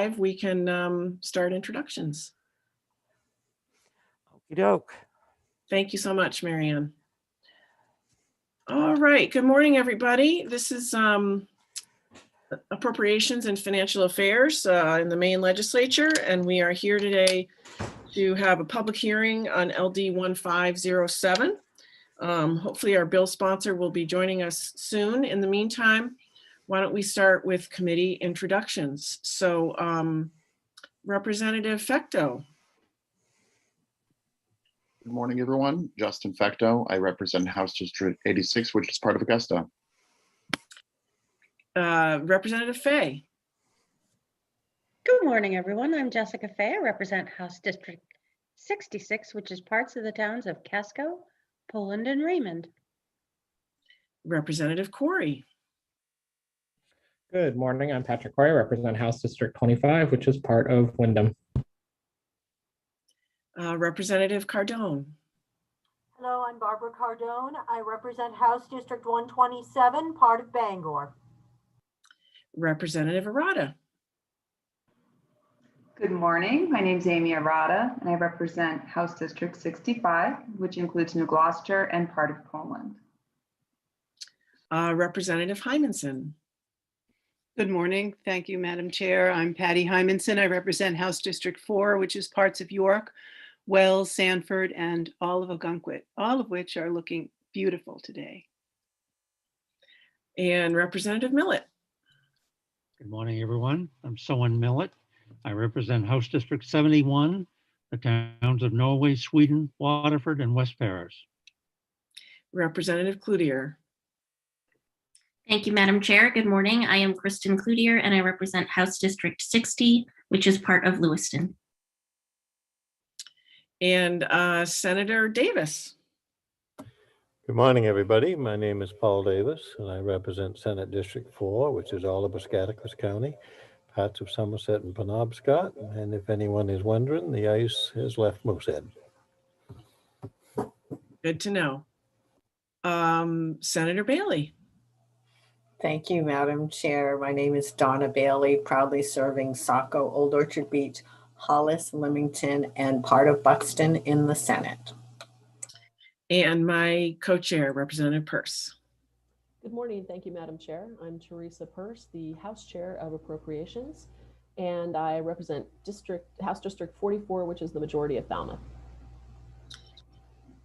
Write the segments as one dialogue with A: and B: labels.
A: 5, we can start introductions.
B: Okey doke.
A: Thank you so much, Marianne. All right, good morning, everybody. This is Appropriations and Financial Affairs in the Maine Legislature, and we are here today to have a public hearing on LD 1507. Hopefully our bill sponsor will be joining us soon. In the meantime, why don't we start with committee introductions? So Representative Fecteau.
C: Good morning, everyone. Justin Fecteau. I represent House District 86, which is part of Augusta.
A: Representative Fay.
D: Good morning, everyone. I'm Jessica Fay. I represent House District 66, which is parts of the towns of Casco, Poland, and Raymond.
A: Representative Corey.
E: Good morning. I'm Patrick Corey. I represent House District 25, which is part of Wyndham.
A: Representative Cardone.
F: Hello, I'm Barbara Cardone. I represent House District 127, part of Bangor.
A: Representative Arata.
G: Good morning. My name is Amy Arata, and I represent House District 65, which includes New Gloucester and part of Poland.
A: Representative Hymanson.
H: Good morning. Thank you, Madam Chair. I'm Patty Hymanson. I represent House District 4, which is parts of York, Wells, Sanford, and all of Ogunquit, all of which are looking beautiful today.
A: And Representative Millett.
I: Good morning, everyone. I'm Soen Millett. I represent House District 71, the towns of Norway, Sweden, Waterford, and West Paris.
A: Representative Cloutier.
J: Thank you, Madam Chair. Good morning. I am Kristen Cloutier, and I represent House District 60, which is part of Lewiston.
A: And Senator Davis.
K: Good morning, everybody. My name is Paul Davis, and I represent Senate District 4, which is all of Piscataquis County, parts of Somerset and Penobscot. And if anyone is wondering, the ice has left Moosehead.
A: Good to know. Senator Bailey.
L: Thank you, Madam Chair. My name is Donna Bailey, proudly serving Saco, Old Orchard Beach, Hollis, Leamington, and part of Buxton in the Senate.
A: And my co-chair, Representative Peirce.
M: Good morning. Thank you, Madam Chair. I'm Teresa Peirce, the House Chair of Appropriations, and I represent House District 44, which is the majority of Falmouth.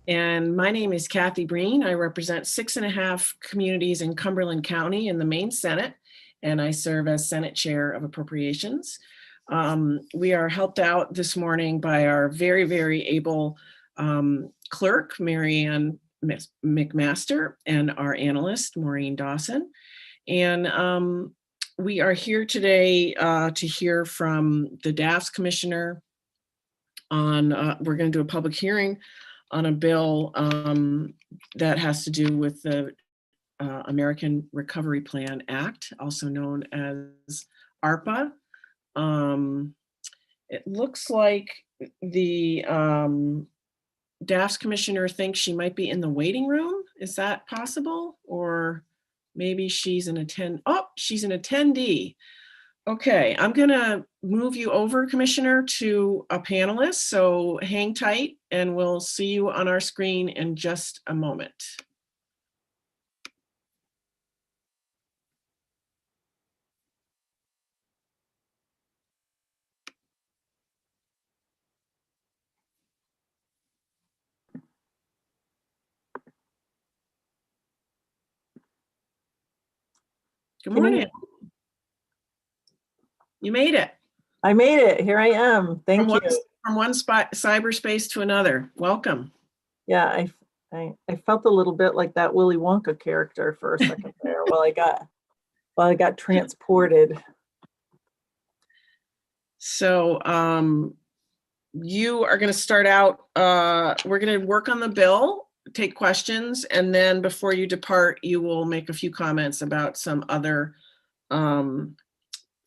A: And my name is Kathy Breen. I represent 6.5 communities in Cumberland County in the Maine Senate, and I serve as Senate Chair of Appropriations. We are helped out this morning by our very, very able clerk, Marianne McMaster, and our analyst, Maureen Dawson. And we are here today to hear from the DAFS Commissioner on, we're going to do a public hearing on a bill that has to do with the American Recovery Plan Act, also known as ARPA. It looks like the DAFS Commissioner thinks she might be in the waiting room. Is that possible? Or maybe she's an she's an attendee. Okay, I'm gonna move you over, Commissioner, to a panelist. So hang tight and we'll see you on our screen in just a moment. Good morning. You made it.
N: I made it. Here I am. Thank you.
A: From one spot, cyberspace to another. Welcome.
N: Yeah, I felt a little bit like that Willy Wonka character for a second there while I got transported.
A: So you are going to start out. We're going to work on the bill, take questions, and then before you depart, you will make a few comments about some other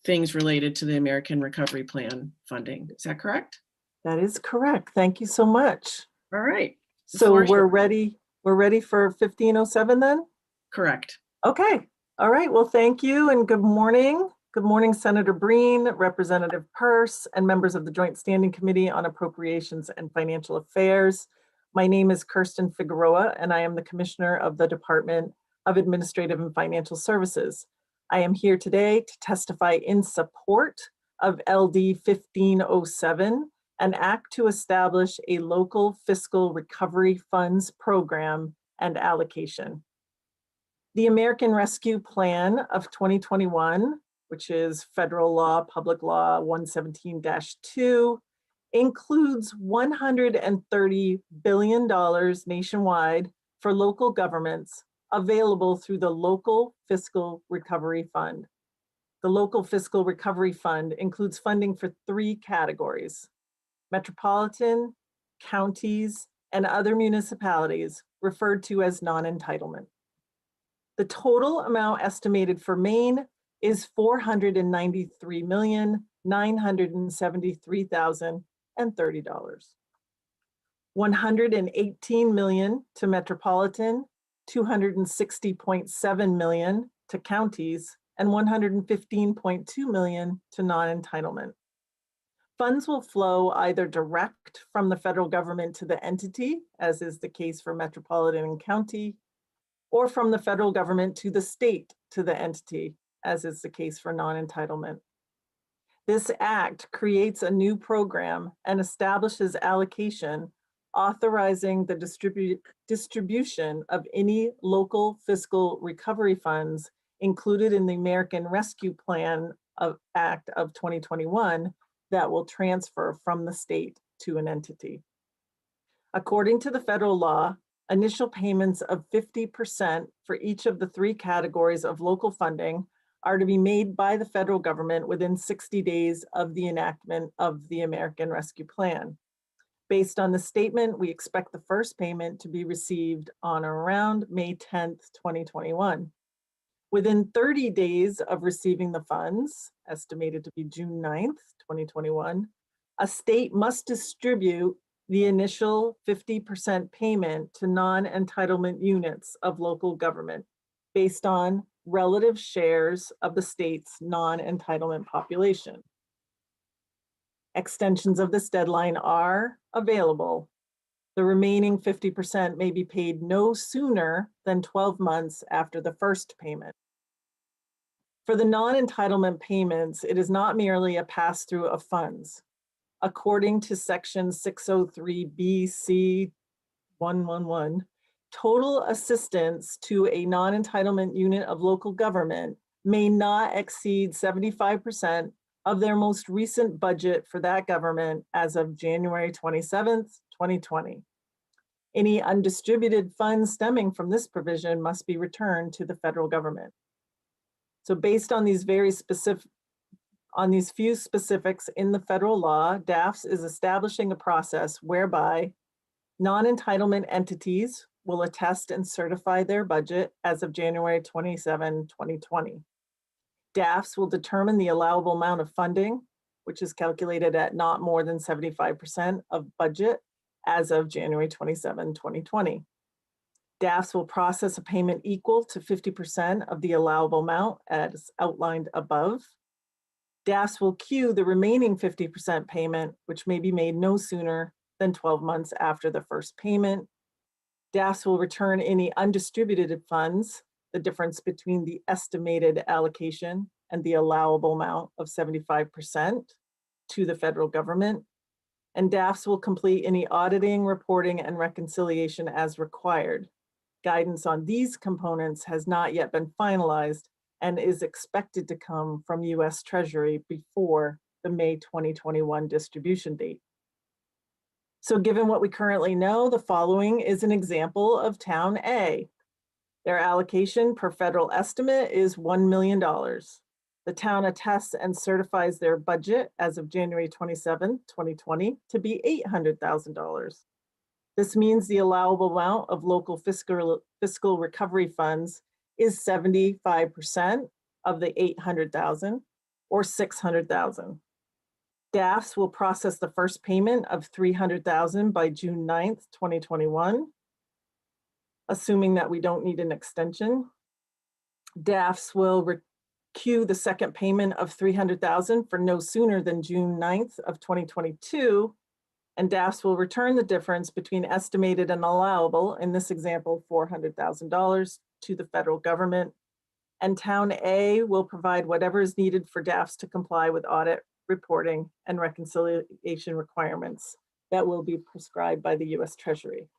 A: things related to the American Recovery Plan funding. Is that correct?
N: That is correct. Thank you so much.
A: All right.
N: So we're ready. We're ready for 1507 then?
A: Correct.
N: Okay. All right. Well, thank you and good morning. Good morning, Senator Breen, Representative Peirce, and members of the Joint Standing Committee on Appropriations and Financial Affairs. My name is Kirsten Figueroa, and I am the Commissioner of the Department of Administrative and Financial Services. I am here today to testify in support of LD 1507, an act to establish a local fiscal recovery funds program and allocation. The American Rescue Plan of 2021, which is Federal Law, Public Law 117-2, includes $130 billion nationwide for local governments available through the Local Fiscal Recovery Fund. The Local Fiscal Recovery Fund includes funding for 3 categories: metropolitan, counties, and other municipalities, referred to as non-entitlement. The total amount estimated for Maine is $493,973,030. $118 million to metropolitan, $260.7 million to counties, and $115.2 million to non-entitlement. Funds will flow either direct from the federal government to the entity, as is the case for metropolitan and county, or from the federal government to the state to the entity, as is the case for non-entitlement. This act creates a new program and establishes allocation, authorizing the distribution of any local fiscal recovery funds included in the American Rescue Plan Act of 2021 that will transfer from the state to an entity. According to the federal law, initial payments of 50% for each of the 3 categories of local funding are to be made by the federal government within 60 days of the enactment of the American Rescue Plan. Based on the statement, we expect the first payment to be received on or around May 10th, 2021. Within 30 days of receiving the funds, estimated to be June 9th, 2021, a state must distribute the initial 50% payment to non-entitlement units of local government based on relative shares of the state's non-entitlement population. Extensions of this deadline are available. The remaining 50% may be paid no sooner than 12 months after the first payment. For the non-entitlement payments, it is not merely a pass-through of funds. According to Section 603BC 111, total assistance to a non-entitlement unit of local government may not exceed 75% of their most recent budget for that government as of January 27th, 2020. Any undistributed funds stemming from this provision must be returned to the federal government. So based on these few specifics in the federal law, DAFS is establishing a process whereby non-entitlement entities will attest and certify their budget as of January 27, 2020. DAFS will determine the allowable amount of funding, which is calculated at not more than 75% of budget as of January 27, 2020. DAFS will process a payment equal to 50% of the allowable amount as outlined above. DAFS will queue the remaining 50% payment, which may be made no sooner than 12 months after the first payment. DAFS will return any undistributed funds, the difference between the estimated allocation and the allowable amount of 75%, to the federal government. And DAFS will complete any auditing, reporting, and reconciliation as required. Guidance on these components has not yet been finalized and is expected to come from U.S. Treasury before the May 2021 distribution date. So given what we currently know, the following is an example of Town A. Their allocation per federal estimate is $1 million. The town attests and certifies their budget as of January 27, 2020 to be $800,000. This means the allowable amount of local fiscal recovery funds is 75% of the $800,000 or $600,000. DAFS will process the first payment of $300,000 by June 9th, 2021, assuming that we don't need an extension. DAFS will cue the second payment of 300,000 for no sooner than June 9th of 2022, and DAFs will return the difference between estimated and allowable, in this example, $400,000 to the federal government. And Town A will provide whatever is needed for DAFs to comply with audit, reporting, and reconciliation requirements that will be prescribed by the U.S. Treasury.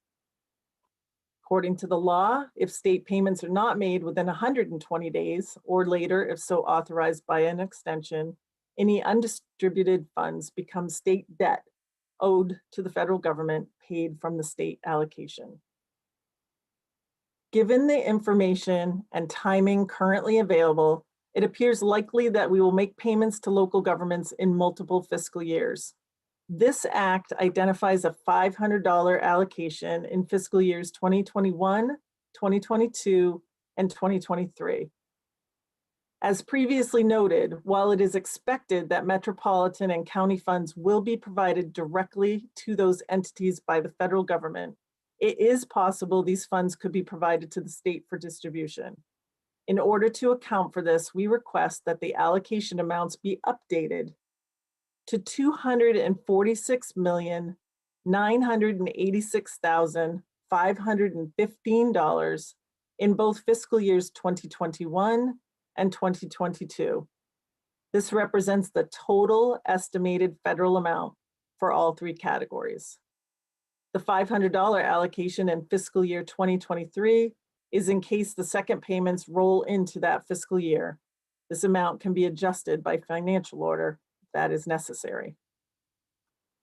N: According to the law, if state payments are not made within 120 days or later, if so authorized by an extension, any undistributed funds become state debt owed to the federal government paid from the state allocation. Given the information and timing currently available, it appears likely that we will make payments to local governments in multiple fiscal years. This act identifies a $500 allocation in fiscal years 2021, 2022, and 2023. As previously noted, while it is expected that metropolitan and county funds will be provided directly to those entities by the federal government, it is possible these funds could be provided to the state for distribution. In order to account for this, we request that the allocation amounts be updated to $246,986,515 in both fiscal years 2021 and 2022. This represents the total estimated federal amount for all three categories. The $500 allocation in fiscal year 2023 is in case the second payments roll into that fiscal year. This amount can be adjusted by financial order if that is necessary.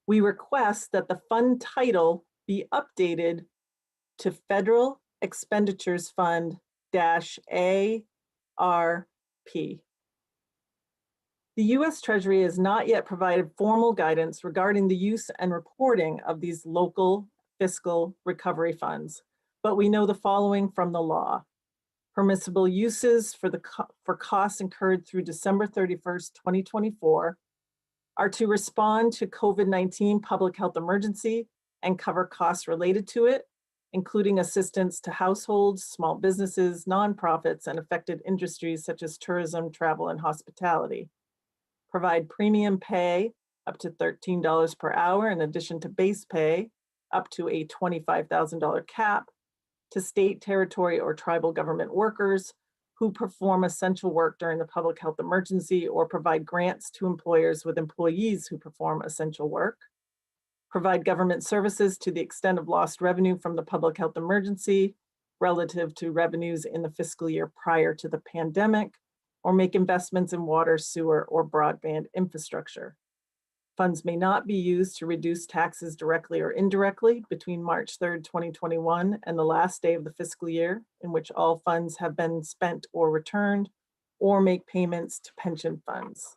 N: We request that the fund title be updated to Federal Expenditures Fund -ARP. The U.S. Treasury has not yet provided formal guidance regarding the use and reporting of these local fiscal recovery funds, but we know the following from the law. Permissible uses for costs incurred through December 31st, 2024 are to respond to COVID-19 public health emergency and cover costs related to it, including assistance to households, small businesses, nonprofits, and affected industries such as tourism, travel, and hospitality. Provide premium pay up to $13 per hour in addition to base pay up to a $25,000 cap to state, territory, or tribal government workers who perform essential work during the public health emergency, or provide grants to employers with employees who perform essential work. Provide government services to the extent of lost revenue from the public health emergency relative to revenues in the fiscal year prior to the pandemic, or make investments in water, sewer, or broadband infrastructure. Funds may not be used to reduce taxes directly or indirectly between March 3rd, 2021 and the last day of the fiscal year in which all funds have been spent or returned, or make payments to pension funds.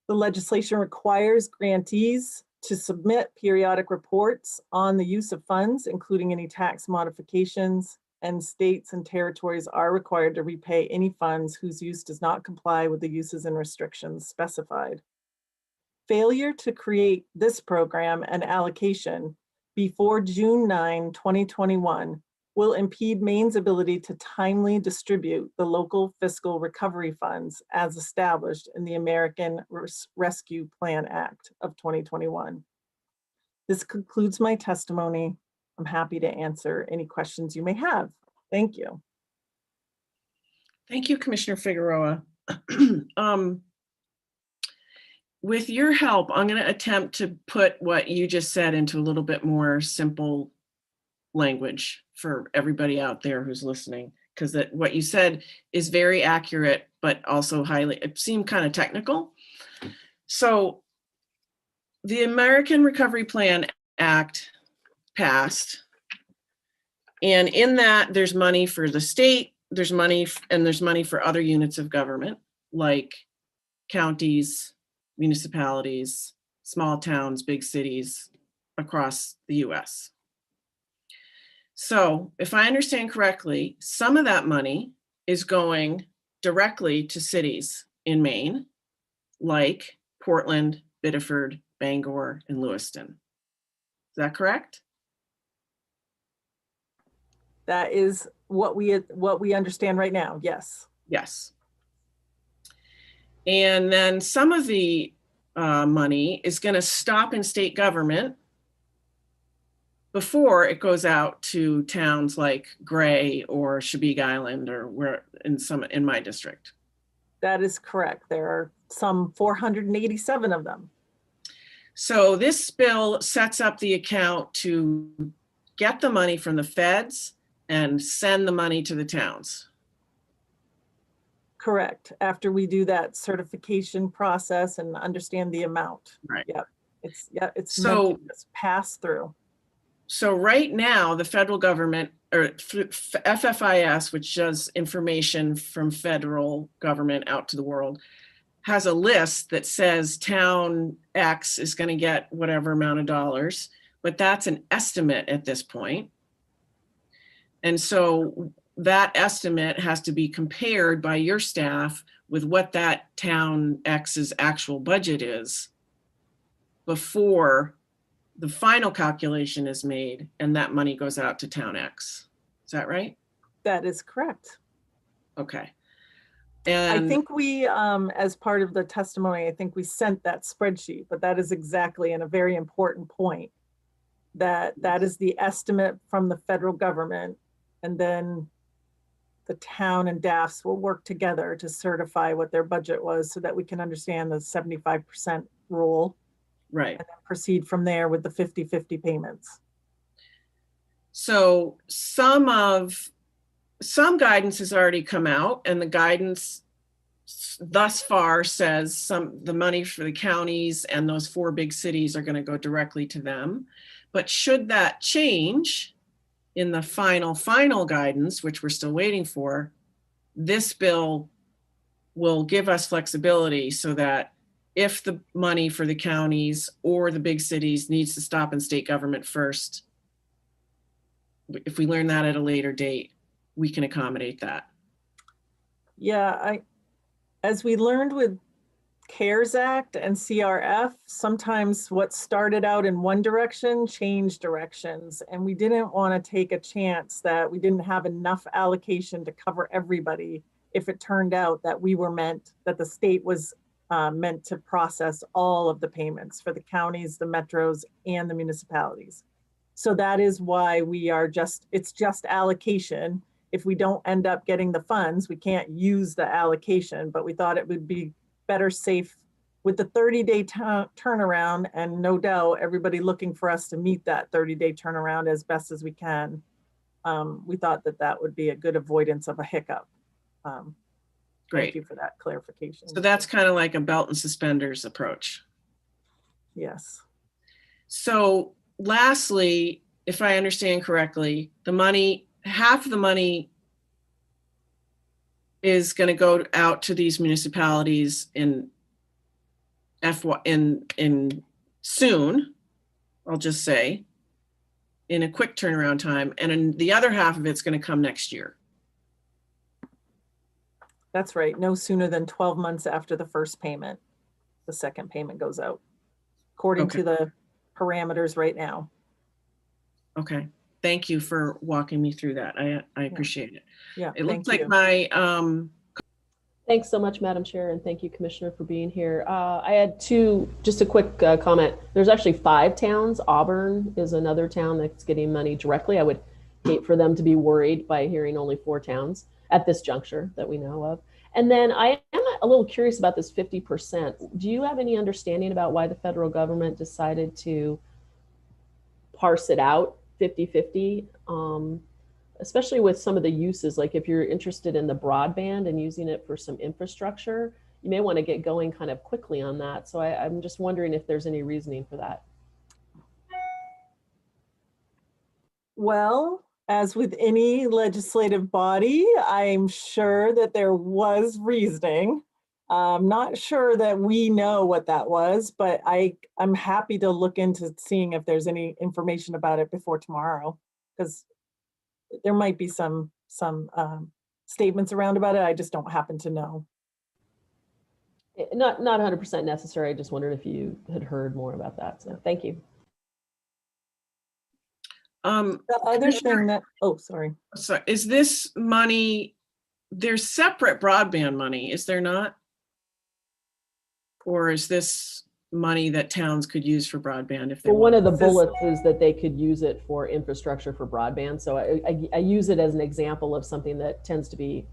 N: The legislation requires grantees to submit periodic reports on the use of funds, including any tax modifications, and states and territories are required to repay any funds whose use does not comply with the uses and restrictions specified. Failure to create this program and allocation before June 9, 2021 will impede Maine's ability to timely distribute the local fiscal recovery funds as established in the American Rescue Plan Act of 2021. This concludes my testimony. I'm happy to answer any questions you may have. Thank you.
A: Thank you, Commissioner Figueroa. With your help, I'm going to attempt to put what you just said into a little bit more simple language for everybody out there who's listening, because what you said is very accurate, but also it seemed kind of technical. So the American Recovery Plan Act passed, and in that there's money for the state, there's money for other units of government like counties, municipalities, small towns, big cities across the US. So if I understand correctly, some of that money is going directly to cities in Maine, like Portland, Biddeford, Bangor, and Lewiston. Is that correct?
N: That is what we understand right now, yes.
A: Yes. And then some of the money is going to stop in state government before it goes out to towns like Gray or Shabig Island or where in my district.
N: That is correct. There are some 487 of them.
A: So this bill sets up the account to get the money from the feds and send the money to the towns.
N: Correct. After we do that certification process and understand the amount.
A: Right.
N: Yep. It's
A: So-
N: meant to just pass through.
A: So right now, the federal government, or FFIS, which does information from federal government out to the world, has a list that says town X is going to get whatever amount of dollars, but that's an estimate at this point. And so that estimate has to be compared by your staff with what that town X's actual budget is before the final calculation is made and that money goes out to town X. Is that right?
N: That is correct.
A: Okay.
N: I
A: And
N: think we, as part of the testimony, I think we sent that spreadsheet, but that is exactly and a very important point. That is the estimate from the federal government, and then the town and DAFs will work together to certify what their budget was so that we can understand the 75% rule
A: right.
N: and then proceed from there with the 50-50 payments.
A: So some guidance has already come out, and the guidance thus far says the money for the counties and those 4 big cities are going to go directly to them. But should that change in the final guidance, which we're still waiting for, this bill will give us flexibility so that if the money for the counties or the big cities needs to stop in state government first, if we learn that at a later date, we can accommodate that.
N: Yeah, as we learned with CARES Act and CRF, sometimes what started out in one direction changed directions, and we didn't want to take a chance that we didn't have enough allocation to cover everybody if it turned out that that the state was meant to process all of the payments for the counties, the metros, and the municipalities. So that is why it's just allocation. If we don't end up getting the funds, we can't use the allocation, but we thought it would be better safe with the 30-day turnaround, and no doubt everybody looking for us to meet that 30-day turnaround as best as we can. We thought that would be a good avoidance of a hiccup.
A: Great.
N: Thank you for that clarification.
A: So that's kind of like a belt and suspenders approach.
N: Yes.
A: So lastly, if I understand correctly, half of the money is going to go out to these municipalities in soon, I'll just say, in a quick turnaround time, and the other half of it's going to come next year.
N: That's right. No sooner than 12 months after the first payment, the second payment goes out, according to the parameters right now.
A: Okay. Thank you for walking me through that. I appreciate it.
N: Yeah.
A: It looks like my
M: Thanks so much, Madam Chair, and thank you, Commissioner, for being here. I had just a quick comment. There's actually 5 towns. Auburn is another town that's getting money directly. I would hate for them to be worried by hearing only 4 towns at this juncture that we know of. And then I am a little curious about this 50%. Do you have any understanding about why the federal government decided to parse it out 50-50? Especially with some of the uses, like if you're interested in the broadband and using it for some infrastructure, you may want to get going kind of quickly on that. So I'm just wondering if there's any reasoning for that.
N: Well, as with any legislative body, I'm sure that there was reasoning. I'm not sure that we know what that was, but I'm happy to look into seeing if there's any information about it before tomorrow, because there might be some statements around about it. I just don't happen to know.
M: Not 100% necessary. I just wondered if you had heard more about that. So thank you.
N: The other thing that, sorry.
A: So is this money, there's separate broadband money, is there not? Or is this money that towns could use for broadband if they
M: Well, one
A: want?
M: of the bullets is that they could use it for infrastructure for broadband. So I use it as an example of something that tends to be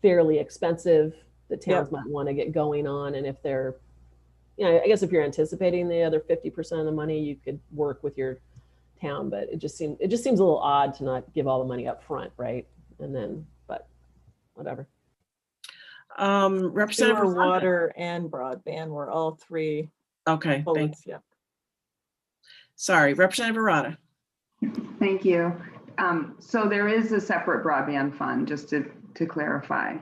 M: fairly expensive that towns might want to get going on. And if they're, I guess if you're anticipating the other 50% of the money, you could work with your town, but it just seems a little odd to not give all the money up front, right? And then, but whatever.
A: Representative
N: Sewer,
A: Rada.
N: water, and broadband were all three
A: Okay,
N: bullets. Yeah.
A: sorry, Representative Rada.
G: Thank you. So there is a separate broadband fund, just to clarify,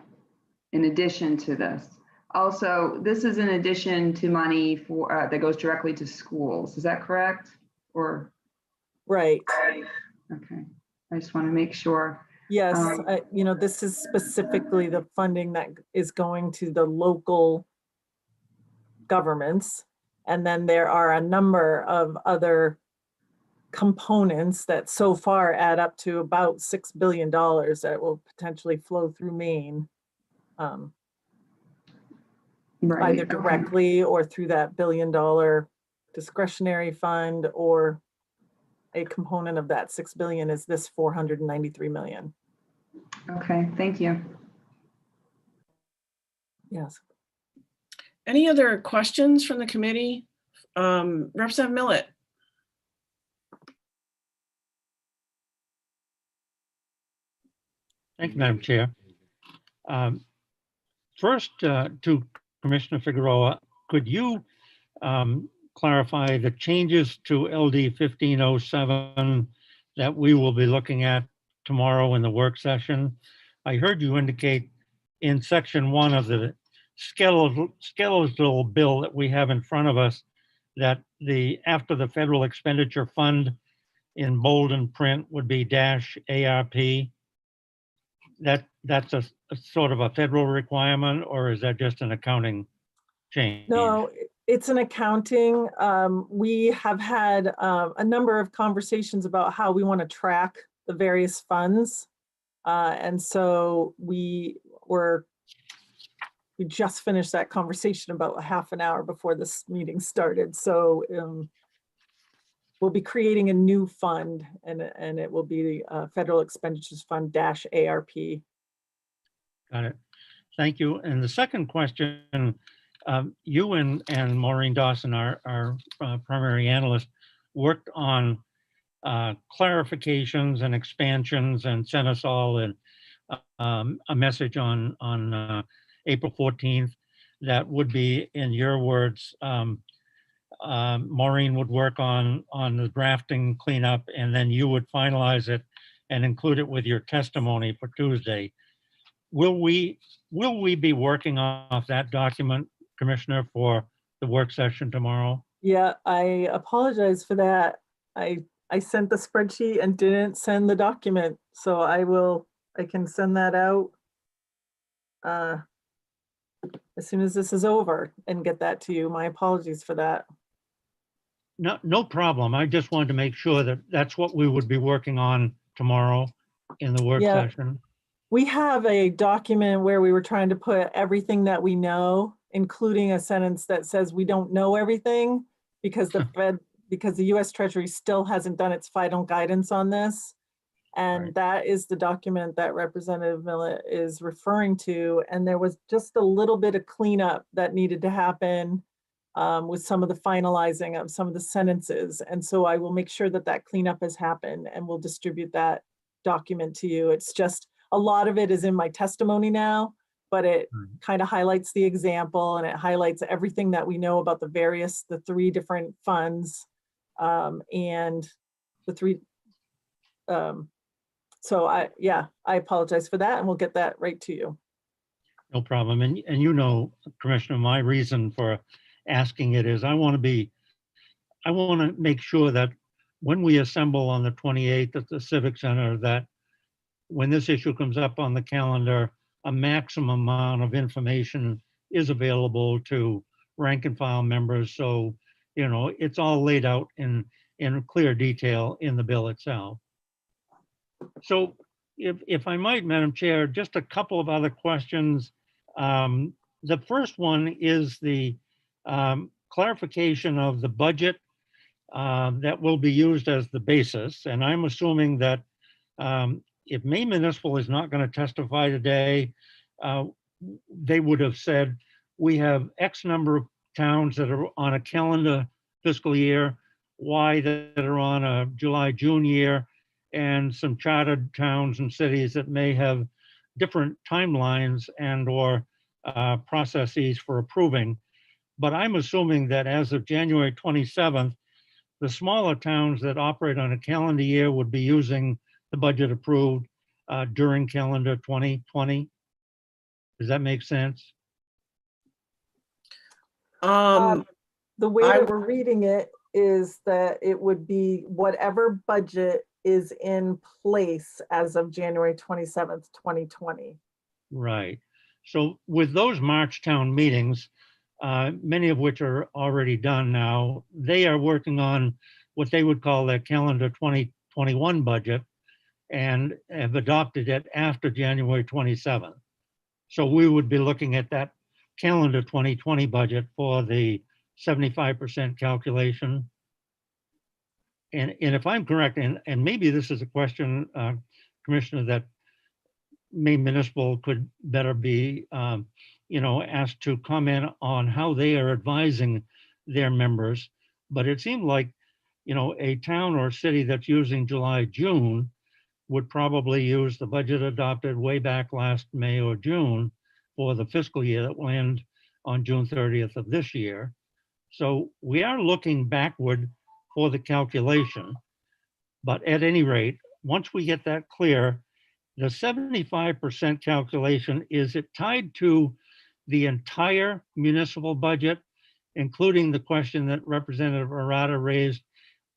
G: in addition to this. Also, this is in addition to money for that goes directly to schools. Is that correct? Or
N: Right.
G: okay, I just want to make sure.
N: Yes, this is specifically the funding that is going to the local governments. And then there are a number of other components that so far add up to about $6 billion that will potentially flow through Maine.
G: Right,
N: Either directly or through that $1 billion discretionary fund, or a component of that 6 billion is this 493 million.
G: Okay, thank you.
N: Yes.
A: Any other questions from the committee? Representative Millet.
I: Thank you, Madam Chair. First, to Commissioner Figueroa, could you clarify the changes to LD 1507 that we will be looking at tomorrow in the work session? I heard you indicate in section 1 of the skeletal bill that we have in front of us that after the federal expenditure fund in bold and print would be -ARP. That's a sort of a federal requirement, or is that just an accounting change?
N: No, it's an accounting. We have had a number of conversations about how we want to track the various funds. And so we just finished that conversation about half an hour before this meeting started. So we'll be creating a new fund, and it will be the Federal Expenditures Fund -ARP.
I: Got it. Thank you. And the second question, you and Maureen Dawson, our primary analyst, worked on clarifications and expansions and sent us all a message on April 14th that would be, in your words, Maureen would work on the drafting cleanup, and then you would finalize it and include it with your testimony for Tuesday. Will we be working off that document, Commissioner, for the work session tomorrow?
N: Yeah, I apologize for that. I sent the spreadsheet and didn't send the document, so I can send that out as soon as this is over and get that to you. My apologies for that.
I: No problem. I just wanted to make sure that that's what we would be working on tomorrow in the work session.
N: We have a document where we were trying to put everything that we know, including a sentence that says we don't know everything because because the US Treasury still hasn't done its final guidance on this. And
I: Right.
N: that is the document that Representative Millet is referring to. And there was just a little bit of cleanup that needed to happen with some of the finalizing of some of the sentences. And so I will make sure that that cleanup has happened, and we'll distribute that document to you. It's just, a lot of it is in my testimony now, but it kind of highlights the example, and it highlights everything that we know about the 3 different funds and the 3. So I apologize for that, and we'll get that right to you.
I: No problem. And you know, Commissioner, my reason for asking it is I want to make sure that when we assemble on the 28th at the Civic Center, that when this issue comes up on the calendar, a maximum amount of information is available to rank and file members. So, you know, it's all laid out in clear detail in the bill itself. So if I might, Madam Chair, just a couple of other questions. The first one is the clarification of the budget that will be used as the basis. And I'm assuming that if Maine Municipal is not going to testify today, they would have said, we have X number of towns that are on a calendar fiscal year, Y that are on a July, June year, and some chartered towns and cities that may have different timelines and or processes for approving. But I'm assuming that as of January 27th, the smaller towns that operate on a calendar year would be using the budget approved during calendar 2020. Does that make sense?
N: The way
A: I-
N: that we're reading it is that it would be whatever budget is in place as of January 27th, 2020.
I: Right. So with those March town meetings, many of which are already done now, they are working on what they would call their calendar 2021 budget and have adopted it after January 27th. So we would be looking at that calendar 2020 budget for the 75% calculation. And if I'm correct, and maybe this is a question, Commissioner, that Maine Municipal could better be asked to comment on how they are advising their members. But it seemed like, a town or city that's using July, June would probably use the budget adopted way back last May or June for the fiscal year that will end on June 30th of this year. So we are looking backward for the calculation. But at any rate, once we get that clear, the 75% calculation, is it tied to the entire municipal budget, including the question that Representative Arata raised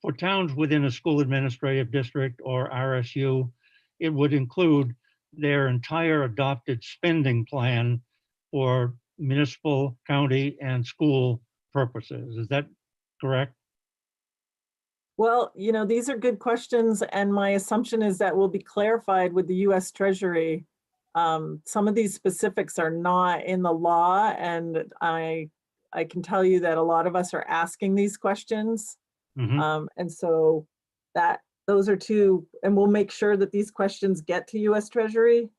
I: for towns within a school administrative district or RSU? It would include their entire adopted spending plan for municipal, county, and school purposes. Is that correct?
N: Well, these are good questions, and my assumption is that will be clarified with the US Treasury. Some of these specifics are not in the law, and I can tell you that a lot of us are asking these questions. And so those are two, and we'll make sure that these questions get to US Treasury.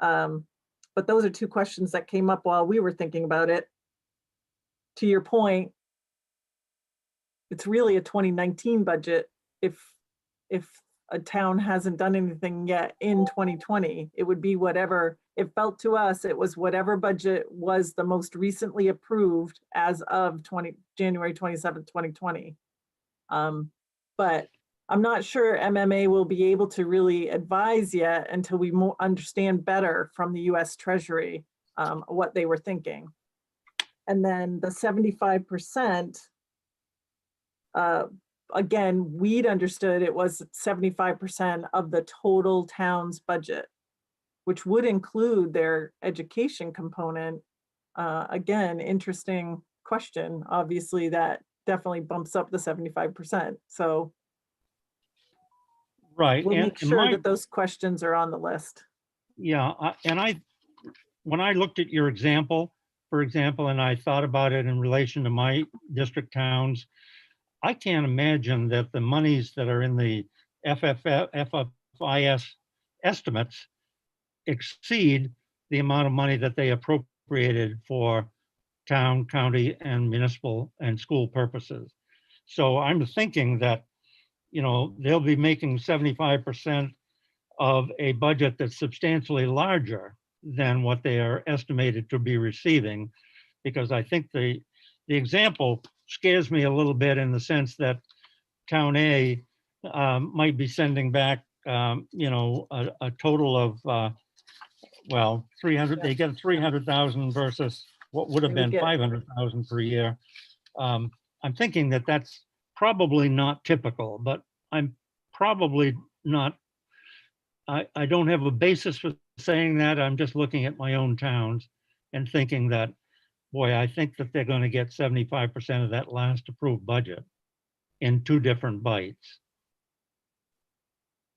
N: But those are two questions that came up while we were thinking about it. To your point, it's really a 2019 budget. If a town hasn't done anything yet in 2020, it would be whatever, it felt to us, it was whatever budget was the most recently approved as of January 27th, 2020. But I'm not sure MMA will be able to really advise yet until we understand better from the US Treasury what they were thinking. And then the 75%, again, we'd understood it was 75% of the total town's budget, which would include their education component. Again, interesting question. Obviously, that definitely bumps up the 75%. So
I: right.
N: We'll make sure that those questions are on the list.
I: Yeah, when I looked at your example, for example, and I thought about it in relation to my district towns, I can't imagine that the monies that are in the FFIS estimates exceed the amount of money that they appropriated for town, county, and municipal and school purposes. So I'm thinking that, they'll be making 75% of a budget that's substantially larger than what they are estimated to be receiving, because I think the example scares me a little bit in the sense that Town A might be sending back, a total of, 300. They get 300,000 versus what would have been 500,000 per year. I'm thinking that that's probably not typical, but I'm probably not. I don't have a basis for saying that. I'm just looking at my own towns and thinking that, boy, I think that they're going to get 75% of that last approved budget in two different bites.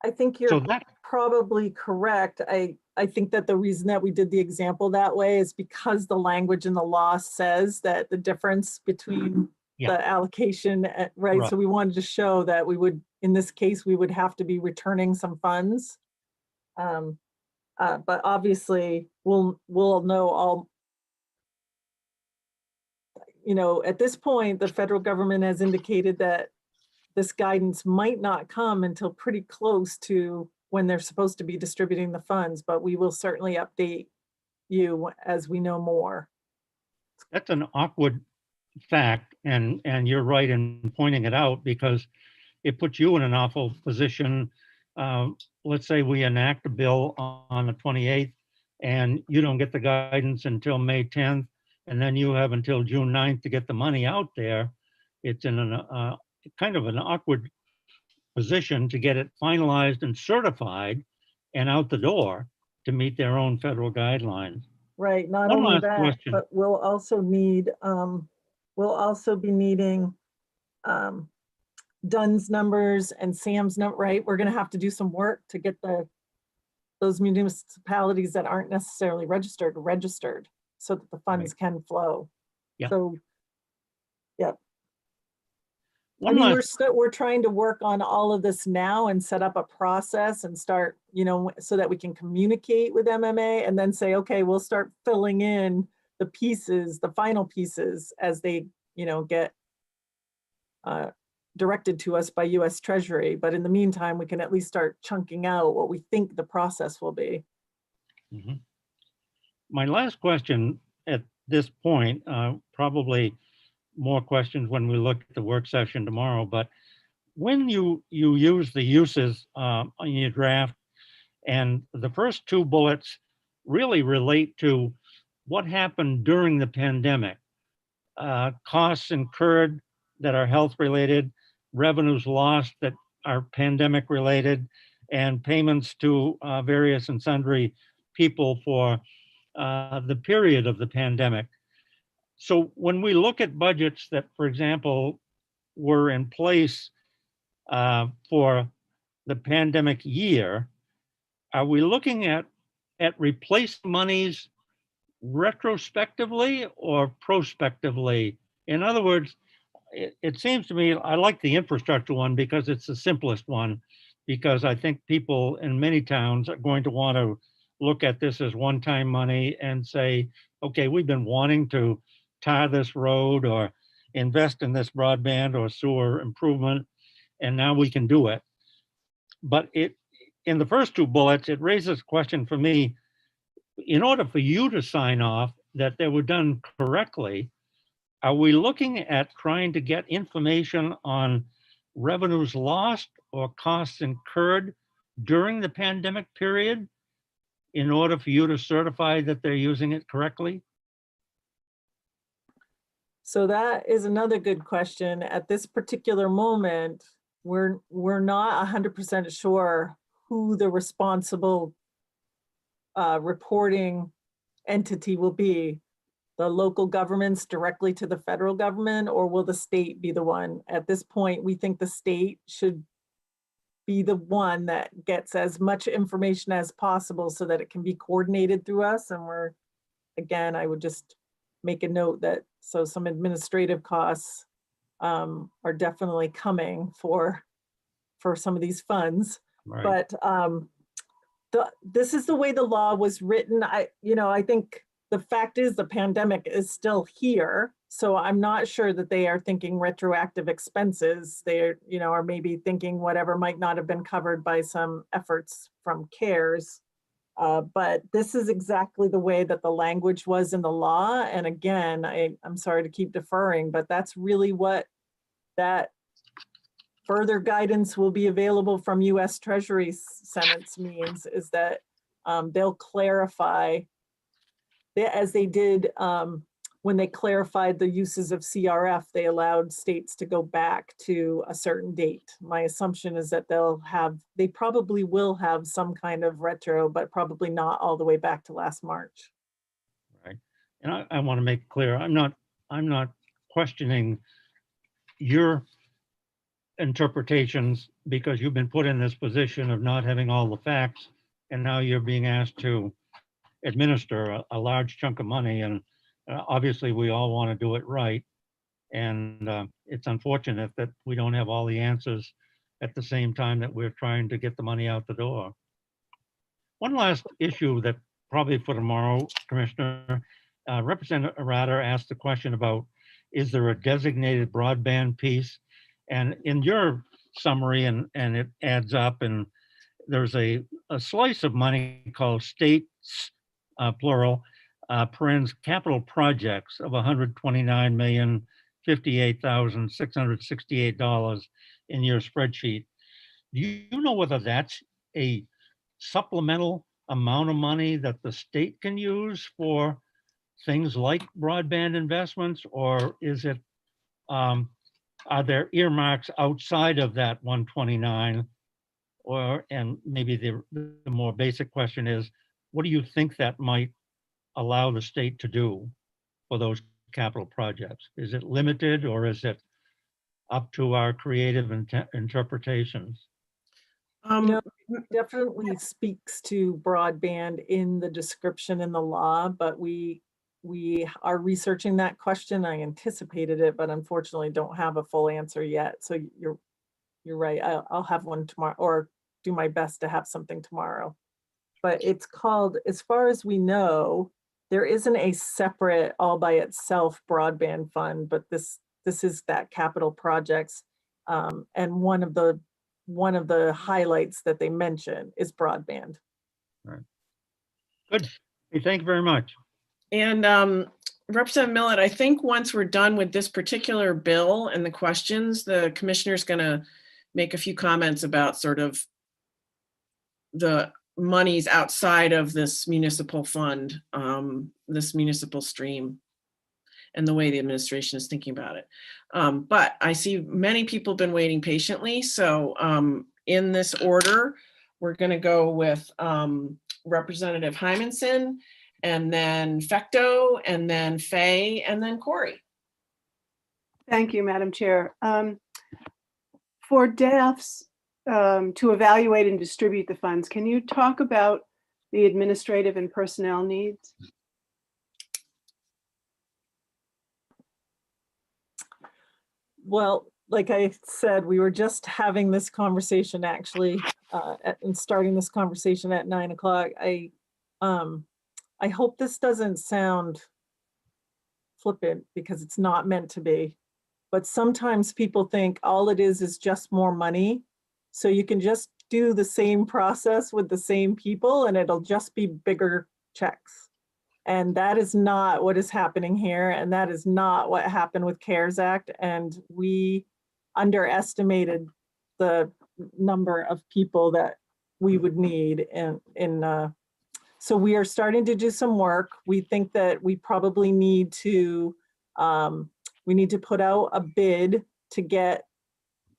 N: I think
I: So
N: you're
I: that,
N: probably correct. I think that the reason that we did the example that way is because the language in the law says that the difference between
I: Yeah.
N: the allocation, right? So we wanted to show that we would, in this case, we would have to be returning some funds. But obviously we'll know all, you know, at this point, the federal government has indicated that this guidance might not come until pretty close to when they're supposed to be distributing the funds, but we will certainly update you as we know more.
I: that's an awkward fact, and you're right in pointing it out, because it puts you in an awful position. Let's say we enact a bill on the 28th and you don't get the guidance until May 10th, and then you have until June 9th to get the money out there. It's in a kind of an awkward position to get it finalized and certified and out the door to meet their own federal guidelines.
N: Right, not
I: One
N: only
I: last
N: that,
I: question.
N: but we'll also be needing Dunn's numbers and Sam's number, right? We're gonna have to do some work to get those municipalities that aren't necessarily registered, so that the funds can flow.
I: Yeah.
N: So, yeah. I
I: One
N: mean,
I: last,
N: we're trying to work on all of this now and set up a process and start, you know, so that we can communicate with MMA and then say, okay, we'll start filling in the pieces, the final pieces, as they, you know, get directed to us by US Treasury. But in the meantime, we can at least start chunking out what we think the process will be.
I: Mhm. My last question at this point, probably more questions when we look at the work session tomorrow, but when you use the uses on your draft, and the first two bullets really relate to what happened during the pandemic, costs incurred that are health related, revenues lost that are pandemic related, and payments to various and sundry people for the period of the pandemic. So when we look at budgets that, for example, were in place for the pandemic year, are we looking at replacing monies retrospectively or prospectively? In other words, it seems to me, I like the infrastructure one because it's the simplest one, because I think people in many towns are going to want to look at this as one-time money and say, okay, we've been wanting to tar this road or invest in this broadband or sewer improvement, and now we can do it. But in the first two bullets, it raises a question for me. In order for you to sign off that they were done correctly, are we looking at trying to get information on revenues lost or costs incurred during the pandemic period in order for you to certify that they're using it correctly?
N: So that is another good question. At this particular moment, we're not 100% sure who the responsible reporting entity will be. The local governments directly to the federal government, or will the state be the one? At this point, we think the state should be the one that gets as much information as possible so that it can be coordinated through us. And we're, again, I would just make a note that, so some administrative costs are definitely coming for some of these funds.
I: Right.
N: But this is the way the law was written. I think the fact is the pandemic is still here. So I'm not sure that they are thinking retroactive expenses. They are maybe thinking whatever might not have been covered by some efforts from CARES. But this is exactly the way that the language was in the law. And again, I'm sorry to keep deferring, but that's really what that further guidance will be available from US Treasury Senates means, is that they'll clarify, as they did when they clarified the uses of CRF, they allowed states to go back to a certain date. My assumption is that they probably will have some kind of retro, but probably not all the way back to last March.
I: Right. And I want to make clear, I'm not questioning your interpretations because you've been put in this position of not having all the facts, and now you're being asked to administer a large chunk of money, and obviously we all want to do it right. And it's unfortunate that we don't have all the answers at the same time that we're trying to get the money out the door. One last issue that probably for tomorrow, Commissioner, Representative Rader asked the question about, is there a designated broadband piece? And in your summary, and it adds up, and there's a slice of money called states, plural, parens capital projects of $129,058,668 in your spreadsheet. Do you know whether that's a supplemental amount of money that the state can use for things like broadband investments, or is it, are there earmarks outside of that 129? Or, and maybe the more basic question is, what do you think that might allow the state to do for those capital projects? Is it limited, or is it up to our creative interpretations?
N: Definitely speaks to broadband in the description in the law, but we are researching that question. I anticipated it, but unfortunately don't have a full answer yet. So you're right. I'll have one tomorrow, or do my best to have something tomorrow. But it's called, as far as we know, there isn't a separate all by itself broadband fund, but this is that capital projects. And one of the highlights that they mention is broadband.
I: All right. Good. Hey, thank you very much.
A: And Representative Millett, I think once we're done with this particular bill and the questions, the commissioner's going to make a few comments about sort of the monies outside of this municipal fund, this municipal stream, and the way the administration is thinking about it. But I see many people have been waiting patiently. So in this order, we're going to go with Representative Hymanson, and then Fecto, and then Fay, and then Corey.
H: Thank you, Madam Chair. For DAFs to evaluate and distribute the funds, can you talk about the administrative and personnel needs?
N: Well, like I said, we were just having this conversation actually, and starting this conversation at 9 o'clock. I hope this doesn't sound flippant, because it's not meant to be. But sometimes people think all it is just more money. So you can just do the same process with the same people and it'll just be bigger checks. And that is not what is happening here. And that is not what happened with CARES Act. And we underestimated the number of people that we would need so we are starting to do some work. We think that we probably need to put out a bid to get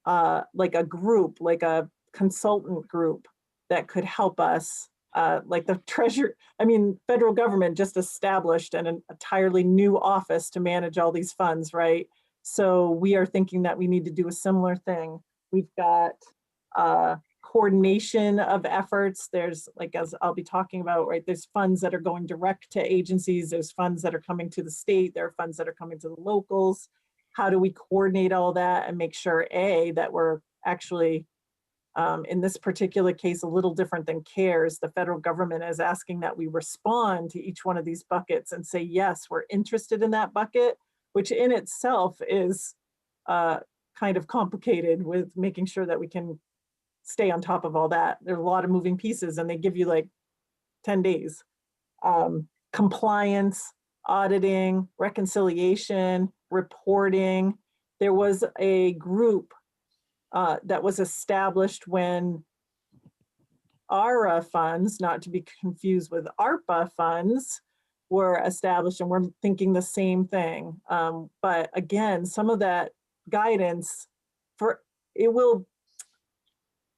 N: like a group, like a consultant group that could help us. Like the federal government just established an entirely new office to manage all these funds, right? So we are thinking that we need to do a similar thing. We've got coordination of efforts. There's, like, as I'll be talking about, right, there's funds that are going direct to agencies. There's funds that are coming to the state. There are funds that are coming to the locals. How do we coordinate all that and make sure, A, that we're actually, in this particular case, a little different than CARES, the federal government is asking that we respond to each one of these buckets and say, yes, we're interested in that bucket, which in itself is kind of complicated with making sure that we can stay on top of all that. There's a lot of moving pieces and they give you like 10 days. Compliance, auditing, reconciliation, reporting. There was a group that was established when ARA funds, not to be confused with ARPA funds, were established, and we're thinking the same thing. But again, some of that guidance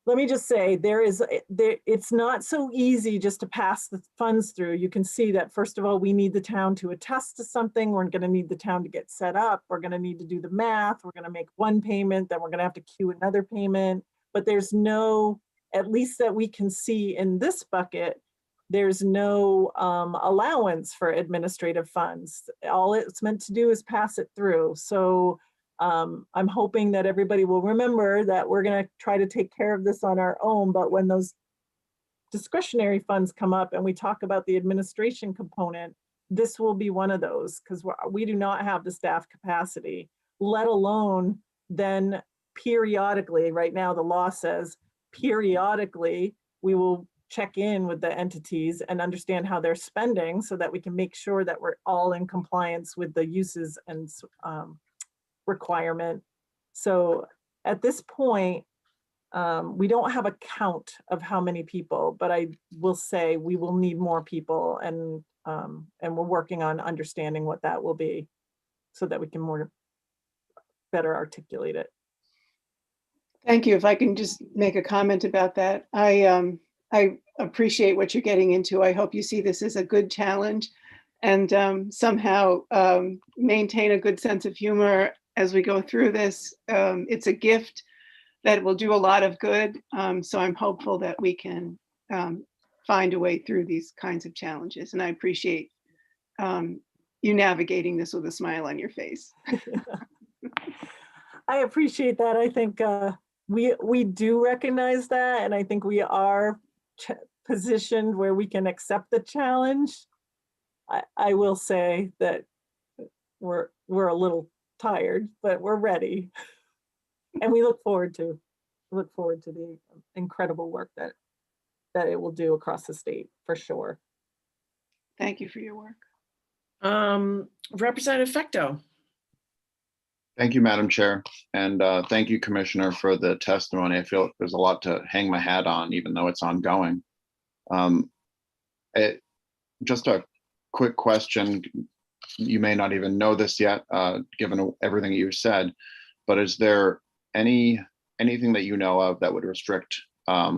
N: let me just say, it's not so easy just to pass the funds through. You can see that, first of all, we need the town to attest to something. We're going to need the town to get set up. We're going to need to do the math. We're going to make one payment, then we're going to have to queue another payment. But there's no, at least that we can see in this bucket, there's no allowance for administrative funds. All it's meant to do is pass it through. So I'm hoping that everybody will remember that we're going to try to take care of this on our own, but when those discretionary funds come up and we talk about the administration component, this will be one of those, because we do not have the staff capacity, let alone then periodically. Right now, the law says periodically we will check in with the entities and understand how they're spending so that we can make sure that we're all in compliance with the uses and requirement. So at this point, we don't have a count of how many people, but I will say we will need more people, and we're working on understanding what that will be so that we can better articulate it.
H: Thank you. If I can just make a comment about that. I appreciate what you're getting into. I hope you see this as a good challenge and somehow maintain a good sense of humor as we go through this. It's a gift that will do a lot of good. So I'm hopeful that we can find a way through these kinds of challenges. And I appreciate you navigating this with a smile on your face.
N: I appreciate that. I think we do recognize that. And I think we are positioned where we can accept the challenge. I will say that we're a little tired, but we're ready, and we look forward to the incredible work that it will do across the state for sure.
H: Thank you for your work.
A: Representative Fecto.
C: Thank you, Madam Chair. And thank you, Commissioner, for the testimony. I feel there's a lot to hang my hat on, even though it's ongoing. Just a quick question. You may not even know this yet, given everything you said, but is there anything that you know of that would restrict a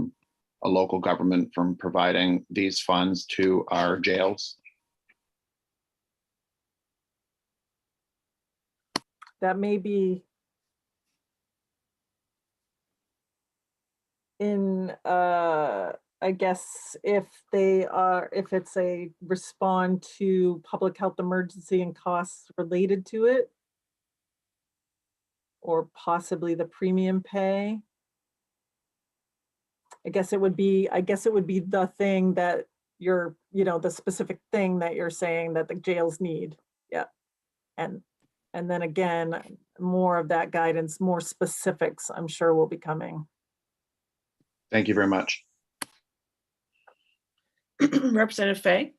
C: local government from providing these funds to our jails?
N: That may be in, I guess, if it's a respond to public health emergency and costs related to it, or possibly the premium pay. I guess it would be the thing that you're, the specific thing that you're saying that the jails need. Yeah. And then again, more of that guidance, more specifics, I'm sure will be coming.
C: Thank you very much.
A: Representative Fay.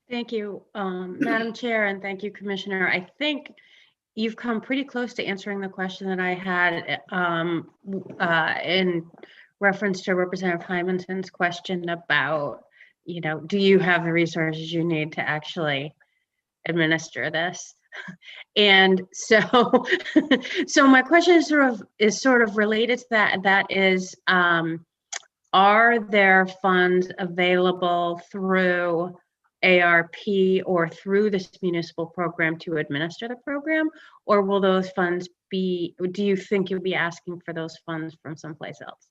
D: Thank you, Madam Chair, and thank you, Commissioner. I think you've come pretty close to answering the question that I had in reference to Representative Hymanson's question about, do you have the resources you need to actually administer this? And so my question is sort of related to that. That is, are there funds available through ARP or through this municipal program to administer the program, or will those funds do you think you'll be asking for those funds from someplace else?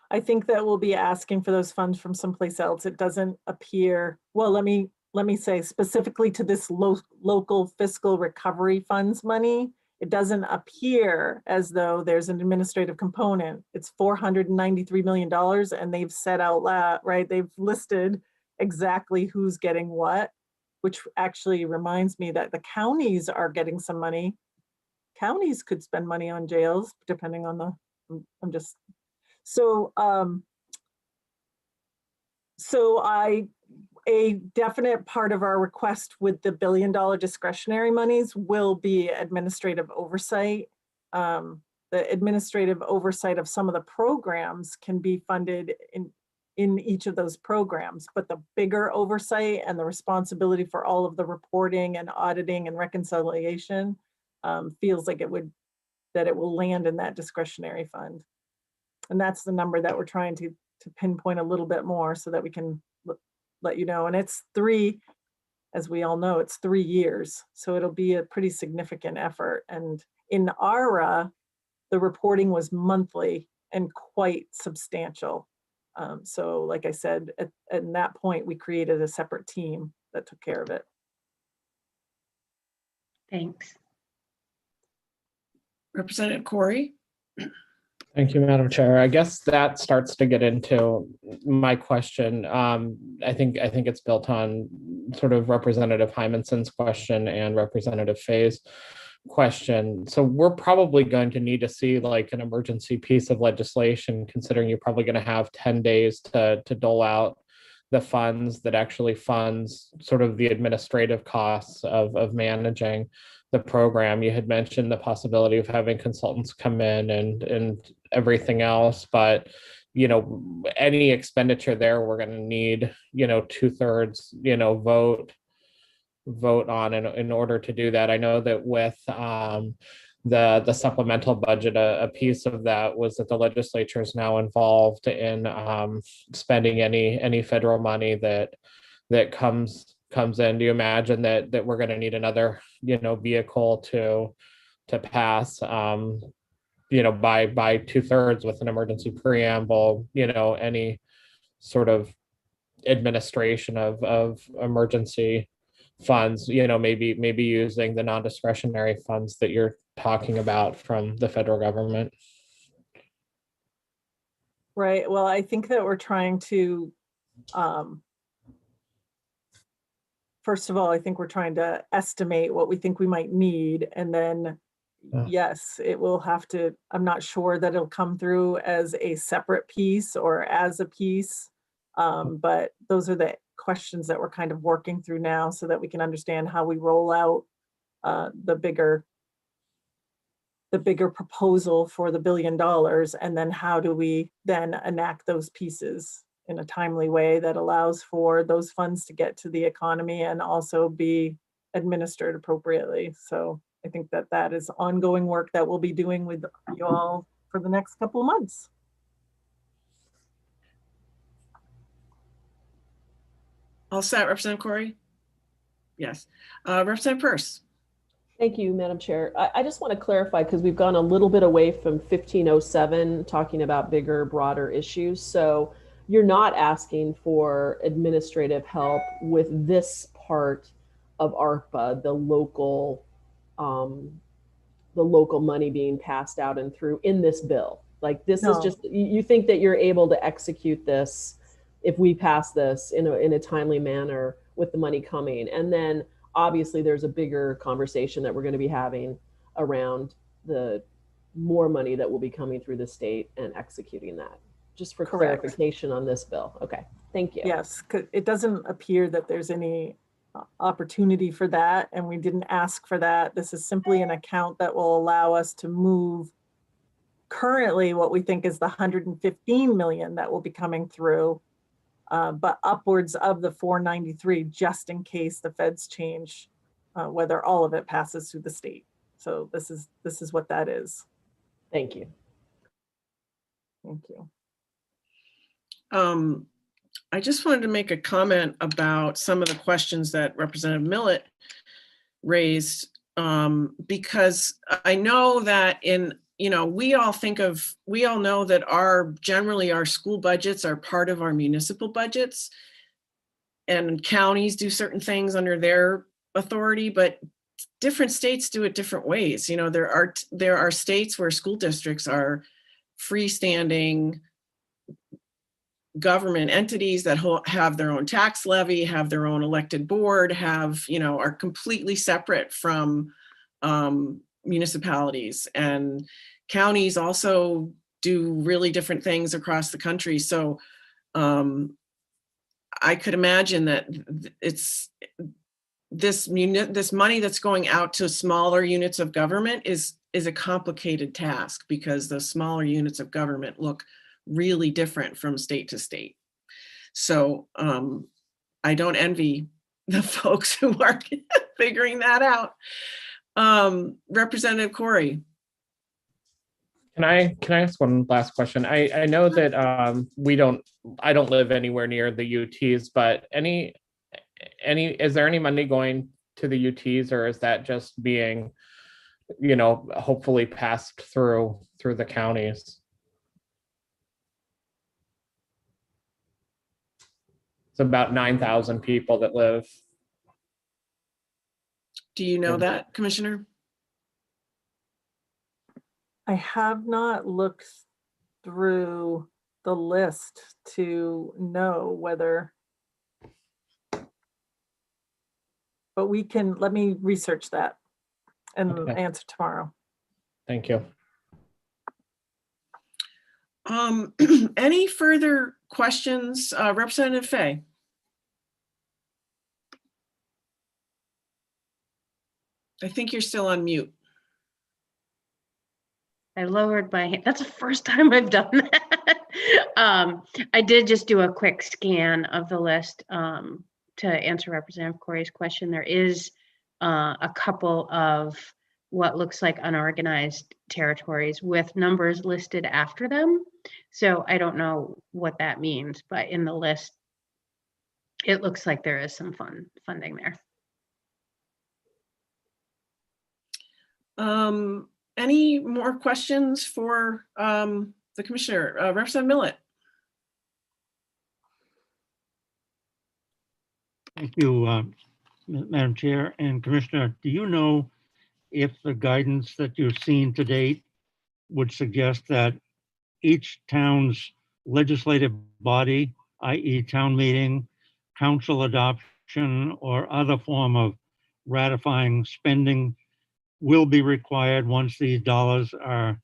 N: I think that we'll be asking for those funds from someplace else. It doesn't appear, well, let me say specifically to this local fiscal recovery funds money, it doesn't appear as though there's an administrative component. It's $493 million, and they've said out loud, right? They've listed exactly who's getting what, which actually reminds me that the counties are getting some money. Counties could spend money on jails, depending on a definite part of our request with the $1 billion discretionary monies will be administrative oversight. The administrative oversight of some of the programs can be funded in each of those programs, but the bigger oversight and the responsibility for all of the reporting and auditing and reconciliation feels like it will land in that discretionary fund. And that's the number that we're trying to pinpoint a little bit more so that we can let you know. And it's three, as we all know, it's 3 years. So it'll be a pretty significant effort. And in ARA, the reporting was monthly and quite substantial. So like I said, at that point, we created a separate team that took care of it.
D: Thanks.
A: Representative Corey?
E: Thank you, Madam Chair. I guess that starts to get into my question. I think it's built on sort of Representative Hymenson's question and Representative Fay's question. So we're probably going to need to see like an emergency piece of legislation, considering you're probably going to have 10 days to dole out the funds that actually funds sort of the administrative costs of managing the program. You had mentioned the possibility of having consultants come in and everything else, but any expenditure there, we're going to need 2/3 vote on in order to do that. I know that with the supplemental budget, a piece of that was that the legislature is now involved in spending any federal money that comes in. Do you imagine that we're going to need another vehicle to pass by 2/3 with an emergency preamble, any sort of administration of emergency funds, maybe using the non-discretionary funds that you're talking about from the federal government?
N: Right. Well, I think that we're trying to, first of all, I think we're trying to estimate what we think we might need. And then, yes, it will have to, I'm not sure that it'll come through as a separate piece or as a piece. But those are the questions that we're kind of working through now so that we can understand how we roll out the bigger proposal for the $1 billion, and then how do we then enact those pieces in a timely way that allows for those funds to get to the economy and also be administered appropriately. So I think that is ongoing work that we'll be doing with you all for the next couple of months.
A: All set, Representative Corey? Yes. Representative Peirce?
M: Thank you, Madam Chair. I just want to clarify, because we've gone a little bit away from 1507, talking about bigger, broader issues. So you're not asking for administrative help with this part of ARPA, the local money being passed out and through in this bill. Like this is just, you think that you're able to execute this if we pass this in a timely manner with the money coming. And then obviously there's a bigger conversation that we're going to be having around the more money that will be coming through the state and executing that. Just for clarification on this bill. Okay, thank you.
N: Yes, it doesn't appear that there's any opportunity for that, and we didn't ask for that. This is simply an account that will allow us to move currently what we think is the 115 million that will be coming through, but upwards of the 493, just in case the feds change whether all of it passes through the state. So this is what that is.
M: Thank you.
N: Thank you.
A: I just wanted to make a comment about some of the questions that Representative Millett raised, because I know that we all know that generally our school budgets are part of our municipal budgets, and counties do certain things under their authority, but different states do it different ways. There are states where school districts are freestanding government entities that have their own tax levy, have their own elected board, are completely separate from municipalities, and counties also do really different things across the country. So I could imagine that it's this money that's going out to smaller units of government is a complicated task, because the smaller units of government look really different from state to state. So I don't envy the folks who are figuring that out. Representative Corey.
E: Can I ask one last question? I know that I don't live anywhere near the UTs, but is there any money going to the UTs, or is that just being, hopefully passed through the counties? It's about 9,000 people that live.
A: Do you know that, Commissioner?
N: I have not looked through the list to know whether, but let me research that and
E: Okay.
N: answer tomorrow.
E: Thank you.
A: Any further questions, Representative Fay? I think you're still on mute.
D: I lowered my hand. That's the first time I've done that. I did just do a quick scan of the list to answer Representative Corey's question. There is a couple of what looks like unorganized territories with numbers listed after them. So I don't know what that means, but in the list, it looks like there is some funding there.
A: Any more questions for the Commissioner? Representative Millet?
I: Thank you, Madam Chair and Commissioner. Do you know if the guidance that you've seen to date would suggest that each town's legislative body, i.e. town meeting, council adoption, or other form of ratifying spending will be required once these dollars are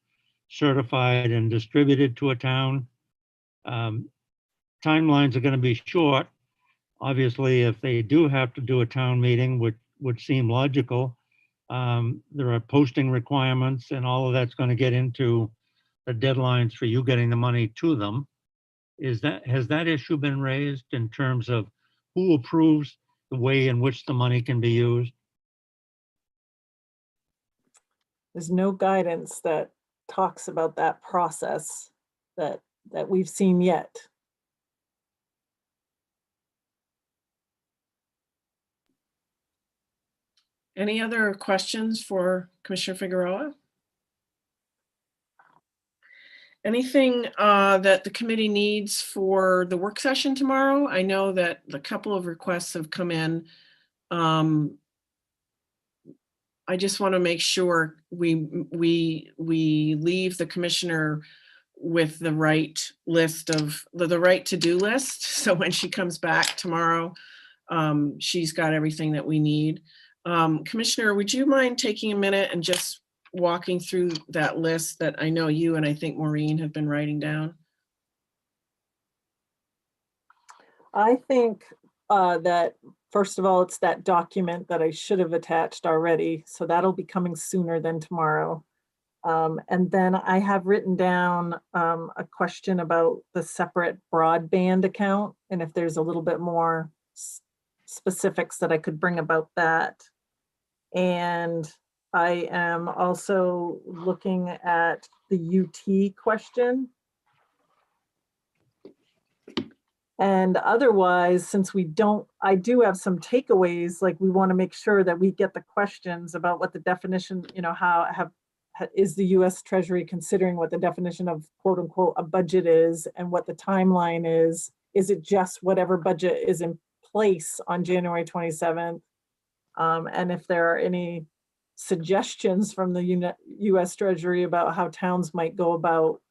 I: certified and distributed to a town? Timelines are going to be short. Obviously, if they do have to do a town meeting, which would seem logical, there are posting requirements and all of that's going to get into the deadlines for you getting the money to them. Has that issue been raised in terms of who approves the way in which the money can be used?
N: There's no guidance that talks about that process that we've seen yet.
A: Any other questions for Commissioner Figueroa? Anything that the committee needs for the work session tomorrow? I know that a couple of requests have come in. I just want to make sure we leave the commissioner with the right list of the right to-do list. So when she comes back tomorrow, she's got everything that we need. Commissioner, would you mind taking a minute and just walking through that list that I know you and I think Maureen have been writing down?
N: I think that, first of all, it's that document that I should have attached already. So that'll be coming sooner than tomorrow. And then I have written down a question about the separate broadband account, and if there's a little bit more specifics that I could bring about that. And I am also looking at the UT question. And otherwise, since I do have some takeaways, like we want to make sure that we get the questions about what the definition, is the US Treasury considering what the definition of quote unquote a budget is and what the timeline is. Is it just whatever budget is in place on January 27th? And if there are any suggestions from the US Treasury about how towns might go about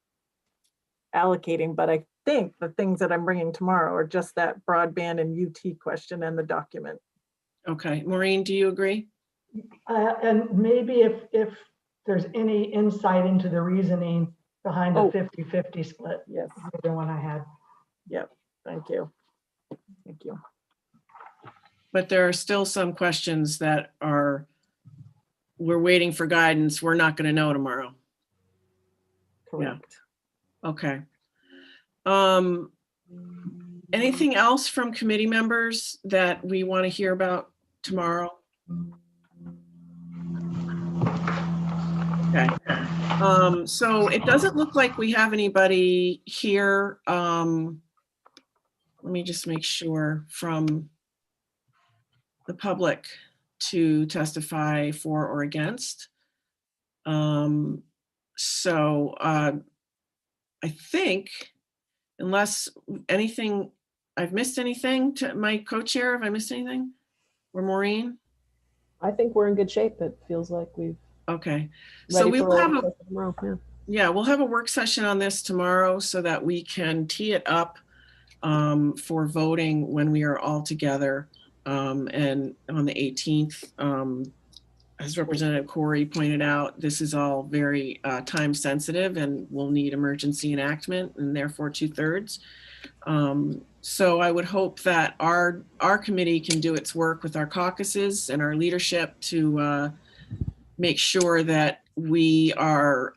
N: allocating. But I think the things that I'm bringing tomorrow are just that broadband and UT question and the document.
A: Okay, Maureen, do you agree?
F: And maybe if there's any insight into the reasoning behind the 50-50 split.
N: Yes.
F: The one I had.
N: Yep, thank you. Thank you.
A: But there are still some questions that we're waiting for guidance. We're not going to know tomorrow.
N: Correct.
A: Yeah. Okay. Anything else from committee members that we want to hear about tomorrow? Okay. So it doesn't look like we have anybody here. Let me just make sure from the public to testify for or against. So I think unless anything, I've missed anything to my co-chair, have I missed anything? Or Maureen?
M: I think we're in good shape. It feels like we've
A: Okay. So
M: ready
A: we
M: for
A: will
M: a
A: have
M: work
A: a,
M: session tomorrow. Yeah.
A: yeah, we'll have a work session on this tomorrow so that we can tee it up for voting when we are all together. And on the 18th, as Representative Corey pointed out, this is all very time sensitive and will need emergency enactment and therefore 2/3. So I would hope that our committee can do its work with our caucuses and our leadership to make sure that we are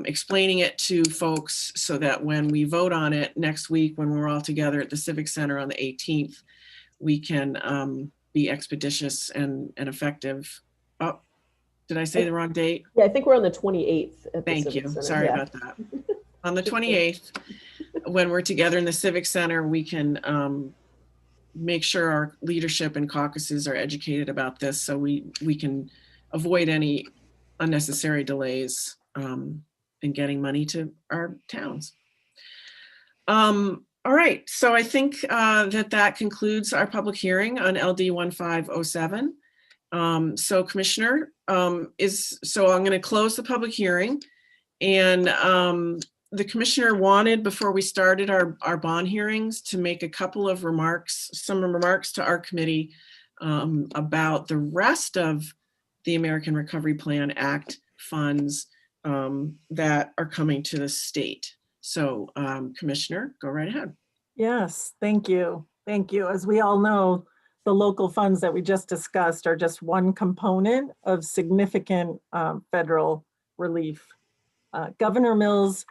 A: explaining it to folks so that when we vote on it next week, when we're all together at the Civic Center on the 18th, we can be expeditious and effective. Oh, did I say the wrong date?
M: Yeah, I think we're on the 28th at the
A: Thank
M: Civic
A: you.
M: Center.
A: Sorry
M: Yeah.
A: about that. On the 28th, when we're together in the Civic Center, we can make sure our leadership and caucuses are educated about this so we can avoid any unnecessary delays in getting money to our towns. All right, so I think that concludes our public hearing on LD 1507. So Commissioner, so I'm going to close the public hearing, and the Commissioner wanted, before we started our bond hearings, to make a couple of remarks, some remarks to our committee about the rest of the American Recovery Plan Act funds that are coming to the state. So Commissioner, go right ahead.
N: Yes, thank you. Thank you. As we all know, the local funds that we just discussed are just one component of significant federal relief. Governor Mills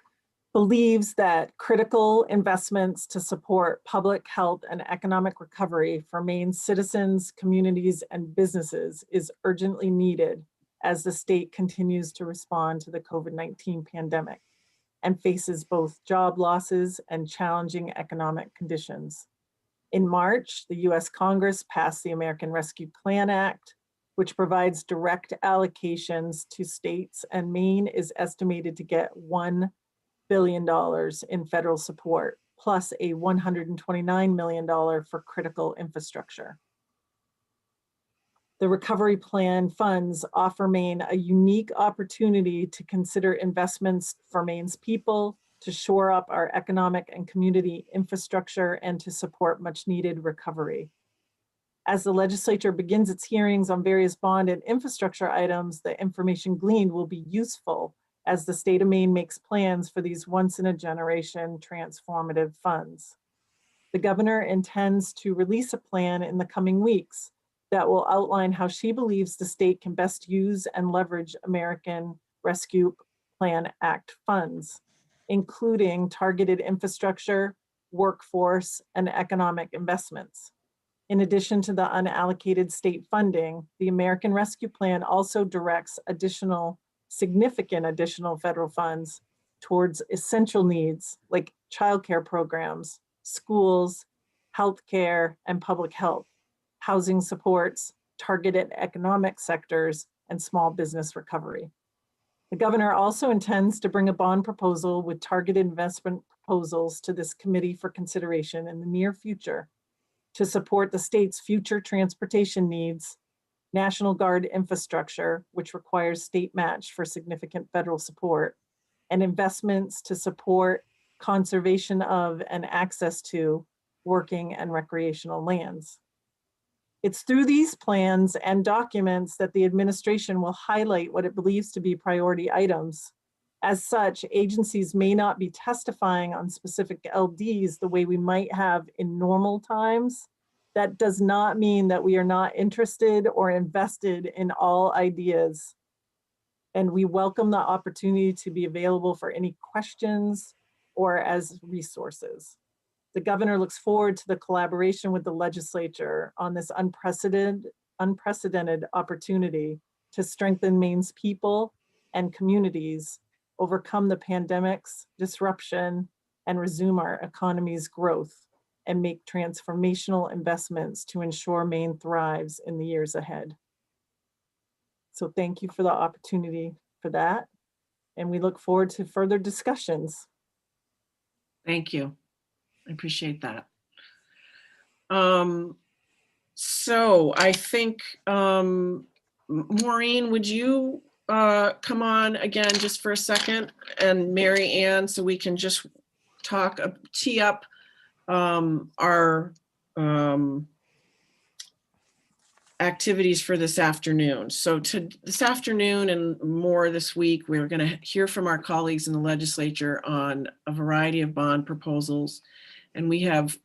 N: believes that critical investments to support public health and economic recovery for Maine's citizens, communities, and businesses is urgently needed as the state continues to respond to the COVID-19 pandemic and faces both job losses and challenging economic conditions. In March, the US Congress passed the American Rescue Plan Act, which provides direct allocations to states, and Maine is estimated to get $1 billion in federal support, plus a $129 million for critical infrastructure. The Recovery Plan funds offer Maine a unique opportunity to consider investments for Maine's people, to shore up our economic and community infrastructure, and to support much needed recovery. As the legislature begins its hearings on various bond and infrastructure items, the information gleaned will be useful as the state of Maine makes plans for these once-in-a-generation transformative funds. The governor intends to release a plan in the coming weeks that will outline how she believes the state can best use and leverage American Rescue Plan Act funds, including targeted infrastructure, workforce, and economic investments. In addition to the unallocated state funding, the American Rescue Plan also directs significant additional federal funds towards essential needs like childcare programs, schools, healthcare, and public health, housing supports, targeted economic sectors, and small business recovery. The governor also intends to bring a bond proposal with targeted investment proposals to this committee for consideration in the near future to support the state's future transportation needs, National Guard infrastructure, which requires state match for significant federal support, and investments to support conservation of and access to working and recreational lands. It's through these plans and documents that the administration will highlight what it believes to be priority items. As such, agencies may not be testifying on specific LDs the way we might have in normal times. That does not mean that we are not interested or invested in all ideas. And we welcome the opportunity to be available for any questions or as resources. The governor looks forward to the collaboration with the legislature on this unprecedented opportunity to strengthen Maine's people and communities overcome the pandemic's disruption and resume our economy's growth and make transformational investments to ensure Maine thrives in the years ahead. So thank you for the opportunity for that. And we look forward to further discussions.
A: Thank you. I appreciate that. So I think, Maureen, would you come on again just for a second, and Mary Ann, so we can just tee up our activities for this afternoon. So this afternoon and more this week, we're going to hear from our colleagues in the legislature on a variety of bond proposals. And we have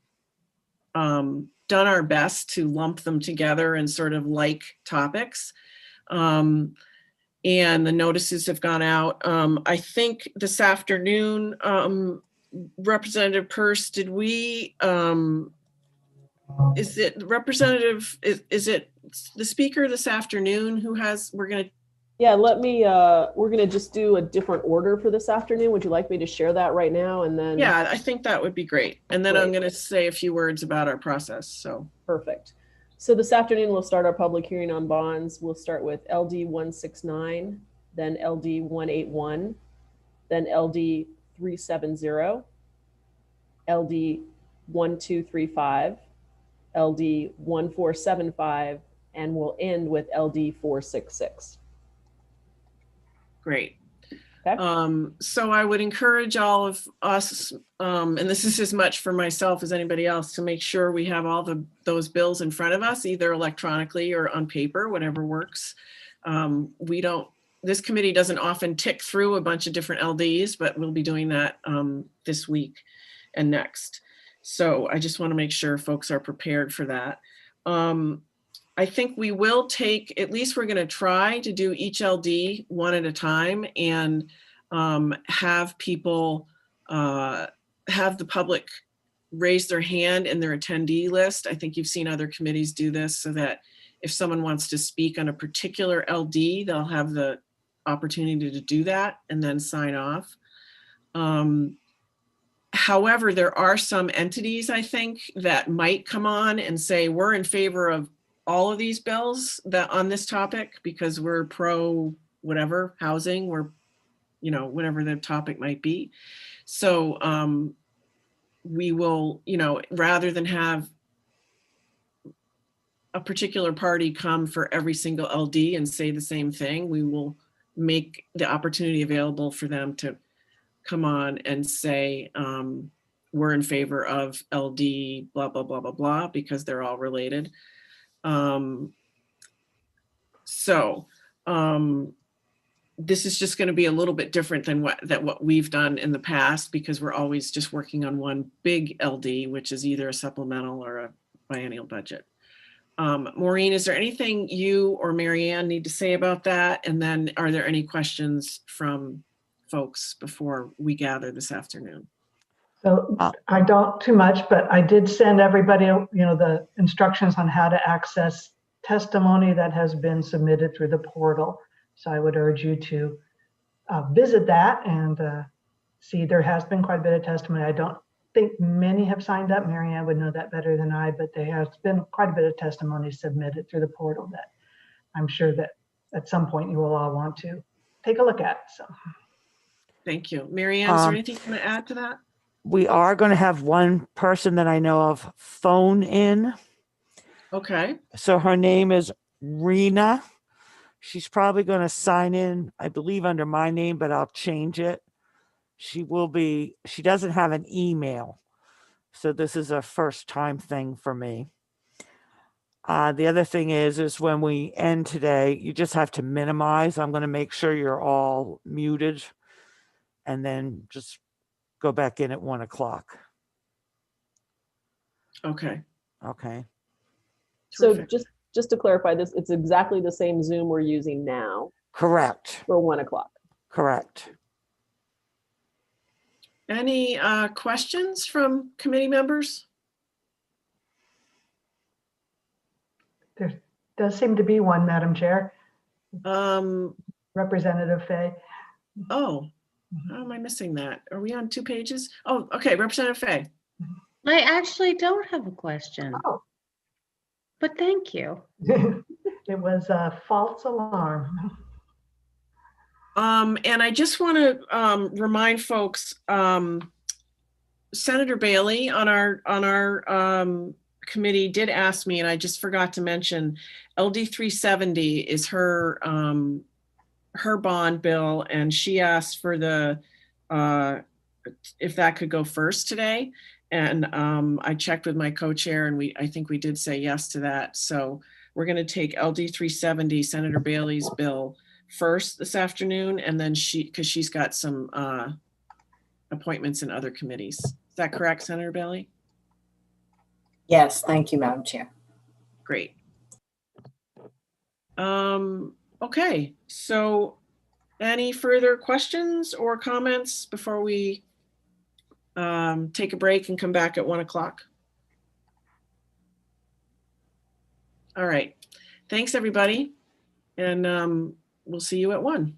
A: done our best to lump them together in sort of like topics. And the notices have gone out. I think this afternoon, Representative Peirce, did we, is it Representative, is it the speaker this afternoon who has,
M: Yeah, let me, we're gonna just do a different order for this afternoon. Would you like me to share that right now and then?
A: Yeah, I think that would be great. And then I'm
M: Great.
A: gonna say a few words about our process, so.
M: Perfect. So this afternoon, we'll start our public hearing on bonds. We'll start with LD 169, then LD 181, then LD 370, LD 1235, LD 1475, and we'll end with LD 466.
A: Great.
M: Okay.
A: So I would encourage all of us, and this is as much for myself as anybody else, to make sure we have all those bills in front of us, either electronically or on paper, whatever works. This committee doesn't often tick through a bunch of different LDs, but we'll be doing that this week and next. So I just want to make sure folks are prepared for that. I think we will take, at least we're going to try to do each LD one at a time and have people, have the public raise their hand in their attendee list. I think you've seen other committees do this so that if someone wants to speak on a particular LD, they'll have the opportunity to do that and then sign off. However, there are some entities, I think, that might come on and say, we're in favor of all of these bills that on this topic because we're pro whatever housing, we're, whatever the topic might be. So we will, rather than have a particular party come for every single LD and say the same thing, we will make the opportunity available for them to come on and say, we're in favor of LD, blah, blah, blah, blah, blah, because they're all related. This is just going to be a little bit different than what we've done in the past, because we're always just working on one big LD, which is either a supplemental or a biennial budget. Maureen, is there anything you or Mary Ann need to say about that? And then are there any questions from folks before we gather this afternoon?
F: So I don't too much, but I did send everybody, the instructions on how to access testimony that has been submitted through the portal. So I would urge you to visit that and see. There has been quite a bit of testimony. I don't think many have signed up. Mary Ann would know that better than I, but there has been quite a bit of testimony submitted through the portal that I'm sure that at some point you will all want to take a look at. So
A: thank you. Mary Ann, is there anything you want to add to that?
B: We are going to have one person that I know of phone in.
A: Okay.
B: So her name is Rena. She's probably going to sign in, I believe, under my name, but I'll change it. She doesn't have an email. So this is a first time thing for me. The other thing is when we end today, you just have to minimize. I'm going to make sure you're all muted and then just go back in at 1 o'clock.
A: Okay.
B: Okay.
M: So
A: Terrific.
M: just to clarify this, it's exactly the same Zoom we're using now
B: Correct.
M: for 1 o'clock.
B: Correct.
A: Any questions from committee members?
F: there does seem to be one, Madam Chair. Representative Fay.
A: Oh, how am I missing that? Are we on 2 pages? Oh, okay, Representative Fay.
D: I actually don't have a question,
F: Oh.
D: but thank you.
F: It was a false alarm.
A: And I just want to remind folks, Senator Bailey on our committee did ask me, and I just forgot to mention, LD 370 is her bond bill, and she asked for the if that could go first today. And I checked with my co-chair, and I think we did say yes to that. So we're going to take LD 370, Senator Bailey's bill, first this afternoon, and then because she's got some appointments in other committees. Is that correct, Senator Bailey?
L: Yes, thank you, Madam Chair.
A: Great. Okay, so any further questions or comments before we take a break and come back at 1 o'clock? All right, thanks everybody, and we'll see you at 1.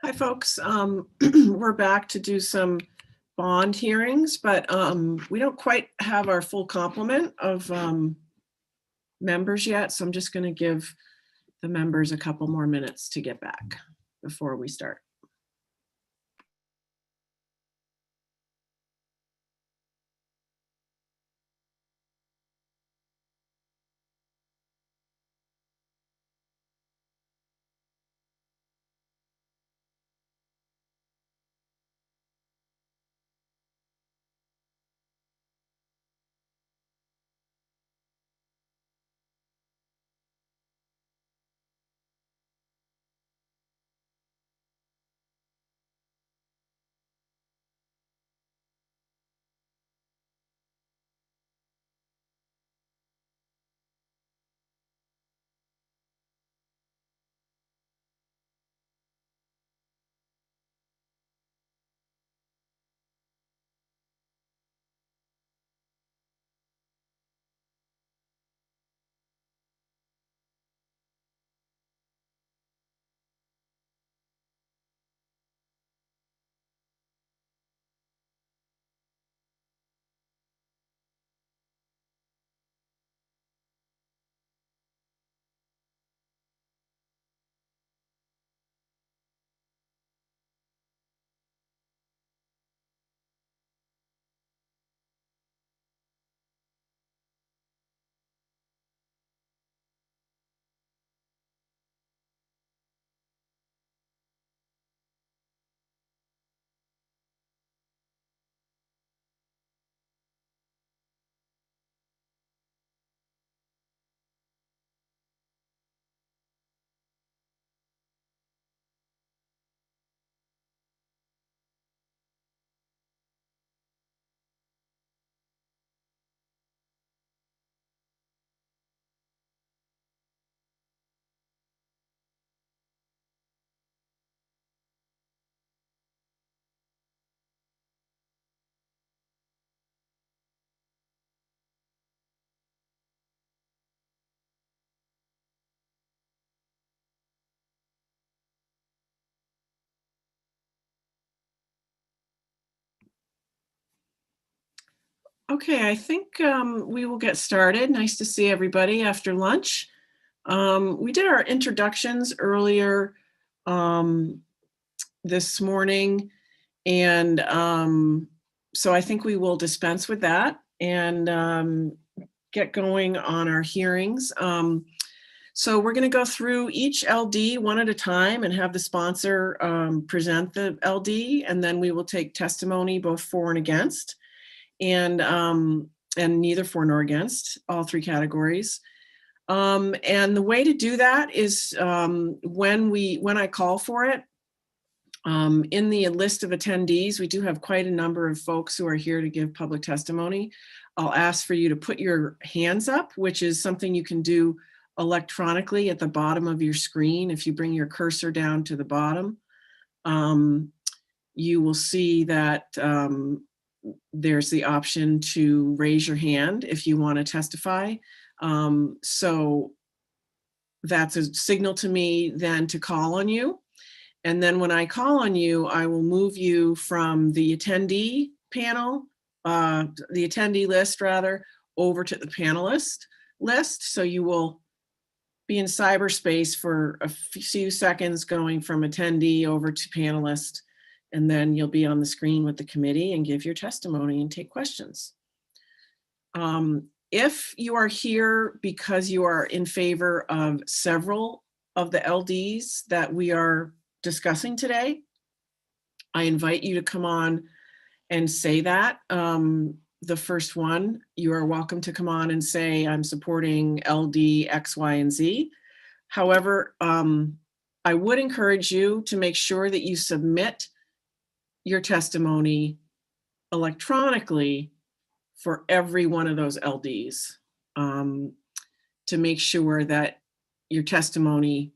A: Hi, folks. We're back to do some bond hearings, but we don't quite have our full complement of members yet. So I'm just going to give the members a couple more minutes to get back before we start. Okay, I think we will get started. Nice to see everybody after lunch. We did our introductions earlier this morning, and so I think we will dispense with that and get going on our hearings. So we're going to go through each LD one at a time and have the sponsor present the LD, and then we will take testimony both for and against. And neither for nor against, all three categories. And the way to do that is when I call for it, in the list of attendees, we do have quite a number of folks who are here to give public testimony. I'll ask for you to put your hands up, which is something you can do electronically at the bottom of your screen. If you bring your cursor down to the bottom, you will see that there's the option to raise your hand if you want to testify. So that's a signal to me then to call on you. And then when I call on you, I will move you from the attendee panel, the attendee list rather, over to the panelist list. So you will be in cyberspace for a few seconds going from attendee over to panelist. And then you'll be on the screen with the committee and give your testimony and take questions. If you are here because you are in favor of several of the LDs that we are discussing today, I invite you to come on and say that. The first one, you are welcome to come on and say, I'm supporting LD X, Y, and Z. However, I would encourage you to make sure that you submit your testimony electronically for every one of those LDs to make sure that your testimony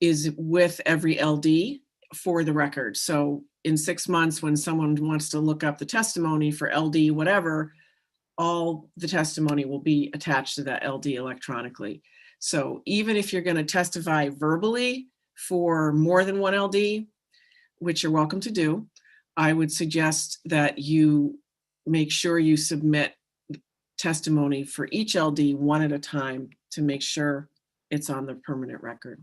A: is with every LD for the record. So in 6 months, when someone wants to look up the testimony for LD, whatever, all the testimony will be attached to that LD electronically. So even if you're going to testify verbally for more than one LD, which you're welcome to do, I would suggest that you make sure you submit testimony for each LD one at a time to make sure it's on the permanent record.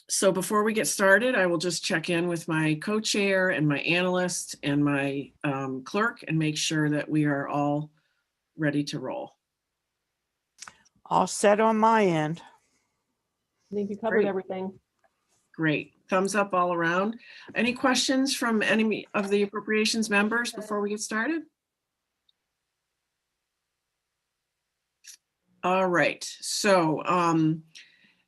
A: So before we get started, I will just check in with my co-chair and my analyst and my clerk and make sure that we are all ready to roll.
B: All set on my end.
M: I think you covered
A: Great.
M: everything.
A: Great. Thumbs up all around. Any questions from any of the appropriations members before we get started? All right. So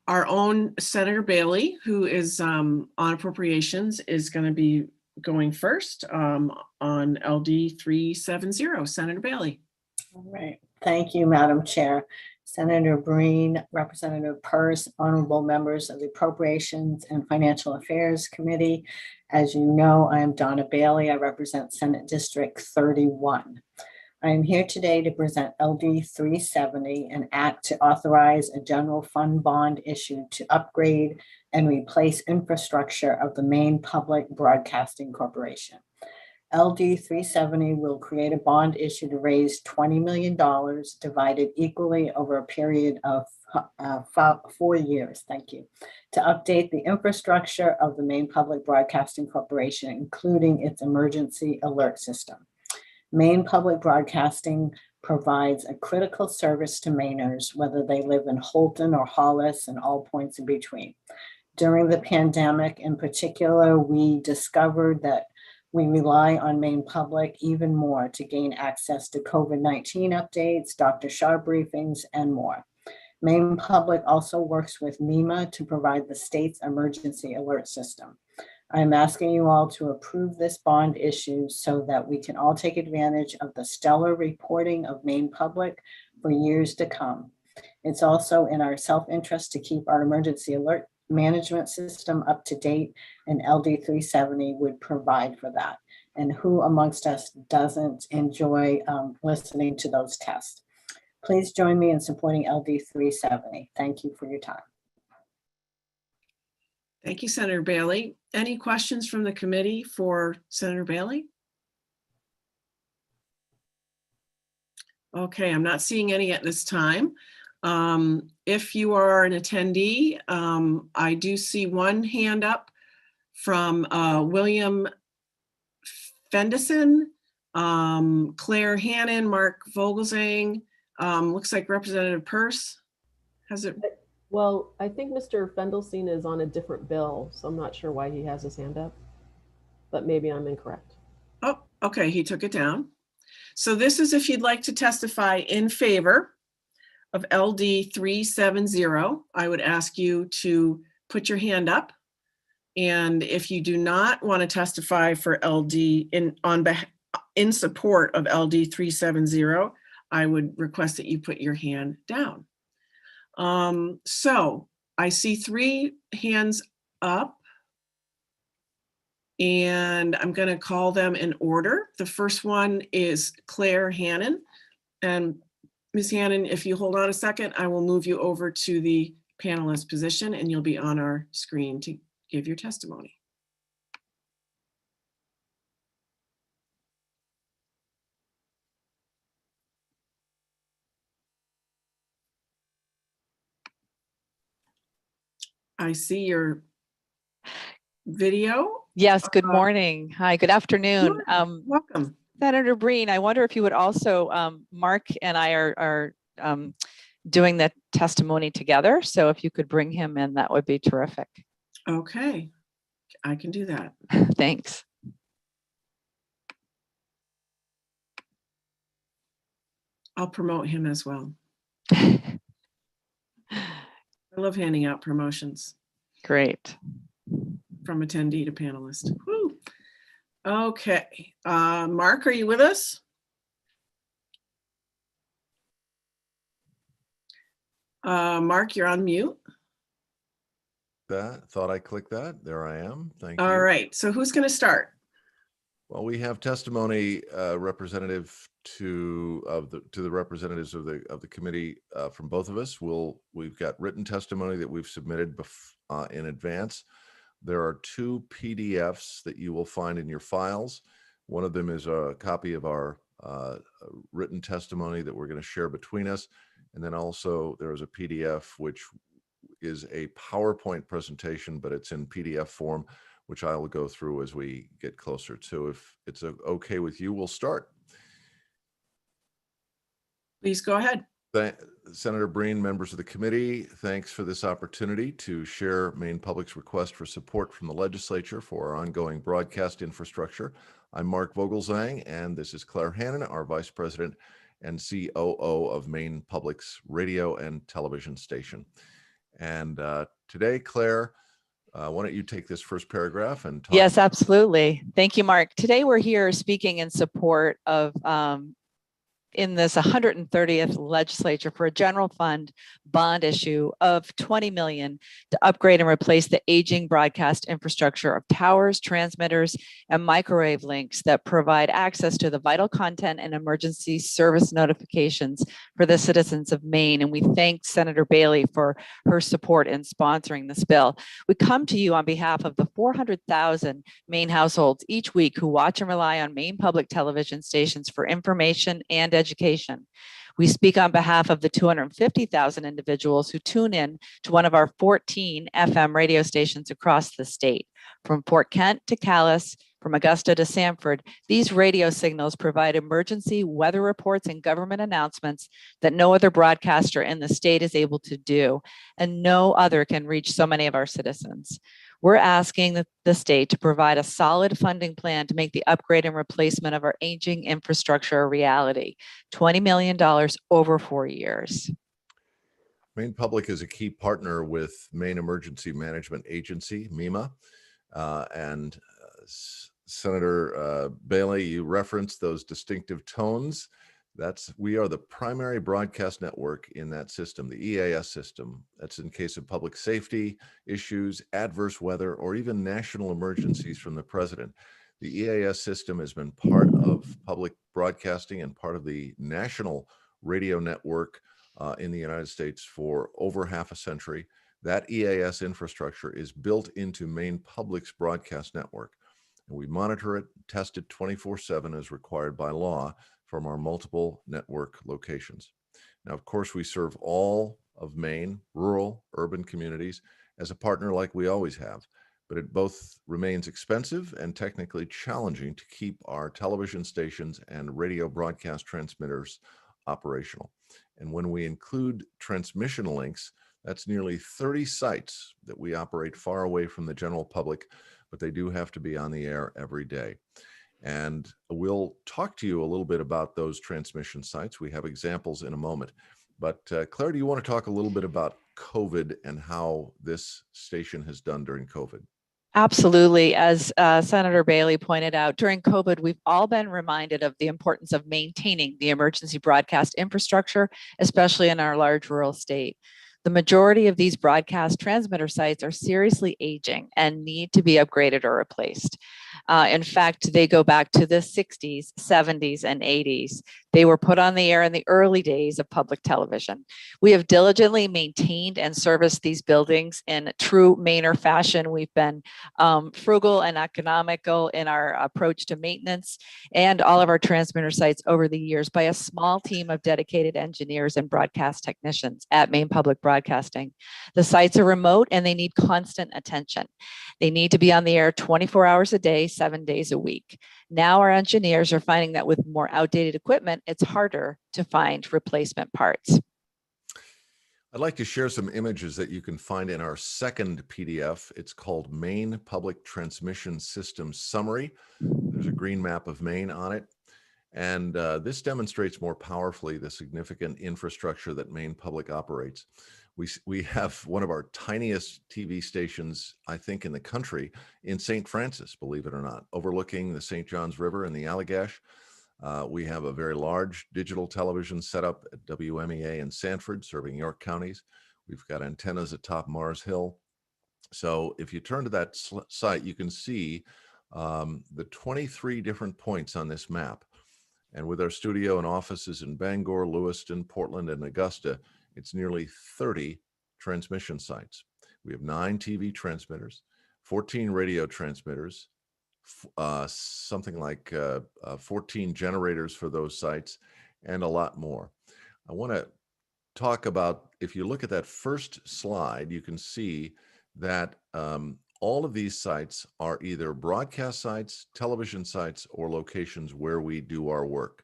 A: our own Senator Bailey, who is on appropriations, is going to be going first on LD 370. Senator Bailey.
L: All right. Thank you, Madam Chair. Senator Breen, Representative Peirce, honorable members of the Appropriations and Financial Affairs Committee. As you know, I am Donna Bailey. I represent Senate District 31. I am here today to present LD 370, an act to authorize a general fund bond issue to upgrade and replace infrastructure of the Maine Public Broadcasting Corporation. LD 370 will create a bond issue to raise $20 million divided equally over a period of 4 years, thank you, to update the infrastructure of the Maine Public Broadcasting Corporation, including its emergency alert system. Maine Public Broadcasting provides a critical service to Mainers, whether they live in Holton or Hollis and all points in between. During the pandemic in particular, we discovered that we rely on Maine Public even more to gain access to COVID-19 updates, Dr. Shaw briefings, and more. Maine Public also works with MEMA to provide the state's emergency alert system. I'm asking you all to approve this bond issue so that we can all take advantage of the stellar reporting of Maine Public for years to come. It's also in our self-interest to keep our emergency alert management system up to date, and LD 370 would provide for that. And who amongst us doesn't enjoy listening to those tests? Please join me in supporting LD 370. Thank you for your time.
A: Thank you, Senator Bailey. Any questions from the committee for Senator Bailey? Okay, I'm not seeing any at this time. If you are an attendee, I do see one hand up from William Fendison, Claire Hannon, Mark Vogelsang. Looks like Representative Peirce has it.
M: Well, I think Mr. Fendelstein is on a different bill, so I'm not sure why he has his hand up, but maybe I'm incorrect.
A: Oh, okay, he took it down. So this is if you'd like to testify in favor of LD 370, I would ask you to put your hand up. And if you do not want to testify for LD in support of LD 370, I would request that you put your hand down. So I see 3 hands up and I'm going to call them in order. The first one is Claire Hannon. And Ms. Hannon, if you hold on a second, I will move you over to the panelist position and you'll be on our screen to give your testimony. I see your video.
O: Yes, good morning. Hi, good afternoon.
A: Welcome.
O: Senator Breen, I wonder if you would also, Mark and I are doing the testimony together. So if you could bring him in, that would be terrific.
A: Okay, I can do that.
O: Thanks.
A: I'll promote him as well. I love handing out promotions.
O: Great.
A: From attendee to panelist. Woo. Okay, Mark, are you with us? Mark, you're on mute.
P: Thought I clicked that. There I am. Thank you.
A: All right, so who's going to start?
P: Well, we have testimony representative to the representatives of the committee from both of us. We've got written testimony that we've submitted in advance. There are 2 PDFs that you will find in your files. One of them is a copy of our written testimony that we're going to share between us. And then also there is a PDF, which is a PowerPoint presentation, but it's in PDF form, which I will go through as we get closer to. If it's okay with you, we'll start.
A: Please go ahead.
P: Senator Breen, members of the committee, thanks for this opportunity to share Maine Public's request for support from the legislature for our ongoing broadcast infrastructure. I'm Mark Vogelzang, and this is Claire Hannon, our Vice President and COO of Maine Public's radio and television station. And today, Claire, why don't you take this first paragraph and talk?
O: Yes, absolutely. Thank you, Mark. Today we're here speaking in support of in this 130th legislature for a general fund bond issue of $20 million to upgrade and replace the aging broadcast infrastructure of towers, transmitters, and microwave links that provide access to the vital content and emergency service notifications for the citizens of Maine. And we thank Senator Bailey for her support in sponsoring this bill. We come to you on behalf of the 400,000 Maine households each week who watch and rely on Maine public television stations for information and education. We speak on behalf of the 250,000 individuals who tune in to one of our 14 FM radio stations across the state. From Fort Kent to Calais, from Augusta to Sanford, these radio signals provide emergency weather reports and government announcements that no other broadcaster in the state is able to do, and no other can reach so many of our citizens. We're asking the state to provide a solid funding plan to make the upgrade and replacement of our aging infrastructure a reality. $20 million over 4 years.
P: Maine Public is a key partner with Maine Emergency Management Agency, MEMA, and Senator Bailey, you referenced those distinctive tones. We are the primary broadcast network in that system, the EAS system. That's in case of public safety issues, adverse weather, or even national emergencies from the president. The EAS system has been part of public broadcasting and part of the national radio network in the United States for over half a century. That EAS infrastructure is built into Maine Public's broadcast network. And we monitor it, test it 24/7 as required by law from our multiple network locations. Now, of course, we serve all of Maine, rural, urban communities as a partner like we always have, but it both remains expensive and technically challenging to keep our television stations and radio broadcast transmitters operational. And when we include transmission links, that's nearly 30 sites that we operate far away from the general public, but they do have to be on the air every day. And we'll talk to you a little bit about those transmission sites. We have examples in a moment. But Claire, do you want to talk a little bit about COVID and how this station has done during COVID?
O: Absolutely. As Senator Bailey pointed out, during COVID, we've all been reminded of the importance of maintaining the emergency broadcast infrastructure, especially in our large rural state. The majority of these broadcast transmitter sites are seriously aging and need to be upgraded or replaced. In fact, they go back to the 60s, 70s, and 80s. They were put on the air in the early days of public television. We have diligently maintained and serviced these buildings in true Mainer fashion. We've been frugal and economical in our approach to maintenance and all of our transmitter sites over the years by a small team of dedicated engineers and broadcast technicians at Maine Public Broadcasting. The sites are remote and they need constant attention. They need to be on the air 24 hours a day, 7 days a week. Now our engineers are finding that with more outdated equipment, it's harder to find replacement parts.
P: I'd like to share some images that you can find in our second PDF. It's called Maine Public Transmission System Summary. There's a green map of Maine on it. And this demonstrates more powerfully the significant infrastructure that Maine Public operates. We have one of our tiniest TV stations, I think, in the country in St. Francis, believe it or not, overlooking the St. Johns River and the Allagash. We have a very large digital television setup at WMEA in Sanford, serving York counties. We've got antennas atop Mars Hill. So if you turn to that site, you can see the 23 different points on this map. And with our studio and offices in Bangor, Lewiston, Portland, and Augusta, it's nearly 30 transmission sites. We have 9 TV transmitters, 14 radio transmitters, something like 14 generators for those sites, and a lot more. I want to talk about, if you look at that first slide, you can see that all of these sites are either broadcast sites, television sites, or locations where we do our work.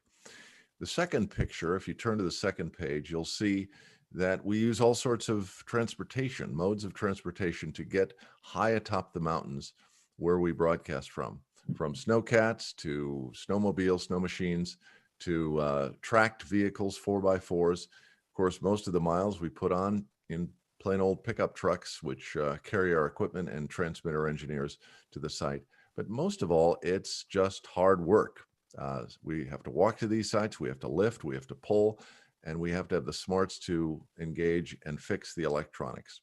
P: The second picture, if you turn to the second page, you'll see that we use all sorts of transportation, modes of transportation to get high atop the mountains where we broadcast from snowcats to snowmobiles, snow machines, to tracked vehicles, 4x4s. Of course, most of the miles we put on in plain old pickup trucks, which carry our equipment and transmit our engineers to the site. But most of all, it's just hard work. We have to walk to these sites, we have to lift, we have to pull, and we have to have the smarts to engage and fix the electronics.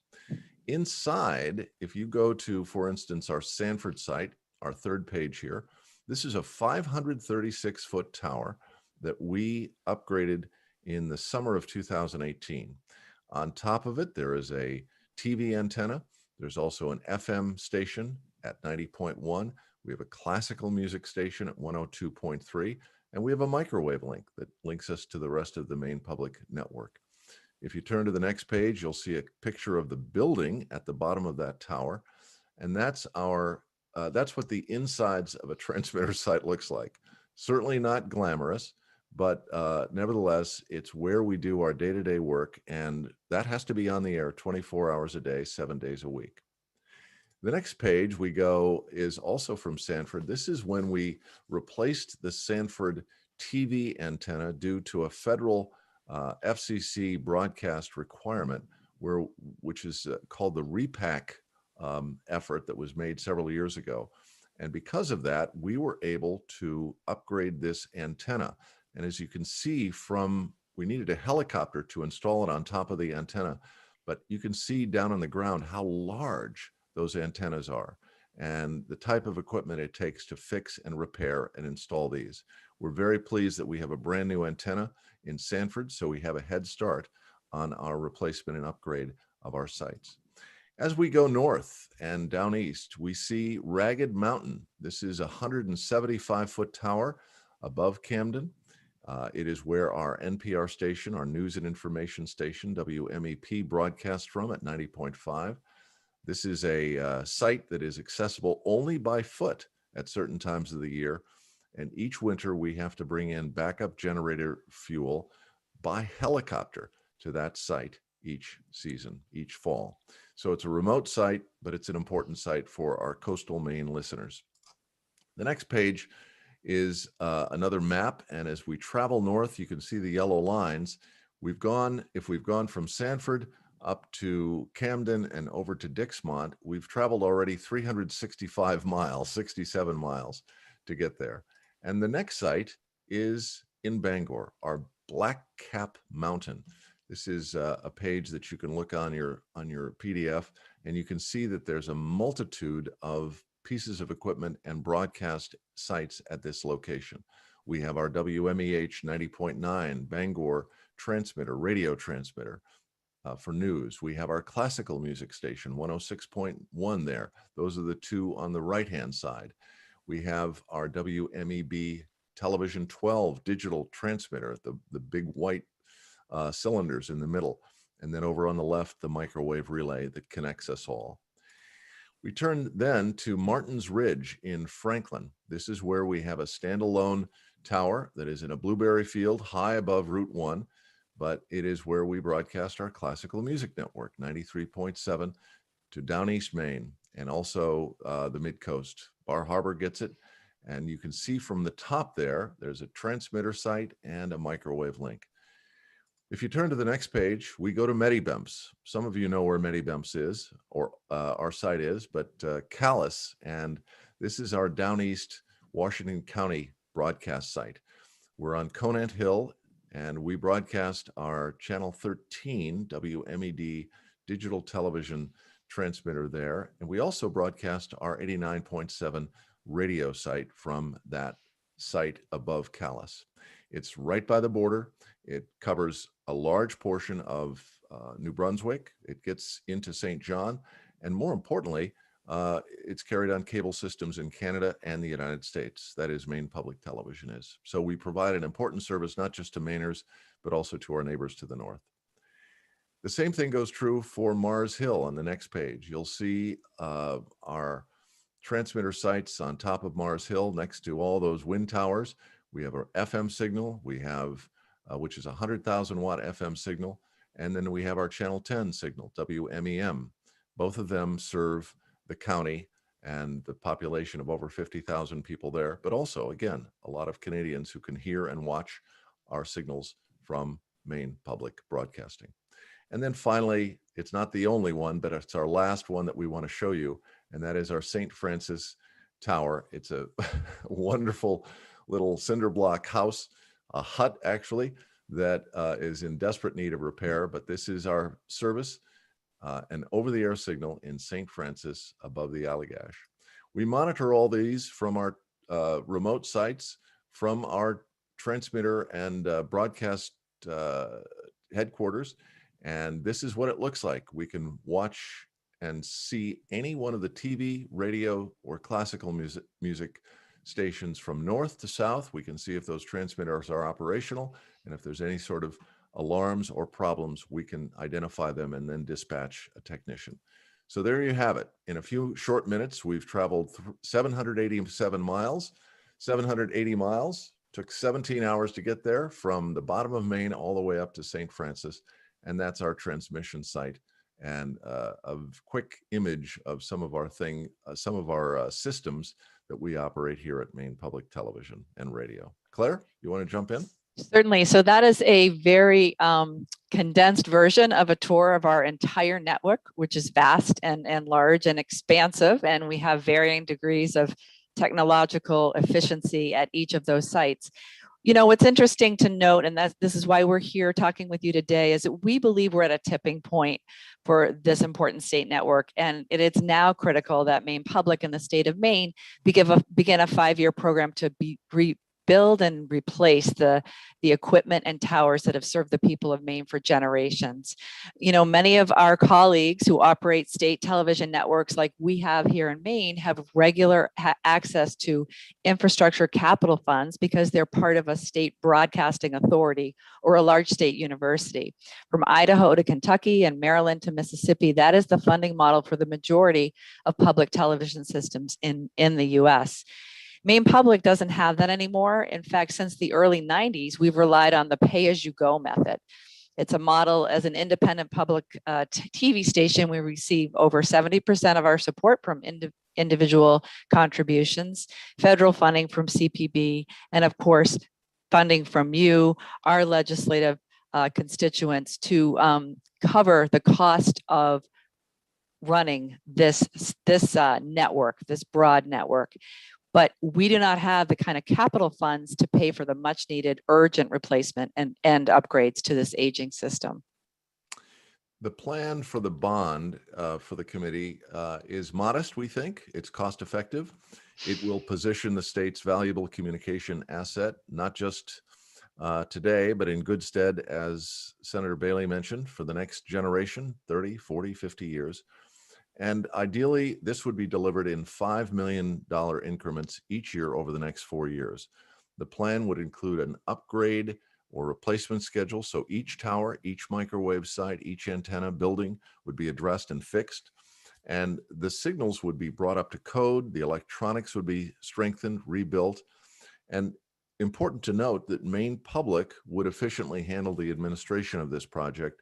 P: Inside, if you go to, for instance, our Sanford site, our third page here, this is a 536-foot tower that we upgraded in the summer of 2018. On top of it, there is a TV antenna. There's also an FM station at 90.1. We have a classical music station at 102.3, and we have a microwave link that links us to the rest of the main public network. If you turn to the next page, you'll see a picture of the building at the bottom of that tower, and that's what the insides of a transmitter site looks like. Certainly not glamorous, but nevertheless, it's where we do our day-to-day work, and that has to be on the air 24 hours a day, 7 days a week. The next page we go is also from Sanford. This is when we replaced the Sanford TV antenna due to a federal FCC broadcast requirement, which is called the repack effort that was made several years ago. And because of that, we were able to upgrade this antenna. And as you can see we needed a helicopter to install it on top of the antenna, but you can see down on the ground how large those antennas are and the type of equipment it takes to fix and repair and install these. We're very pleased that we have a brand new antenna in Sanford, so we have a head start on our replacement and upgrade of our sites. As we go north and down east, we see Ragged Mountain. This is a 175-foot tower above Camden. It is where our NPR station, our news and information station, WMEP, broadcasts from at 90.5. This is a site that is accessible only by foot at certain times of the year. And each winter we have to bring in backup generator fuel by helicopter to that site each season, each fall. So it's a remote site, but it's an important site for our coastal Maine listeners. The next page is another map. And as we travel north, you can see the yellow lines. If we've gone from Sanford up to Camden and over to Dixmont, we've traveled already 365 miles, 67 miles to get there. And the next site is in Bangor, our Black Cap Mountain. This is a page that you can look on your PDF, and you can see that there's a multitude of pieces of equipment and broadcast sites at this location. We have our WMEH 90.9 Bangor transmitter, radio transmitter for news. We have our classical music station, 106.1 there. Those are the two on the right-hand side. We have our WMEB television 12 digital transmitter, the big white cylinders in the middle. And then over on the left, the microwave relay that connects us all. We turn then to Martin's Ridge in Franklin. This is where we have a standalone tower that is in a blueberry field high above Route 1, but it is where we broadcast our classical music network, 93.7 to down East Maine and also the Mid-Coast. Bar Harbor gets it, and you can see from the top there's a transmitter site and a microwave link. If you turn to the next page, we go to Medibemps. Some of you know where Medibemps is, or our site is, but Calais, and this is our Down East Washington County broadcast site. We're on Conant Hill, and we broadcast our Channel 13 WMED digital television transmitter there. And we also broadcast our 89.7 radio site from that site above Calais. It's right by the border. It covers a large portion of New Brunswick. It gets into St. John, And more importantly, it's carried on cable systems in Canada and the United States. That is, Maine Public Television is. So we provide an important service, not just to Mainers, but also to our neighbors to the north. The same thing goes true for Mars Hill on the next page. You'll see our transmitter sites on top of Mars Hill next to all those wind towers. We have our FM signal, we have, which is a 100,000 watt FM signal. And then we have our channel 10 signal, WMEM. Both of them serve the county and the population of over 50,000 people there, but also, again, a lot of Canadians who can hear and watch our signals from Maine Public Broadcasting. And then finally, it's not the only one, but it's our last one that we want to show you, and that is our St. Francis Tower. It's a wonderful little cinder block house, a hut actually, that is in desperate need of repair, but this is our service, an over-the-air signal in St. Francis above the Allagash. We monitor all these from our remote sites, from our transmitter and broadcast headquarters, and this is what it looks like. We can watch and see any one of the TV, radio, or classical music stations from north to south. We can see if those transmitters are operational, and if there's any sort of alarms or problems, we can identify them and then dispatch a technician. So there you have it. In a few short minutes, we've traveled 787 miles, 780 miles, took 17 hours to get there from the bottom of Maine all the way up to St. Francis. And that's our transmission site, and a quick image of some of our systems that we operate here at Maine Public Television and Radio. Claire, you want to jump in?
O: Certainly. So that is a very condensed version of a tour of our entire network, which is vast and large and expansive. And we have varying degrees of technological efficiency at each of those sites. You know, what's interesting to note, and this is why we're here talking with you today, is that we believe we're at a tipping point for this important state network. And it's now critical that Maine Public and the state of Maine begin a 5-year program to rebuild and replace the equipment and towers that have served the people of Maine for generations. You know, many of our colleagues who operate state television networks like we have here in Maine have regular access to infrastructure capital funds because they're part of a state broadcasting authority or a large state university. From Idaho to Kentucky and Maryland to Mississippi, that is the funding model for the majority of public television systems in the US. Maine Public doesn't have that anymore. In fact, since the early 90s, we've relied on the pay-as-you-go method. It's a model. As an independent public TV station, we receive over 70% of our support from individual contributions, federal funding from CPB, and of course, funding from you, our legislative constituents, to cover the cost of running this network, this broad network. But we do not have the kind of capital funds to pay for the much needed urgent replacement and upgrades to this aging system.
P: The plan for the bond for the committee is modest, we think. It's cost effective. It will position the state's valuable communication asset, not just today, but in good stead, as Senator Bailey mentioned, for the next generation, 30, 40, 50 years. And ideally, this would be delivered in $5 million increments each year over the next 4 years. The plan would include an upgrade or replacement schedule. So each tower, each microwave site, each antenna building would be addressed and fixed. And the signals would be brought up to code. The electronics would be strengthened, rebuilt. And important to note that Maine Public would efficiently handle the administration of this project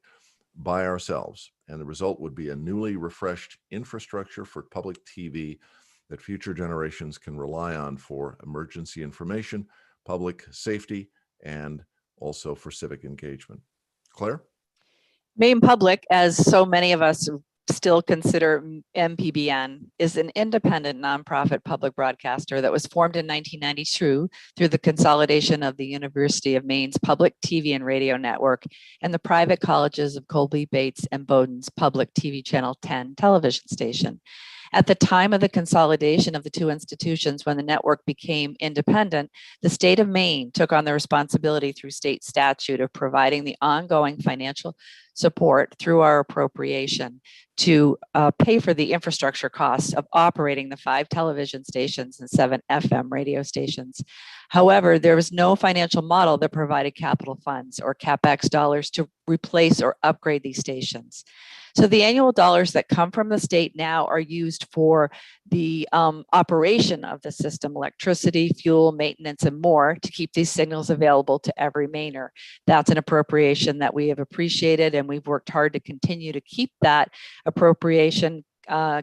P: by ourselves. And the result would be a newly refreshed infrastructure for public TV that future generations can rely on for emergency information, public safety, and also for civic engagement. Claire?
O: Maine Public, as so many of us still consider MPBN, is an independent nonprofit public broadcaster that was formed in 1992 through the consolidation of the University of Maine's public TV and radio network and the private colleges of Colby, Bates, and Bowdoin's public TV Channel 10 television station. At the time of the consolidation of the two institutions, when the network became independent, the state of Maine took on the responsibility through state statute of providing the ongoing financial support through our appropriation to pay for the infrastructure costs of operating the 5 television stations and 7 FM radio stations. However, there was no financial model that provided capital funds or CapEx dollars to replace or upgrade these stations. So the annual dollars that come from the state now are used for the operation of the system, electricity, fuel, maintenance, and more to keep these signals available to every Mainer. That's an appropriation that we have appreciated, and we've worked hard to continue to keep that appropriation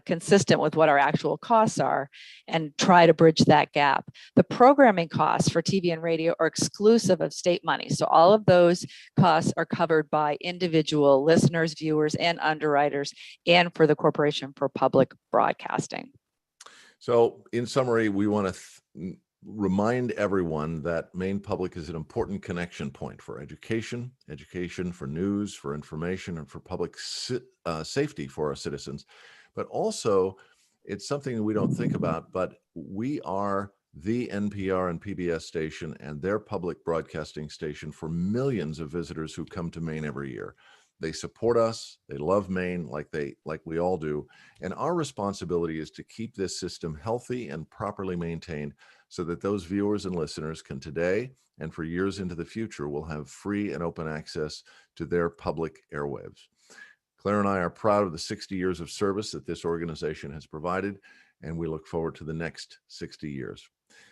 O: consistent with what our actual costs are and try to bridge that gap. The programming costs for TV and radio are exclusive of state money. So all of those costs are covered by individual listeners, viewers, and underwriters, and for the Corporation for Public Broadcasting.
P: So in summary, we want to remind everyone that Maine Public is an important connection point for education, for news, for information, and for public safety for our citizens. But also, it's something that we don't think about, but we are the NPR and PBS station and their public broadcasting station for millions of visitors who come to Maine every year. They support us, they love Maine like we all do, and our responsibility is to keep this system healthy and properly maintained so that those viewers and listeners can today and for years into the future will have free and open access to their public airwaves. Claire and I are proud of the 60 years of service that this organization has provided, and we look forward to the next 60 years.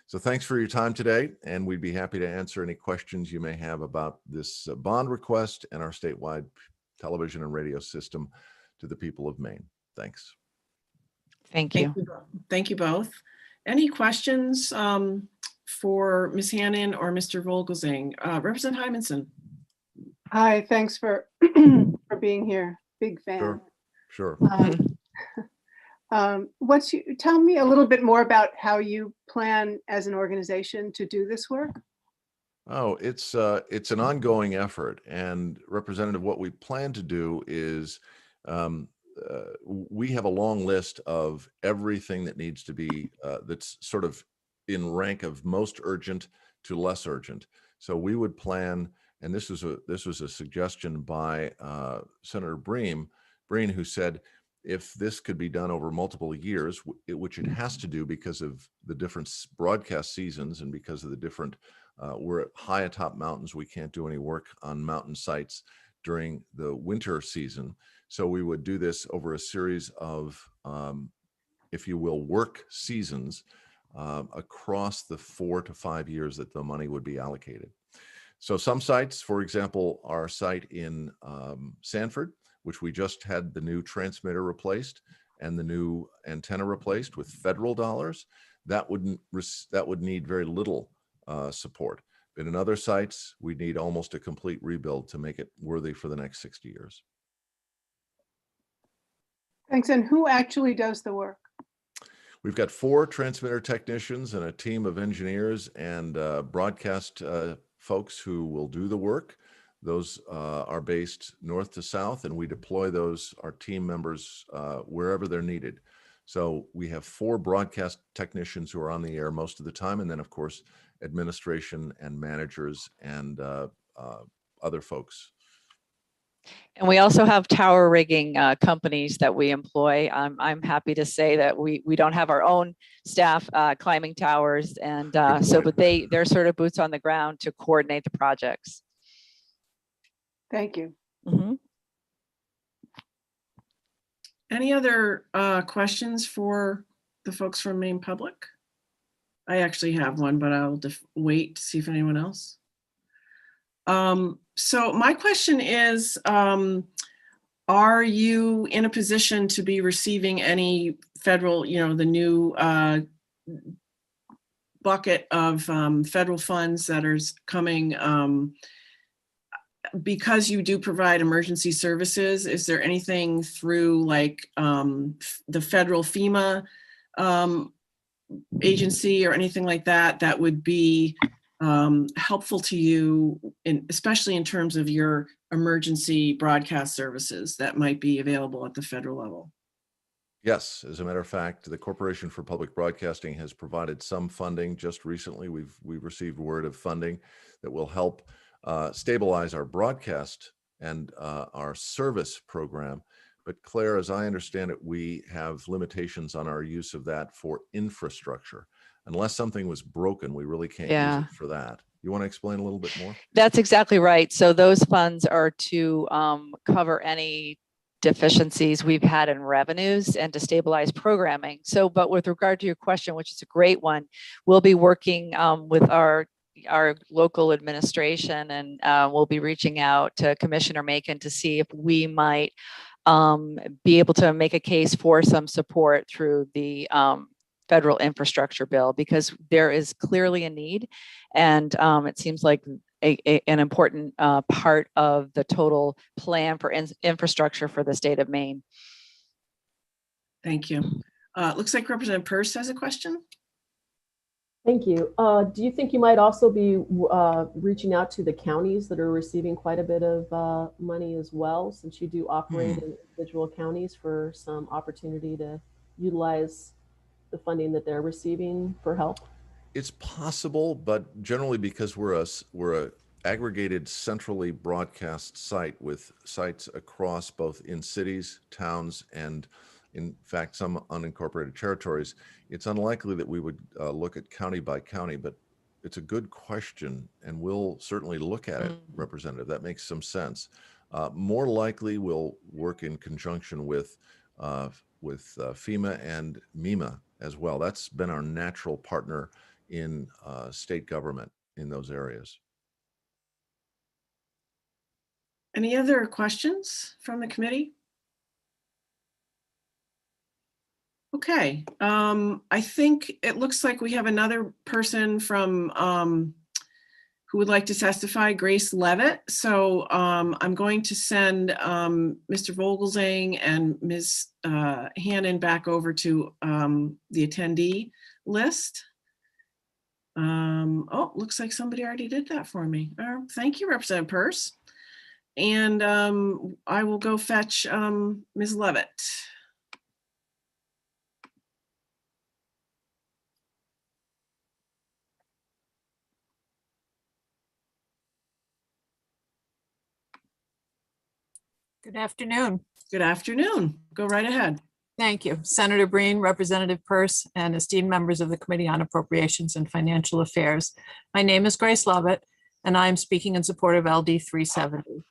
P: So thanks for your time today, and we'd be happy to answer any questions you may have about this bond request and our statewide television and radio system to the people of Maine. Thanks.
O: Thank you.
A: Thank you both. Any questions for Ms. Hannon or Mr. Vogelzang? Representative Hymanson.
H: Hi, thanks for for being here. Big fan.
P: Sure.
H: Tell me a little bit more about how you plan as an organization to do this work.
P: Oh, it's an ongoing effort, and Representative, what we plan to do is we have a long list of everything that needs to be that's sort of in rank of most urgent to less urgent. So we would plan. And this was a suggestion by Senator Breen, who said, if this could be done over multiple years, which it has to do because of the different broadcast seasons and because of the different, we're high atop mountains, we can't do any work on mountain sites during the winter season. So we would do this over a series of, if you will, work seasons across the 4 to 5 years that the money would be allocated. So some sites, for example, our site in Sanford, which we just had the new transmitter replaced and the new antenna replaced with federal dollars, that would need very little support. But in other sites, we need almost a complete rebuild to make it worthy for the next 60 years.
H: Thanks. And who actually does the work?
P: We've got 4 transmitter technicians and a team of engineers and broadcast folks who will do the work. Those are based north to south, and we deploy our team members wherever they're needed. So we have 4 broadcast technicians who are on the air most of the time, and then of course administration and managers and other folks.
O: And we also have tower rigging companies that we employ. I'm happy to say that we don't have our own staff climbing towers, and but they're sort of boots on the ground to coordinate the projects.
H: Thank you.
O: Mm-hmm.
A: Any other questions for the folks from Maine Public? I actually have one, but I'll wait to see if anyone else. So my question is, are you in a position to be receiving any federal, the new bucket of federal funds that are coming because you do provide emergency services? Is there anything through like the federal FEMA agency or anything like that that would be helpful to you, especially in terms of your emergency broadcast services that might be available at the federal level?
P: Yes, as a matter of fact, the Corporation for Public Broadcasting has provided some funding. Just recently, we've received word of funding that will help stabilize our broadcast and our service program. But Claire, as I understand it, we have limitations on our use of that for infrastructure. Unless something was broken, we really can't use it for that. You want to explain a little bit more?
O: That's exactly right. So those funds are to cover any deficiencies we've had in revenues and to stabilize programming. So, but with regard to your question, which is a great one, we'll be working with our local administration, and we'll be reaching out to Commissioner Macon to see if we might be able to make a case for some support through the federal infrastructure bill, because there is clearly a need, and it seems like an important part of the total plan for infrastructure for the state of Maine.
A: Thank you. Looks like Representative Peirce has a question.
M: Thank you. Do you think you might also be reaching out to the counties that are receiving quite a bit of money as well, since you do operate in individual counties, for some opportunity to utilize the funding that they're receiving for help?
P: It's possible, but generally, because we're a aggregated centrally broadcast site with sites across both in cities, towns, and in fact some unincorporated territories, it's unlikely that we would look at county by county. But it's a good question, and we'll certainly look at it, Representative. That makes some sense. More likely, we'll work in conjunction with FEMA and MEMA as well. That's been our natural partner in state government in those areas.
A: Any other questions from the committee? Okay, I think it looks like we have another person from who would like to testify, Grace Levitt. So I'm going to send Mr. Vogelsang and Ms. Hannon back over to the attendee list. Oh, looks like somebody already did that for me. Thank you, Representative Peirce. And I will go fetch Ms. Levitt.
Q: Good afternoon.
A: Good afternoon. Go right ahead.
Q: Thank you. Senator Breen, Representative Peirce, and esteemed members of the Committee on Appropriations and Financial Affairs. My name is Grace Lovett, and I'm speaking in support of LD 370.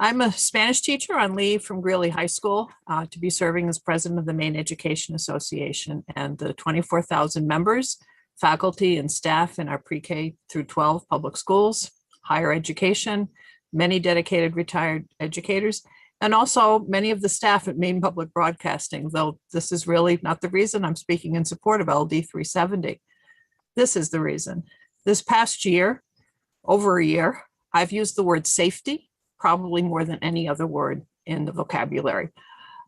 Q: I'm a Spanish teacher on leave from Greeley High School to be serving as president of the Maine Education Association and the 24,000 members, faculty, and staff in our pre-K through 12 public schools, higher education, many dedicated retired educators, and also many of the staff at Maine Public Broadcasting, though this is really not the reason I'm speaking in support of LD 370. This is the reason. This past year, over a year, I've used the word safety probably more than any other word in the vocabulary.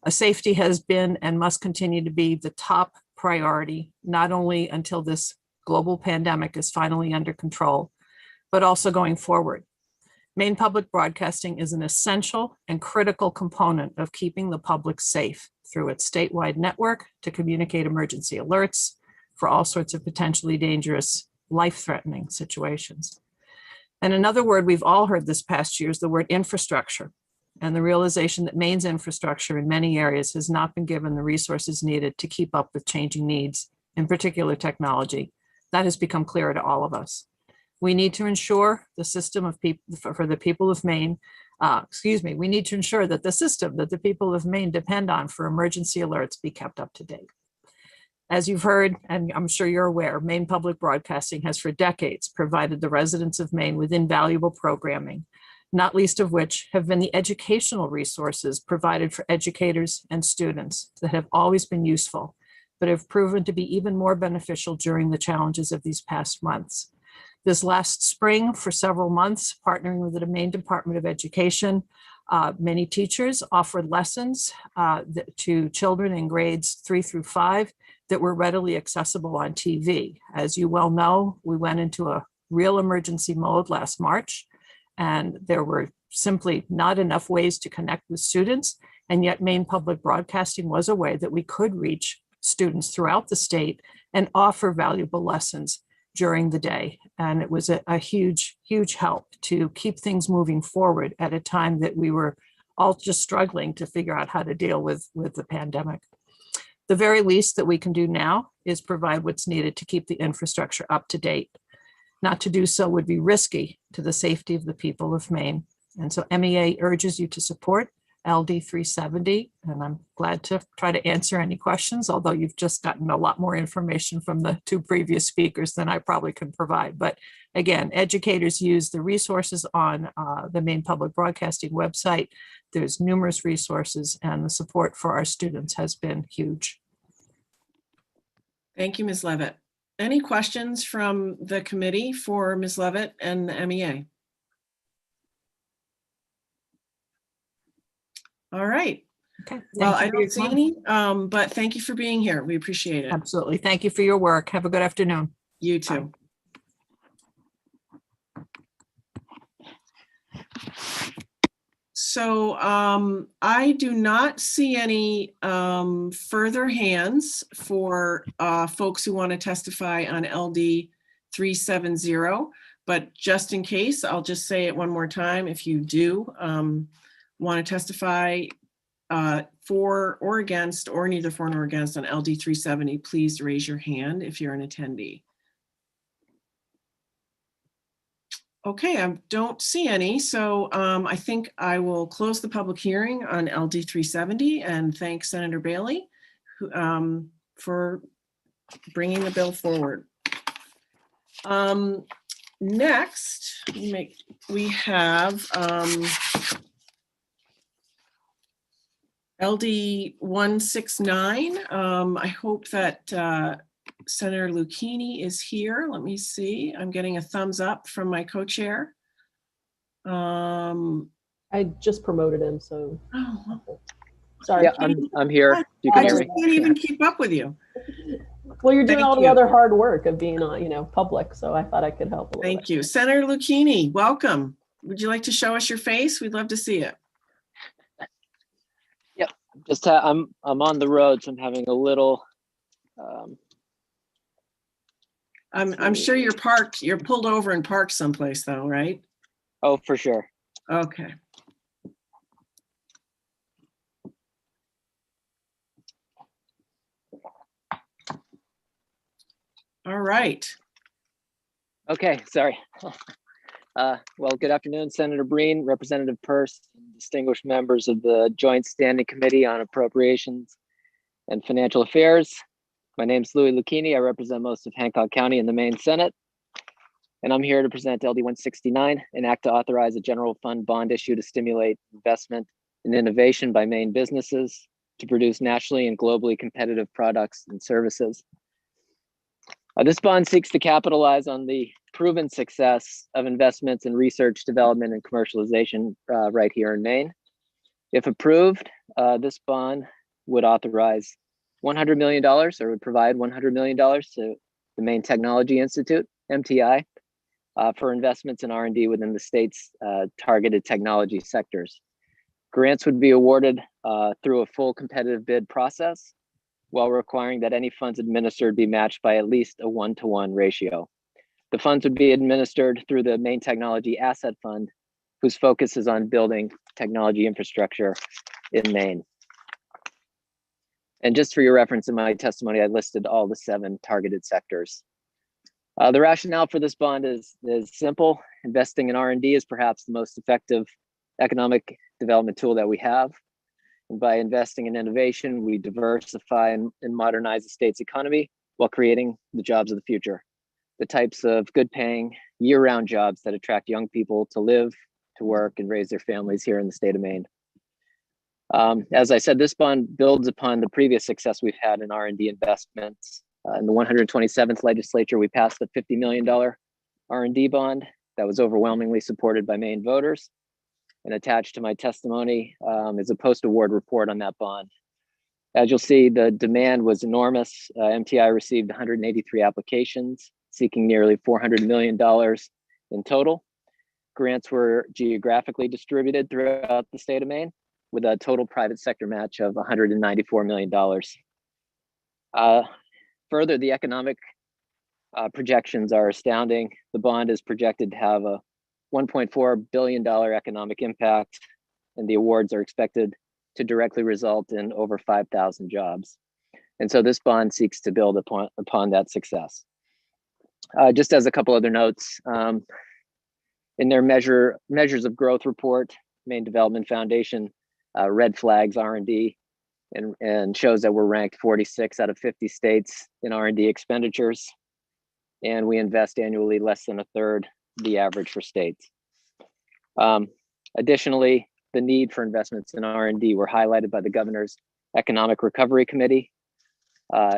Q: Safety has been and must continue to be the top priority, not only until this global pandemic is finally under control, but also going forward. Maine Public Broadcasting is an essential and critical component of keeping the public safe through its statewide network to communicate emergency alerts for all sorts of potentially dangerous, life-threatening situations. And another word we've all heard this past year is the word infrastructure, and the realization that Maine's infrastructure in many areas has not been given the resources needed to keep up with changing needs, in particular technology. That has become clearer to all of us. We need to ensure the system of people for the people of Maine, we need to ensure that the system that the people of Maine depend on for emergency alerts be kept up to date. As you've heard, and I'm sure you're aware, Maine Public Broadcasting has for decades provided the residents of Maine with invaluable programming, not least of which have been the educational resources provided for educators and students that have always been useful, but have proven to be even more beneficial during the challenges of these past months. This last spring, for several months, partnering with the Maine Department of Education, many teachers offered lessons to children in grades 3 through 5 that were readily accessible on TV. As you well know, we went into a real emergency mode last March, and there were simply not enough ways to connect with students. And yet Maine Public Broadcasting was a way that we could reach students throughout the state and offer valuable lessons during the day. And it was a huge, huge help to keep things moving forward at a time that we were all just struggling to figure out how to deal with the pandemic. The very least that we can do now is provide what's needed to keep the infrastructure up to date. Not to do so would be risky to the safety of the people of Maine. And so MEA urges you to support LD 370, and I'm glad to try to answer any questions, although you've just gotten a lot more information from the two previous speakers than I probably can provide. But again, educators use the resources on the Maine Public Broadcasting website. There's numerous resources, and the support for our students has been huge.
A: Thank you, Ms. Levitt. Any questions from the committee for Ms. Levitt and the MEA? All right.
Q: Okay.
A: Well, I don't see any, but thank you for being here. We appreciate it.
Q: Absolutely. Thank you for your work. Have a good afternoon.
A: You too. So I do not see any further hands for folks who want to testify on LD 370, but just in case, I'll just say it one more time. If you do want to testify for or against, or neither for nor against on LD 370, please raise your hand if you're an attendee. Okay, I don't see any, so I think I will close the public hearing on LD 370 and thank Senator Bailey for bringing the bill forward. Next, we have LD 169. I hope that Senator Lucchini is here. Let me see. I'm getting a thumbs up from my co-chair.
M: I just promoted him, so.
A: Oh,
M: sorry.
R: Yeah, I'm here. You can
A: I
R: hear
A: just
R: me.
A: can't even keep up with you.
M: Well, you're doing
A: Thank
M: all the
A: you.
M: other hard work of being on, public, so I thought I could help a little
A: Thank
M: bit.
A: you. Senator Lucchini, welcome. Would you like to show us your face? We'd love to see it.
R: Yep. Just I'm on the road, so I'm having a little.
A: I'm sure you're parked. You're pulled over and parked someplace, though, right?
R: Oh, for sure.
A: Okay. All right.
R: Okay, sorry. Well, good afternoon, Senator Breen, Representative Peirce, and distinguished members of the Joint Standing Committee on Appropriations and Financial Affairs. My name is Louis Lucchini. I represent most of Hancock County in the Maine Senate, and I'm here to present LD 169, an act to authorize a general fund bond issue to stimulate investment and innovation by Maine businesses to produce nationally and globally competitive products and services. This bond seeks to capitalize on the proven success of investments in research, development, and commercialization right here in Maine. If approved, this bond would authorize $100 million, or would provide $100 million to the Maine Technology Institute, MTI, for investments in R&D within the state's targeted technology sectors. Grants would be awarded through a full competitive bid process, while requiring that any funds administered be matched by at least a 1-to-1 ratio. The funds would be administered through the Maine Technology Asset Fund, whose focus is on building technology infrastructure in Maine. And just for your reference, in my testimony, I listed all the 7 targeted sectors. The rationale for this bond is simple. Investing in R&D is perhaps the most effective economic development tool that we have. And by investing in innovation, we diversify and modernize the state's economy while creating the jobs of the future. The types of good paying year-round jobs that attract young people to live, to work, and raise their families here in the state of Maine. As I said, this bond builds upon the previous success we've had in R&D investments. In the 127th legislature, we passed a $50 million R&D bond that was overwhelmingly supported by Maine voters. And attached to my testimony is a post-award report on that bond. As you'll see, the demand was enormous. MTI received 183 applications, seeking nearly $400 million in total. grants were geographically distributed throughout the state of Maine with a total private sector match of $194 million. Further, the economic projections are astounding. The bond is projected to have a $1.4 billion economic impact, and the awards are expected to directly result in over 5,000 jobs. And so this bond seeks to build upon that success. Just as a couple other notes, in their measures of growth report, Maine Development Foundation red flags R&D and shows that we're ranked 46 out of 50 states in R&D expenditures, and we invest annually less than a third the average for states. Additionally, the need for investments in R&D were highlighted by the Governor's Economic Recovery Committee,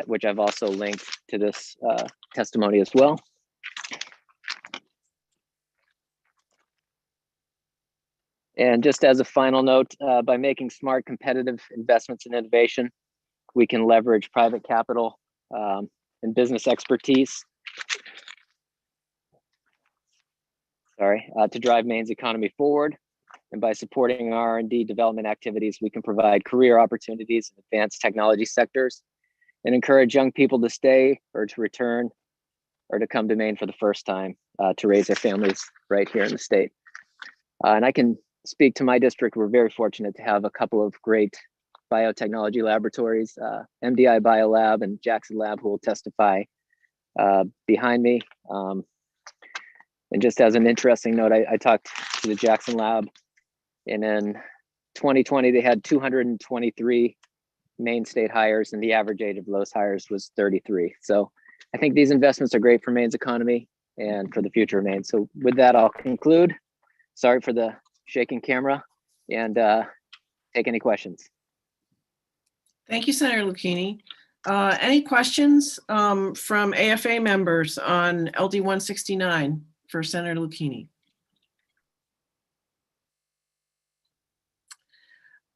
R: which I've also linked to this testimony as well. And just as a final note, by making smart, competitive investments in innovation, we can leverage private capital and business expertise to drive Maine's economy forward. And by supporting R&D development activities, we can provide career opportunities in advanced technology sectors and encourage young people to stay or to return or to come to Maine for the first time to raise their families right here in the state. And I can speak to my district. We're very fortunate to have a couple of great biotechnology laboratories, MDI Biolab and Jackson Lab, who will testify behind me. And just as an interesting note, I talked to the Jackson Lab, and in 2020, they had 223 Maine state hires, and the average age of those hires was 33. So I think these investments are great for Maine's economy and for the future of Maine. So with that, I'll conclude. Sorry for the shaking camera, and take any questions.
A: Thank you, Senator Lucchini. Any questions from AFA members on LD 169 for Senator Lucchini?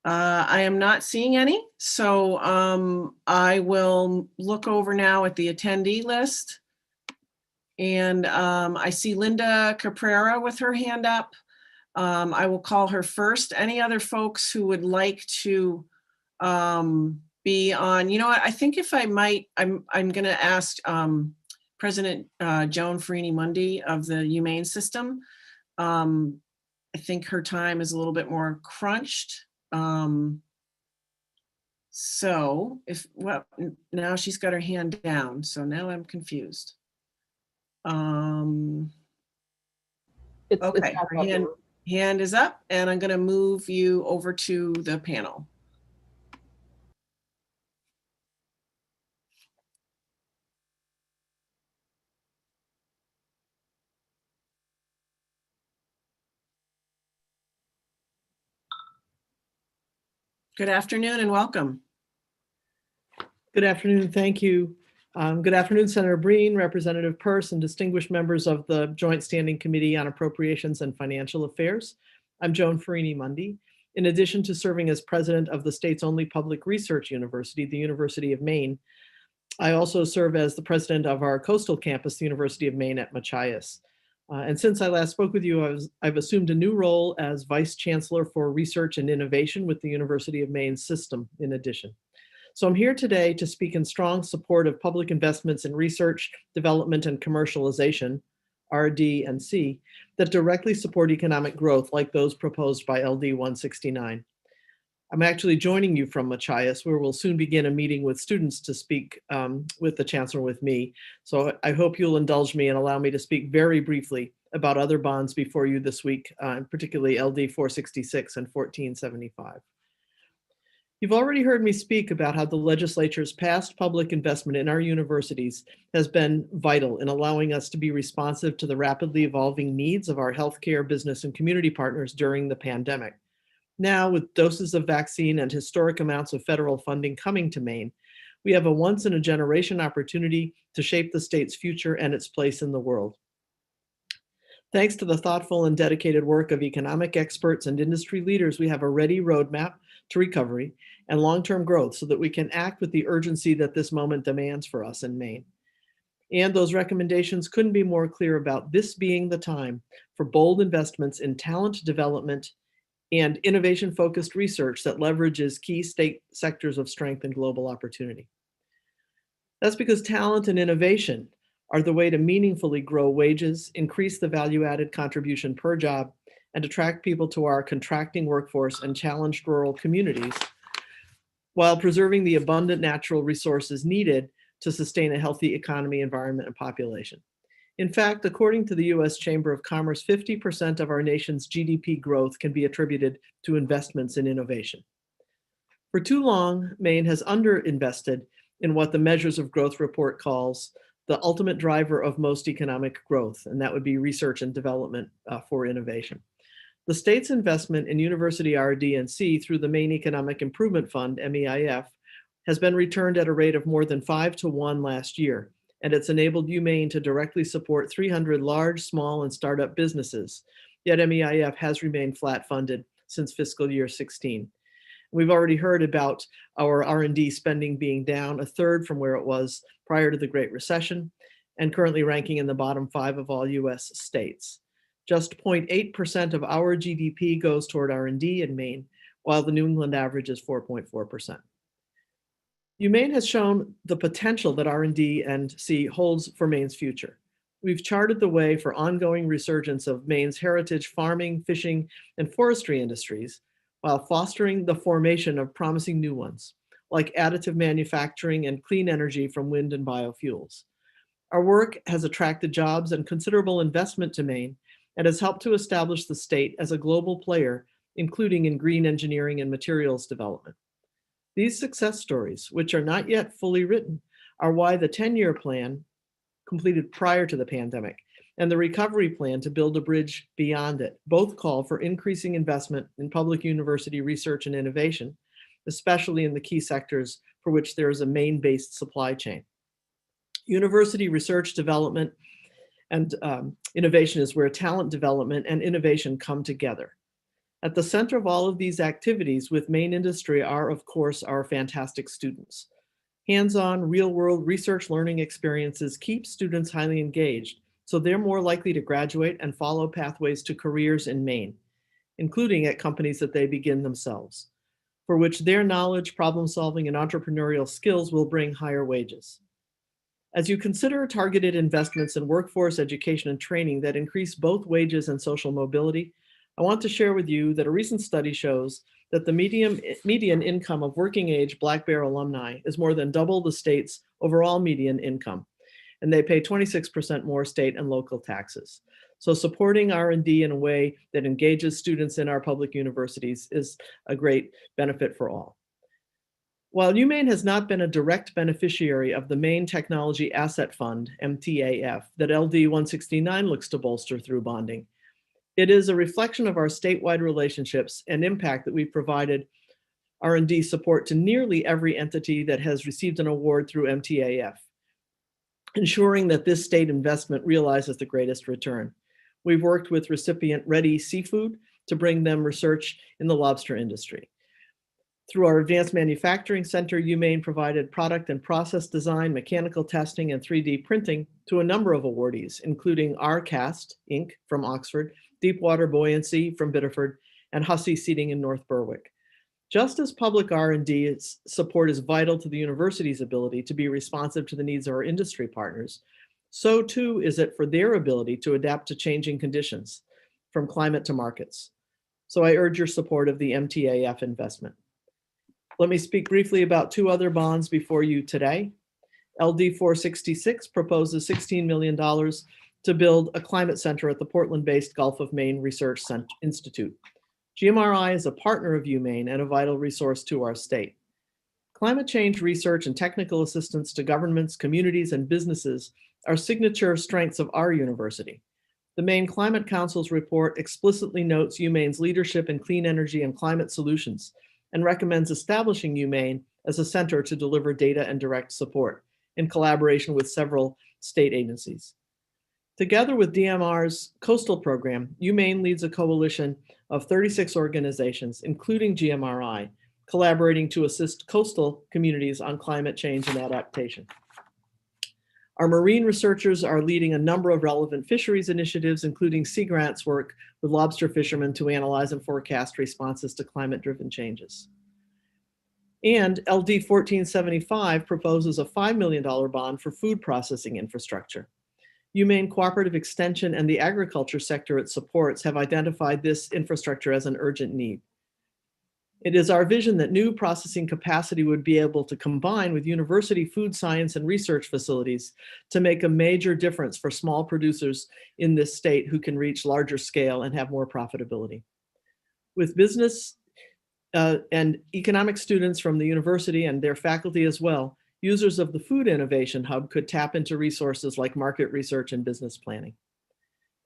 A: I am not seeing any, so I will look over now at the attendee list. And I see Linda Caprera with her hand up. I will call her first. Any other folks who would like to be on, you know what, I think if I might, I'm gonna ask President Joan Farini-Mundy of the Humane System. I think her time is a little bit more crunched. So well, now she's got her hand down, so now I'm confused. Okay, her hand is up, and I'm going to move you over to the panel. Good afternoon and welcome.
S: Good afternoon. Thank you. Good afternoon, Senator Breen, Representative Peirce, and distinguished members of the Joint Standing Committee on Appropriations and Financial Affairs. I'm Joan Farini-Mundy. In addition to serving as president of the state's only public research university, the University of Maine, I also serve as the president of our coastal campus, the University of Maine at Machias. And since I last spoke with you, I've assumed a new role as Vice Chancellor for Research and Innovation with the University of Maine system in addition. So I'm here today to speak in strong support of public investments in research, development, and commercialization, RD&C, that directly support economic growth like those proposed by LD 169. I'm actually joining you from Machias, where we'll soon begin a meeting with students to speak with the Chancellor with me. So I hope you'll indulge me and allow me to speak very briefly about other bonds before you this week, particularly LD 466 and 1475. You've already heard me speak about how the legislature's past public investment in our universities has been vital in allowing us to be responsive to the rapidly evolving needs of our healthcare, business, and community partners during the pandemic. Now, with doses of vaccine and historic amounts of federal funding coming to Maine, we have a once-in-a-generation opportunity to shape the state's future and its place in the world. Thanks to the thoughtful and dedicated work of economic experts and industry leaders, we have a ready roadmap to recovery and long-term growth so that we can act with the urgency that this moment demands for us in Maine. And those recommendations couldn't be more clear about this being the time for bold investments in talent development and innovation-focused research that leverages key state sectors of strength and global opportunity. That's because talent and innovation are the way to meaningfully grow wages, increase the value-added contribution per job, and attract people to our contracting workforce and challenged rural communities, while preserving the abundant natural resources needed to sustain a healthy economy, environment, and population. In fact, according to the US Chamber of Commerce, 50% of our nation's GDP growth can be attributed to investments in innovation. For too long, Maine has underinvested in what the Measures of Growth report calls the ultimate driver of most economic growth, and that would be research and development for innovation. The state's investment in university RD&C through the Maine Economic Improvement Fund, MEIF, has been returned at a rate of more than 5-to-1 last year, and it's enabled UMaine to directly support 300 large, small, and startup businesses. Yet MEIF has remained flat funded since fiscal year 16. We've already heard about our R&D spending being down a third from where it was prior to the Great Recession, and currently ranking in the bottom 5 of all US states. Just 0.8% of our GDP goes toward R&D in Maine, while the New England average is 4.4%. UMaine has shown the potential that R&D&C holds for Maine's future. We've charted the way for ongoing resurgence of Maine's heritage farming, fishing, and forestry industries, while fostering the formation of promising new ones, like additive manufacturing and clean energy from wind and biofuels. Our work has attracted jobs and considerable investment to Maine, and has helped to establish the state as a global player, including in green engineering and materials development. These success stories, which are not yet fully written, are why the 10-year plan completed prior to the pandemic and the recovery plan to build a bridge beyond it both call for increasing investment in public university research and innovation, especially in the key sectors for which there is a Maine-based supply chain. University research, development, and innovation is where talent development and innovation come together. At the center of all of these activities with Maine industry are, of course, our fantastic students. Hands-on, real-world research learning experiences keep students highly engaged, so they're more likely to graduate and follow pathways to careers in Maine, including at companies that they begin themselves, for which their knowledge, problem-solving, and entrepreneurial skills will bring higher wages. As you consider targeted investments in workforce education and training that increase both wages and social mobility, I want to share with you that a recent study shows that the median income of working age Black Bear alumni is more than double the state's overall median income, and they pay 26% more state and local taxes. So supporting R&D in a way that engages students in our public universities is a great benefit for all. While UMaine has not been a direct beneficiary of the Maine Technology Asset Fund, MTAF, that LD 169 looks to bolster through bonding, it is a reflection of our statewide relationships and impact that we've provided R&D support to nearly every entity that has received an award through MTAF, ensuring that this state investment realizes the greatest return. We've worked with recipient Ready Seafood to bring them research in the lobster industry. Through our Advanced Manufacturing Center, UMaine provided product and process design, mechanical testing, and 3D printing to a number of awardees, including RCAST, Inc. from Oxford, Deepwater Buoyancy from Biddeford, and Hussey Seating in North Berwick. Just as public R&D support is vital to the university's ability to be responsive to the needs of our industry partners, so too is it for their ability to adapt to changing conditions, from climate to markets. So I urge your support of the MTAF investment. Let me speak briefly about two other bonds before you today. LD 466 proposes $16 million to build a climate center at the Portland-based Gulf of Maine Research Institute. GMRI is a partner of UMaine and a vital resource to our state. Climate change research and technical assistance to governments, communities, and businesses are signature strengths of our university. The Maine Climate Council's report explicitly notes UMaine's leadership in clean energy and climate solutions and recommends establishing UMaine as a center to deliver data and direct support in collaboration with several state agencies. Together with DMR's coastal program, UMaine leads a coalition of 36 organizations, including GMRI, collaborating to assist coastal communities on climate change and adaptation. Our marine researchers are leading a number of relevant fisheries initiatives, including Sea Grant's work with lobster fishermen to analyze and forecast responses to climate-driven changes. And LD 1475 proposes a $5 million bond for food processing infrastructure. UMaine Cooperative Extension and the agriculture sector it supports have identified this infrastructure as an urgent need. It is our vision that new processing capacity would be able to combine with university food science and research facilities to make a major difference for small producers in this state who can reach larger scale and have more profitability. With business and economic students from the university and their faculty as well, users of the Food Innovation Hub could tap into resources like market research and business planning.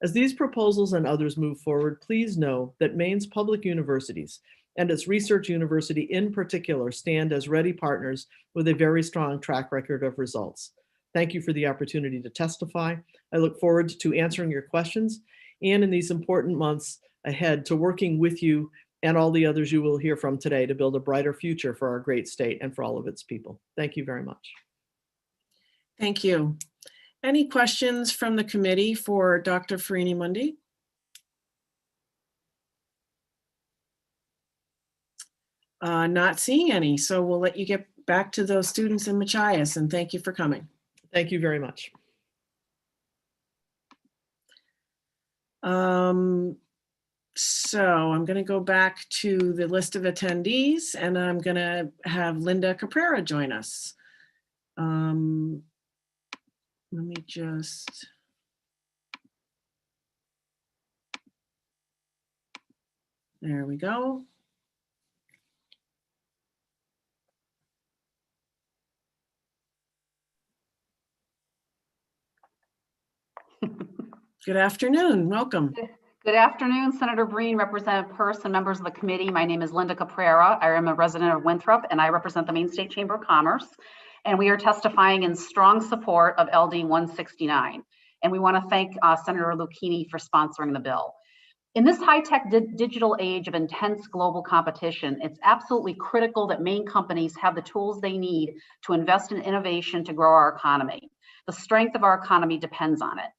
S: As these proposals and others move forward, please know that Maine's public universities and its research university in particular stand as ready partners with a very strong track record of results. Thank you for the opportunity to testify. I look forward to answering your questions and in these important months ahead to working with you and all the others you will hear from today to build a brighter future for our great state and for all of its people. Thank you very much.
A: Thank you. Any questions from the committee for Dr. Farini-Mundy? Not seeing any, so we'll let you get back to those students in Machias, and thank you for coming.
S: Thank you very much.
A: So I'm going to go back to the list of attendees, and I'm going to have Linda Caprera join us. Let me just... There we go. Good afternoon. Welcome.
T: Good afternoon, Senator Breen, Representative Peirce, and members of the committee. My name is Linda Caprera. I am a resident of Winthrop, and I represent the Maine State Chamber of Commerce. And we are testifying in strong support of LD 169. And we want to thank Senator Lucchini for sponsoring the bill. In this high-tech digital age of intense global competition, it's absolutely critical that Maine companies have the tools they need to invest in innovation to grow our economy. The strength of our economy depends on it.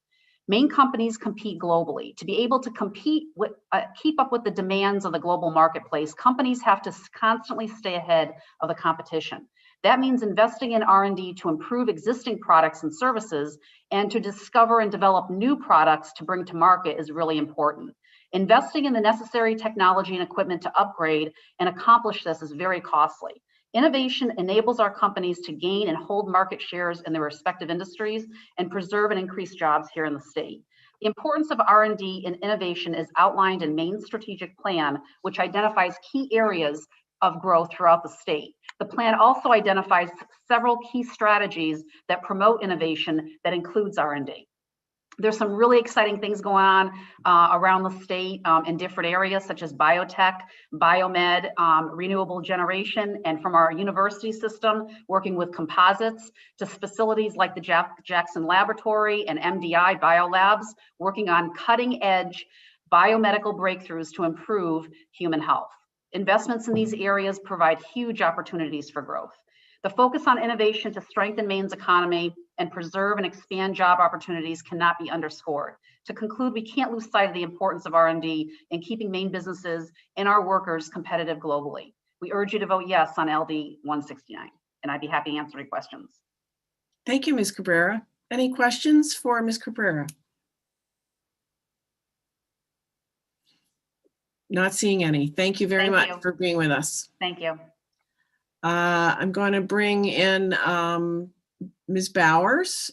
T: Maine companies compete globally. To be able to compete with, keep up with the demands of the global marketplace, companies have to constantly stay ahead of the competition. That means investing in R&D to improve existing products and services, and to discover and develop new products to bring to market is really important. Investing in the necessary technology and equipment to upgrade and accomplish this is very costly. Innovation enables our companies to gain and hold market shares in their respective industries and preserve and increase jobs here in the state. The importance of R&D and innovation is outlined in Maine's strategic plan, which identifies key areas of growth throughout the state. The plan also identifies several key strategies that promote innovation that includes R&D. There's some really exciting things going on around the state in different areas such as biotech, biomed, renewable generation, and from our university system, working with composites, to facilities like the Jackson Laboratory and MDI Biolabs, working on cutting edge biomedical breakthroughs to improve human health. Investments in these areas provide huge opportunities for growth. The focus on innovation to strengthen Maine's economy and preserve and expand job opportunities cannot be underscored. To conclude, we can't lose sight of the importance of R&D in keeping Maine businesses and our workers competitive globally. We urge you to vote yes on LD 169, and I'd be happy to answer any questions.
A: Thank you, Ms. Cabrera. Any questions for Ms. Cabrera? Not seeing any. Thank you very much for being with us.
T: Thank you.
A: I'm going to bring in Ms. Bowers.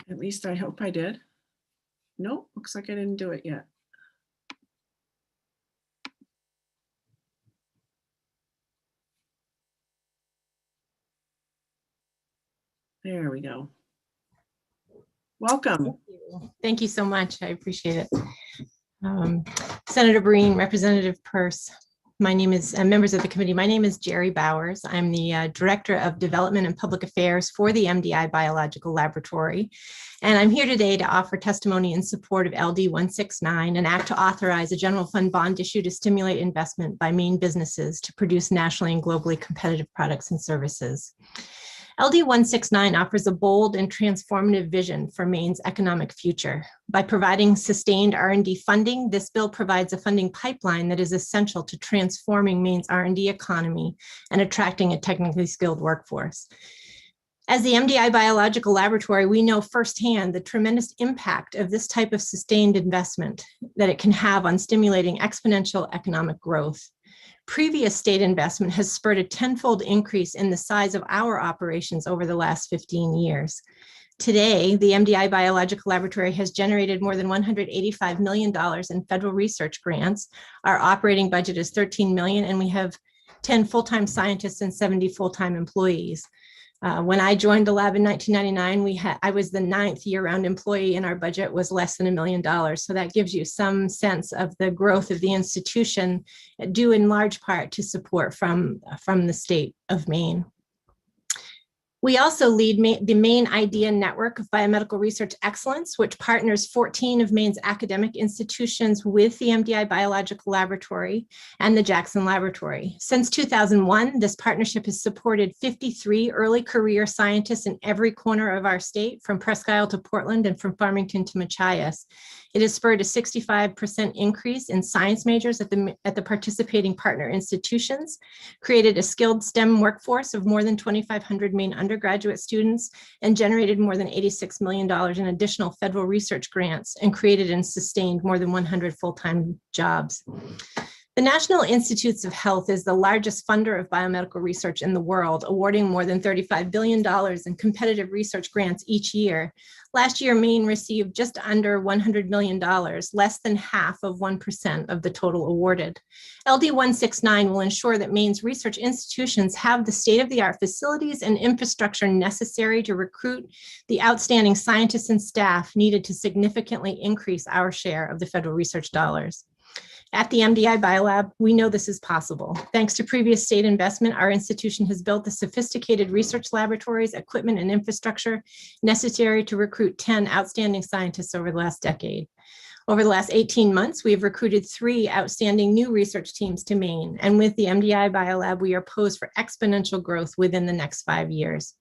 A: At least I hope I did. Nope, looks like I didn't do it yet. There we go. Welcome.
U: Thank you so much. I appreciate it. Senator Breen, Representative Peirce, My name is, members of the committee, my name is Jerry Bowers. I'm the Director of Development and Public Affairs for the MDI Biological Laboratory. And I'm here today to offer testimony in support of LD 169, an act to authorize a general fund bond issue to stimulate investment by Maine businesses to produce nationally and globally competitive products and services. LD 169 offers a bold and transformative vision for Maine's economic future. By providing sustained R&D funding, this bill provides a funding pipeline that is essential to transforming Maine's R&D economy and attracting a technically skilled workforce. As the MDI Biological Laboratory, we know firsthand the tremendous impact of this type of sustained investment that it can have on stimulating exponential economic growth. Previous state investment has spurred a tenfold increase in the size of our operations over the last 15 years. Today, the MDI Biological Laboratory has generated more than $185 million in federal research grants. Our operating budget is $13 million, and we have 10 full-time scientists and 70 full-time employees. When I joined the lab in 1999, I was the 9th year-round employee, and our budget was less than $1 million. So that gives you some sense of the growth of the institution, due in large part to support from the state of Maine. We also lead the Maine IDEA Network of Biomedical Research Excellence, which partners 14 of Maine's academic institutions with the MDI Biological Laboratory and the Jackson Laboratory. Since 2001, this partnership has supported 53 early career scientists in every corner of our state, from Presque Isle to Portland and from Farmington to Machias. It has spurred a 65% increase in science majors at the participating partner institutions, created a skilled STEM workforce of more than 2,500 Maine undergraduate students, and generated more than $86 million in additional federal research grants, and created and sustained more than 100 full-time jobs. The National Institutes of Health is the largest funder of biomedical research in the world, awarding more than $35 billion in competitive research grants each year. Last year, Maine received just under $100 million, less than half of 1% of the total awarded. LD 169 will ensure that Maine's research institutions have the state-of-the-art facilities and infrastructure necessary to recruit the outstanding scientists and staff needed to significantly increase our share of the federal research dollars. At the MDI Biolab, we know this is possible. Thanks to previous state investment, our institution has built the sophisticated research laboratories, equipment, and infrastructure necessary to recruit 10 outstanding scientists over the last decade. Over the last 18 months, we have recruited 3 outstanding new research teams to Maine. And with the MDI Biolab, we are poised for exponential growth within the next 5 years.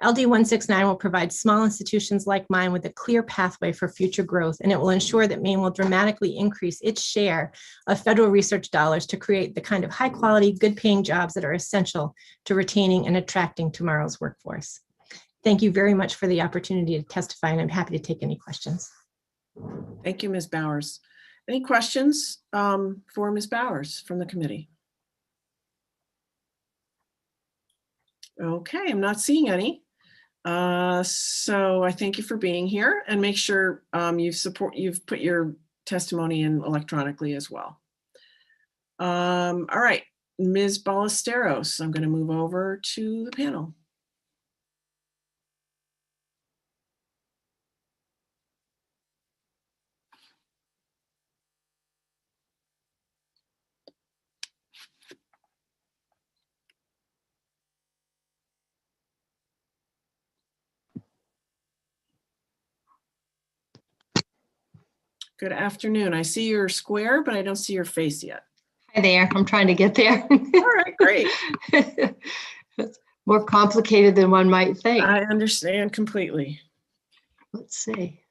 U: LD 169 will provide small institutions like mine with a clear pathway for future growth, and it will ensure that Maine will dramatically increase its share of federal research dollars to create the kind of high quality, good paying jobs that are essential to retaining and attracting tomorrow's workforce. Thank you very much for the opportunity to testify, and I'm happy to take any questions.
A: Thank you, Ms. Bowers. Any questions for Ms. Bowers from the committee? Okay, I'm not seeing any. So I thank you for being here, and make sure you've put your testimony in electronically as well. All right, Ms. Ballesteros, I'm going to move over to the panel. Good afternoon. I see your square, but I don't see your face yet.
V: Hi there. I'm trying to get there.
A: All right, great.
V: It's more complicated than one might think.
A: I understand completely.
V: Let's see.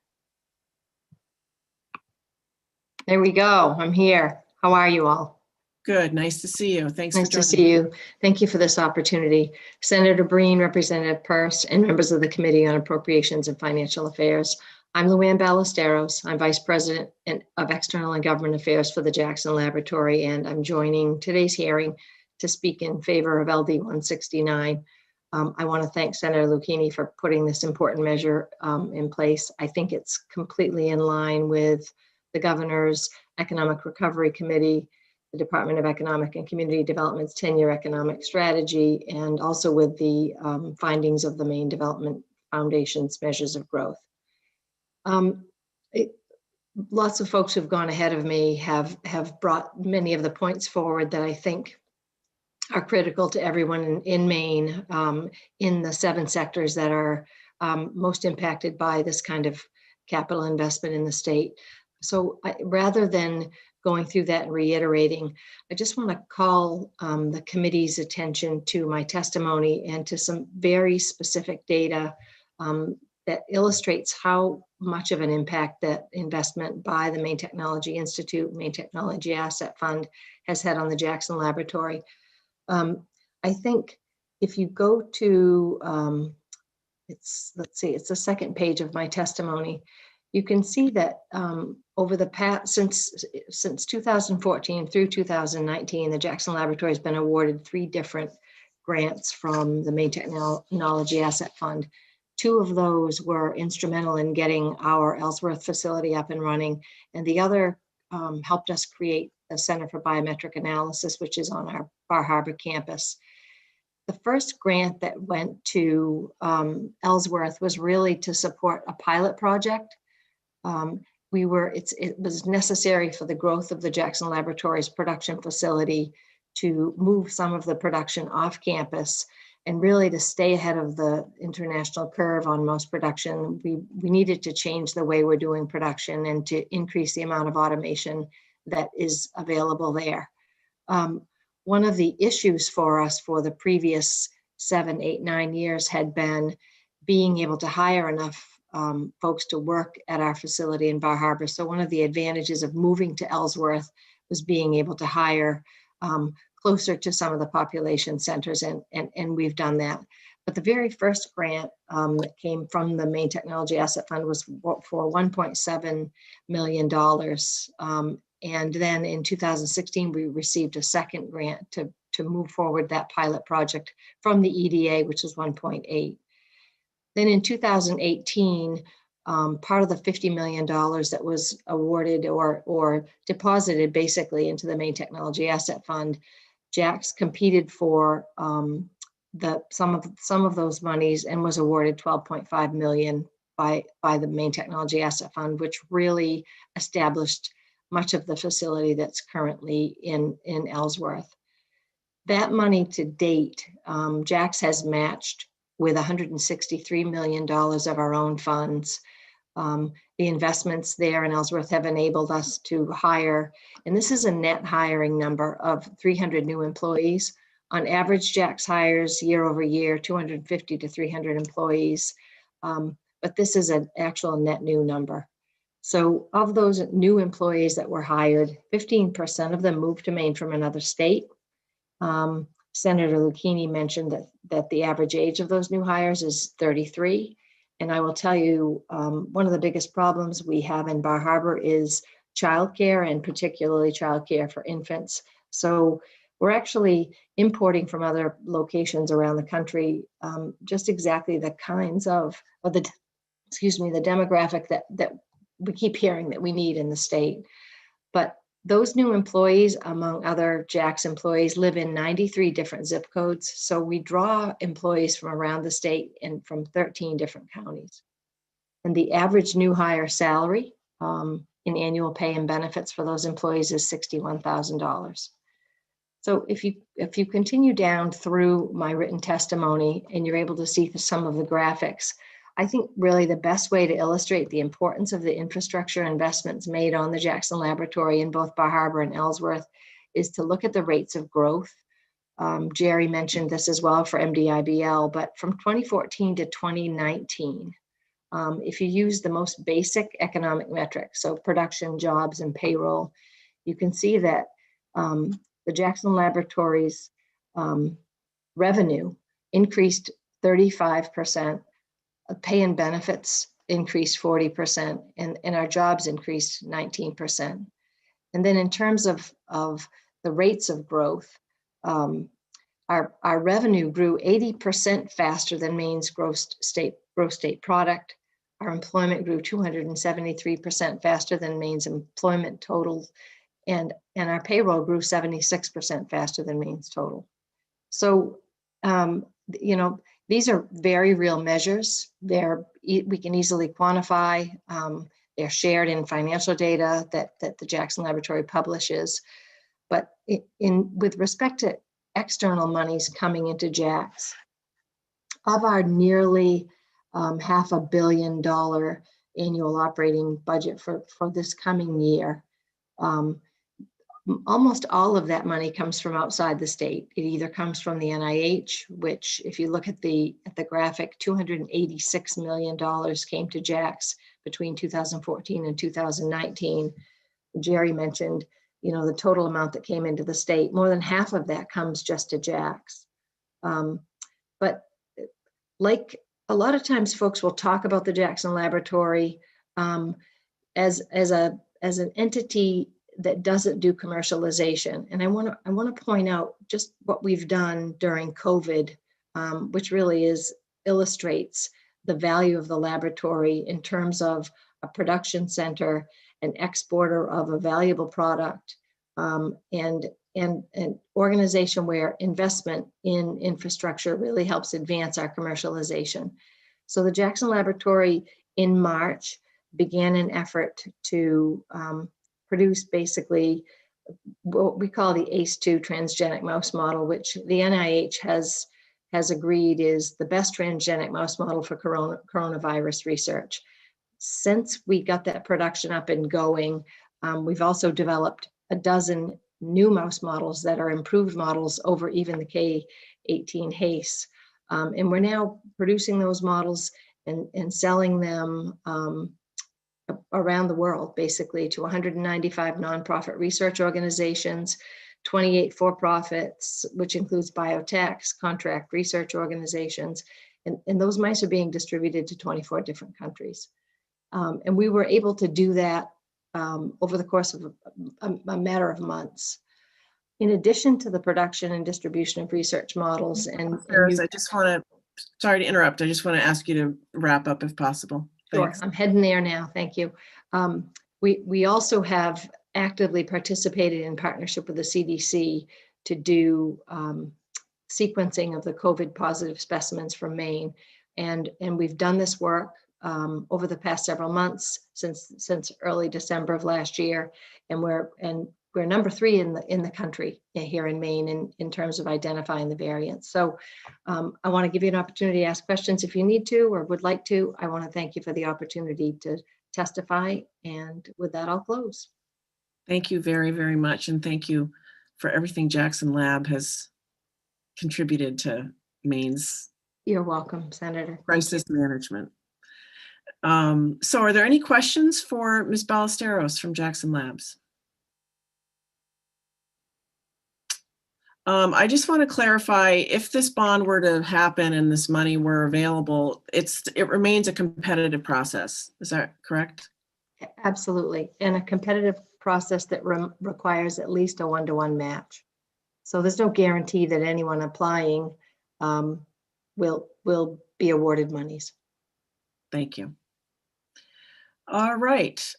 V: There we go. I'm here. How are you all?
A: Good. Nice to see you. Thanks
V: Nice
A: for joining.
V: to see you. Thank you for this opportunity. Senator Breen, Representative Peirce, and members of the Committee on Appropriations and Financial Affairs. I'm Luann Ballesteros. I'm Vice President of External and Government Affairs for the Jackson Laboratory, and I'm joining today's hearing to speak in favor of LD 169. I want to thank Senator Lucchini for putting this important measure in place. I think it's completely in line with the Governor's Economic Recovery Committee, the Department of Economic and Community Development's 10-year economic strategy, and also with the findings of the Maine Development Foundation's measures of growth. lots of folks who've gone ahead of me have brought many of the points forward that I think are critical to everyone in Maine, in the 7 sectors that are most impacted by this kind of capital investment in the state. So rather than going through that and reiterating, I just want to call the committee's attention to my testimony and to some very specific data that illustrates how much of an impact that investment by the Maine Technology Institute, Maine Technology Asset Fund has had on the Jackson Laboratory. I think if you go to, it's the second page of my testimony, you can see that over the past, since 2014 through 2019, the Jackson Laboratory has been awarded 3 different grants from the Maine Technology Asset Fund. 2 of those were instrumental in getting our Ellsworth facility up and running, and the other helped us create the Center for Biometric Analysis, which is on our Bar Harbor campus. The first grant that went to Ellsworth was really to support a pilot project. It was necessary for the growth of the Jackson Laboratory's production facility to move some of the production off campus and really to stay ahead of the international curve on most production. We needed to change the way we're doing production and to increase the amount of automation that is available there. One of the issues for us for the previous 7, 8, 9 years had been being able to hire enough folks to work at our facility in Bar Harbor. So one of the advantages of moving to Ellsworth was being able to hire closer to some of the population centers, and we've done that. But the very first grant that came from the Maine Technology Asset Fund was for $1.7 million. And then in 2016, we received a second grant to move forward that pilot project from the EDA, which was 1.8. Then in 2018, part of the $50 million that was awarded or deposited basically into the Maine Technology Asset Fund, JAX competed for some of those monies and was awarded $12.5 million by the Maine Technology Asset Fund, which really established much of the facility that's currently in Ellsworth. That money to date, JAX has matched with $163 million of our own funds. The investments there in Ellsworth have enabled us to hire, and this is a net hiring number of 300 new employees. On average, JAX hires year over year 250 to 300 employees, but this is an actual net new number. So of those new employees that were hired, 15% of them moved to Maine from another state. Senator Lucchini mentioned that the average age of those new hires is 33. And I will tell you, one of the biggest problems we have in Bar Harbor is childcare, and particularly childcare for infants. So we're actually importing from other locations around the country just exactly the kinds of, the demographic that we keep hearing that we need in the state. But those new employees, among other JAX employees, live in 93 different zip codes. So we draw employees from around the state and from 13 different counties. And the average new hire salary in annual pay and benefits for those employees is $61,000. So if you continue down through my written testimony and you're able to see some of the graphics, I think really the best way to illustrate the importance of the infrastructure investments made on the Jackson Laboratory in both Bar Harbor and Ellsworth is to look at the rates of growth. Jerry mentioned this as well for MDIBL, but from 2014 to 2019, if you use the most basic economic metrics, so production, jobs, and payroll, you can see that the Jackson Laboratory's revenue increased 35%. Pay and benefits increased 40%, and our jobs increased 19%. And then in terms of the rates of growth, our revenue grew 80% faster than Maine's gross state product. Our employment grew 273% faster than Maine's employment total, and our payroll grew 76% faster than Maine's total. So, these are very real measures. We can easily quantify. They're shared in financial data that the Jackson Laboratory publishes. But with respect to external monies coming into JAX, of our nearly $500 million annual operating budget for this coming year, almost all of that money comes from outside the state. It either comes from the NIH, which, if you look at the graphic, $286 million came to JAX between 2014 and 2019. Jerry mentioned, the total amount that came into the state. More than half of that comes just to JAX. But like a lot of times, folks will talk about the Jackson Laboratory as an entity that doesn't do commercialization. And I want to point out just what we've done during COVID, which really illustrates the value of the laboratory in terms of a production center, an exporter of a valuable product, and an organization where investment in infrastructure really helps advance our commercialization. So the Jackson Laboratory in March began an effort to produce basically what we call the ACE2 transgenic mouse model, which the NIH has agreed is the best transgenic mouse model for coronavirus research. Since we got that production up and going, we've also developed a dozen new mouse models that are improved models over even the K18 HACE. And we're now producing those models and selling them around the world, basically, to 195 nonprofit research organizations, 28 for-profits, which includes biotechs, contract research organizations, and those mice are being distributed to 24 different countries. And we were able to do that over the course of a matter of months. In addition to the production and distribution of research models,
A: I just want to, sorry to interrupt, I just want to ask you to wrap up if possible.
V: Sure,
A: Thanks.
V: I'm heading there now. Thank you. We also have actively participated in partnership with the CDC to do sequencing of the COVID positive specimens from Maine. And we've done this work over the past several months since early December of last year. And we're number 3 in the country here in Maine in terms of identifying the variants. So I want to give you an opportunity to ask questions if you need to or would like to. I want to thank you for the opportunity to testify. And with that, I'll close.
A: Thank you very, very much. And thank you for everything Jackson Lab has contributed to Maine's
V: You're welcome, Senator.
A: Crisis management. So are there any questions for Ms. Ballesteros from Jackson Labs? I just want to clarify, if this bond were to happen and this money were available, it remains a competitive process. Is that correct?
V: Absolutely. And a competitive process that requires at least a 1-to-1 match. So there's no guarantee that anyone applying will be awarded monies.
A: Thank you. All right.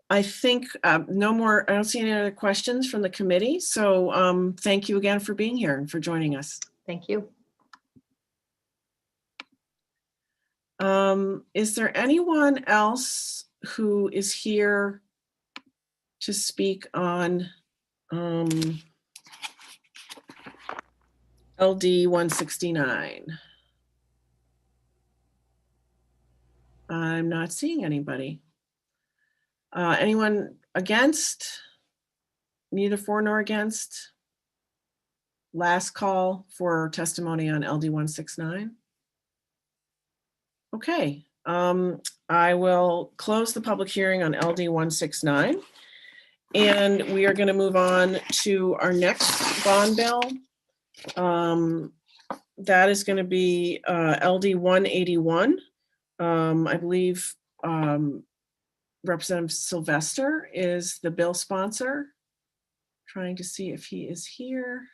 A: I think no more, I don't see any other questions from the committee. So thank you again for being here and for joining us.
V: Thank you.
A: Is there anyone else who is here to speak on LD 169? I'm not seeing anybody. Anyone against? Neither for nor against? Last call for testimony on LD 169. Okay, I will close the public hearing on LD 169. And we are going to move on to our next bond bill. That is going to be LD 181. I believe Representative Sylvester is the bill sponsor. Trying to see if he is here.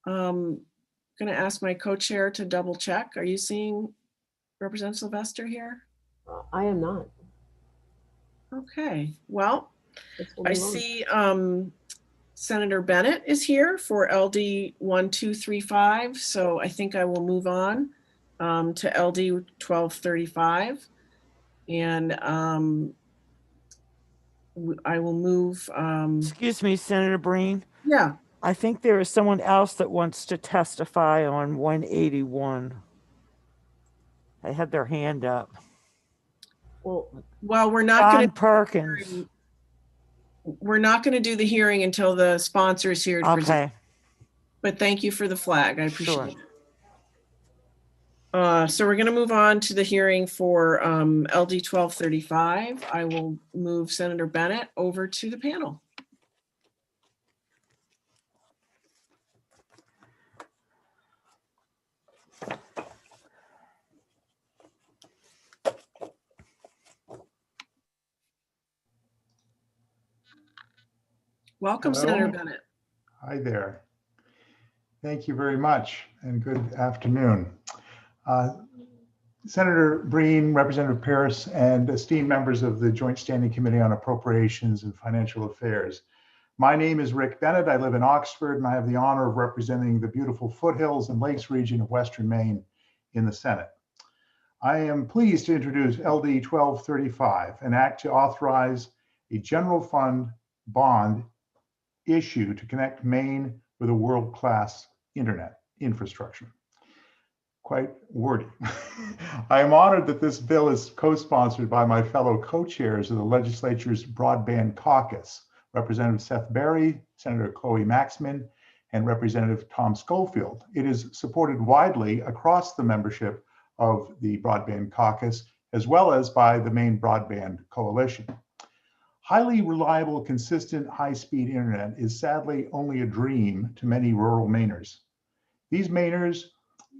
A: Going to ask my co-chair to double check. Are you seeing Representative Sylvester here?
M: I am not.
A: Okay, well, I see Senator Bennett is here for LD 1235, so I think I will move on to LD 1235. And I will move.
B: Excuse me, Senator Breen.
A: Yeah.
B: I think there is someone else that wants to testify on 181. They had their hand up.
A: Well, we're not
B: John
A: going to
B: Perkins.
A: We're not going to do the hearing until the sponsor is here.
B: Okay.
A: But thank you for the flag. I appreciate
B: Sure.
A: it. So we're going to move on to the hearing for LD 1235. I will move Senator Bennett over to the panel. Welcome,
J: Hello.
A: Senator Bennett.
J: Hi there. Thank you very much and good afternoon. Senator Breen, Representative Paris, and esteemed members of the Joint Standing Committee on Appropriations and Financial Affairs. My name is Rick Bennett. I live in Oxford and I have the honor of representing the beautiful foothills and lakes region of Western Maine in the Senate. I am pleased to introduce LD 1235, an act to authorize a general fund bond issue to connect Maine with a world-class internet infrastructure. Quite wordy. I am honored that this bill is co-sponsored by my fellow co-chairs of the legislature's Broadband Caucus, Representative Seth Berry, Senator Chloe Maxman, and Representative Tom Schofield. It is supported widely across the membership of the Broadband Caucus, as well as by the Maine Broadband Coalition. Highly reliable, consistent, high-speed internet is sadly only a dream to many rural Mainers. These Mainers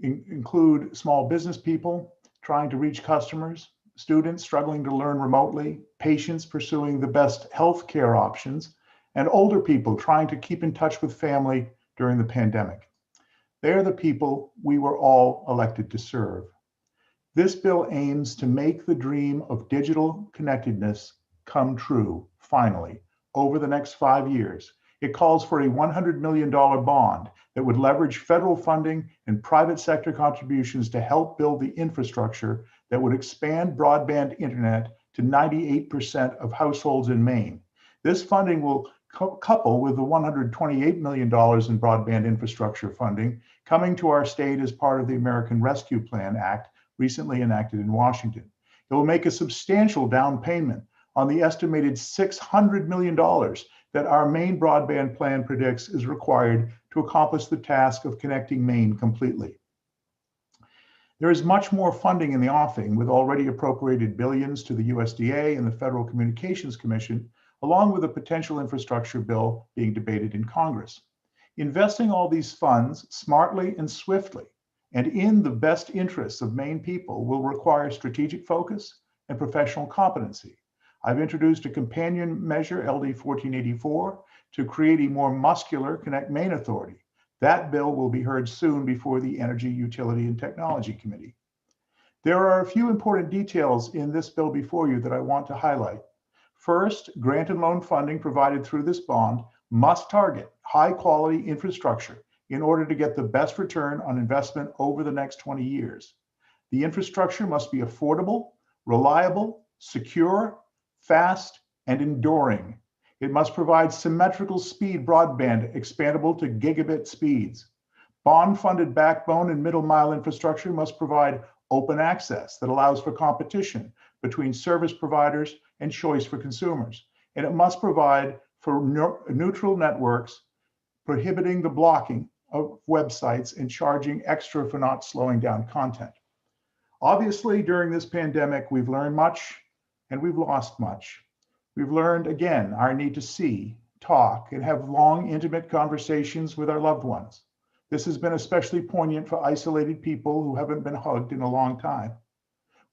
J: include small business people trying to reach customers, students struggling to learn remotely, patients pursuing the best healthcare options, and older people trying to keep in touch with family during the pandemic. They are the people we were all elected to serve. This bill aims to make the dream of digital connectedness come true, finally, over the next 5 years. It calls for a $100 million bond that would leverage federal funding and private sector contributions to help build the infrastructure that would expand broadband internet to 98% of households in Maine. This funding will couple with the $128 million in broadband infrastructure funding coming to our state as part of the American Rescue Plan Act recently enacted in Washington. It will make a substantial down payment on the estimated $600 million that our Maine broadband plan predicts is required to accomplish the task of connecting Maine completely. There is much more funding in the offing, with already appropriated billions to the USDA and the Federal Communications Commission, along with a potential infrastructure bill being debated in Congress. Investing all these funds smartly and swiftly and in the best interests of Maine people will require strategic focus and professional competency. I've introduced a companion measure, LD 1484, to create a more muscular Connect Maine Authority. That bill will be heard soon before the Energy, Utility, and Technology Committee. There are a few important details in this bill before you that I want to highlight. First, grant and loan funding provided through this bond must target high-quality infrastructure in order to get the best return on investment over the next 20 years. The infrastructure must be affordable, reliable, secure, fast, and enduring. It must provide symmetrical speed broadband expandable to gigabit speeds. Bond-funded backbone and middle mile infrastructure must provide open access that allows for competition between service providers and choice for consumers. And it must provide for neutral networks, prohibiting the blocking of websites and charging extra for not slowing down content. Obviously, during this pandemic, we've learned much and we've lost much. We've learned, again, our need to see, talk, and have long, intimate conversations with our loved ones. This has been especially poignant for isolated people who haven't been hugged in a long time.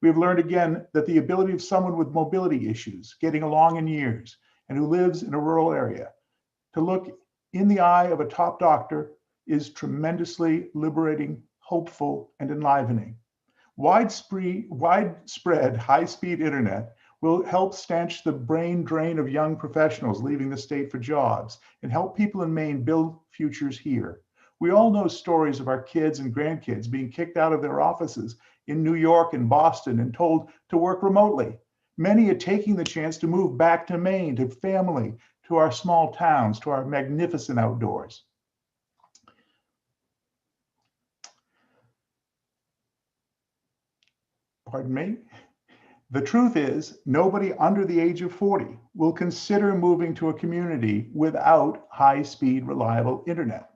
J: We've learned again that the ability of someone with mobility issues, getting along in years, and who lives in a rural area, to look in the eye of a top doctor is tremendously liberating, hopeful, and enlivening. Widespread high-speed internet We'll help stanch the brain drain of young professionals leaving the state for jobs and help people in Maine build futures here. We all know stories of our kids and grandkids being kicked out of their offices in New York and Boston and told to work remotely. Many are taking the chance to move back to Maine, to family, to our small towns, to our magnificent outdoors. Pardon me. The truth is, nobody under the age of 40 will consider moving to a community without high-speed, reliable internet.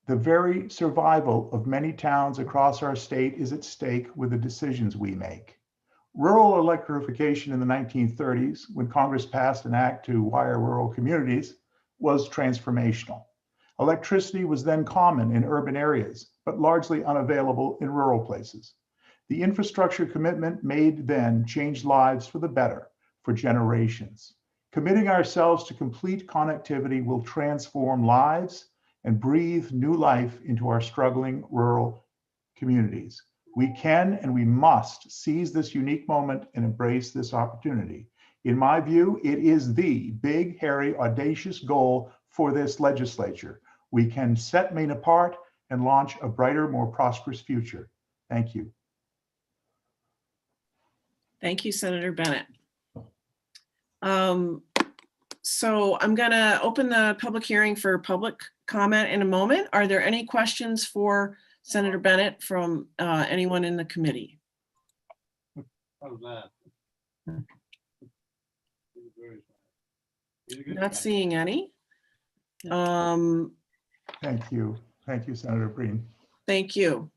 J: The very survival of many towns across our state is at stake with the decisions we make. Rural electrification in the 1930s, when Congress passed an act to wire rural communities, was transformational. Electricity was then common in urban areas, but largely unavailable in rural places. The infrastructure commitment made then changed lives for the better for generations. Committing ourselves to complete connectivity will transform lives and breathe new life into our struggling rural communities. We can and we must seize this unique moment and embrace this opportunity. In my view, it is the big, hairy, audacious goal for this legislature. We can set Maine apart and launch a brighter, more prosperous future. Thank you.
A: Thank you, Senator Bennett. So I'm going to open the public hearing for public comment in a moment. Are there any questions for Senator Bennett from anyone in the committee?
I: How's that?
A: Not seeing any.
J: Thank you. Thank you, Senator Breen.
A: Thank you.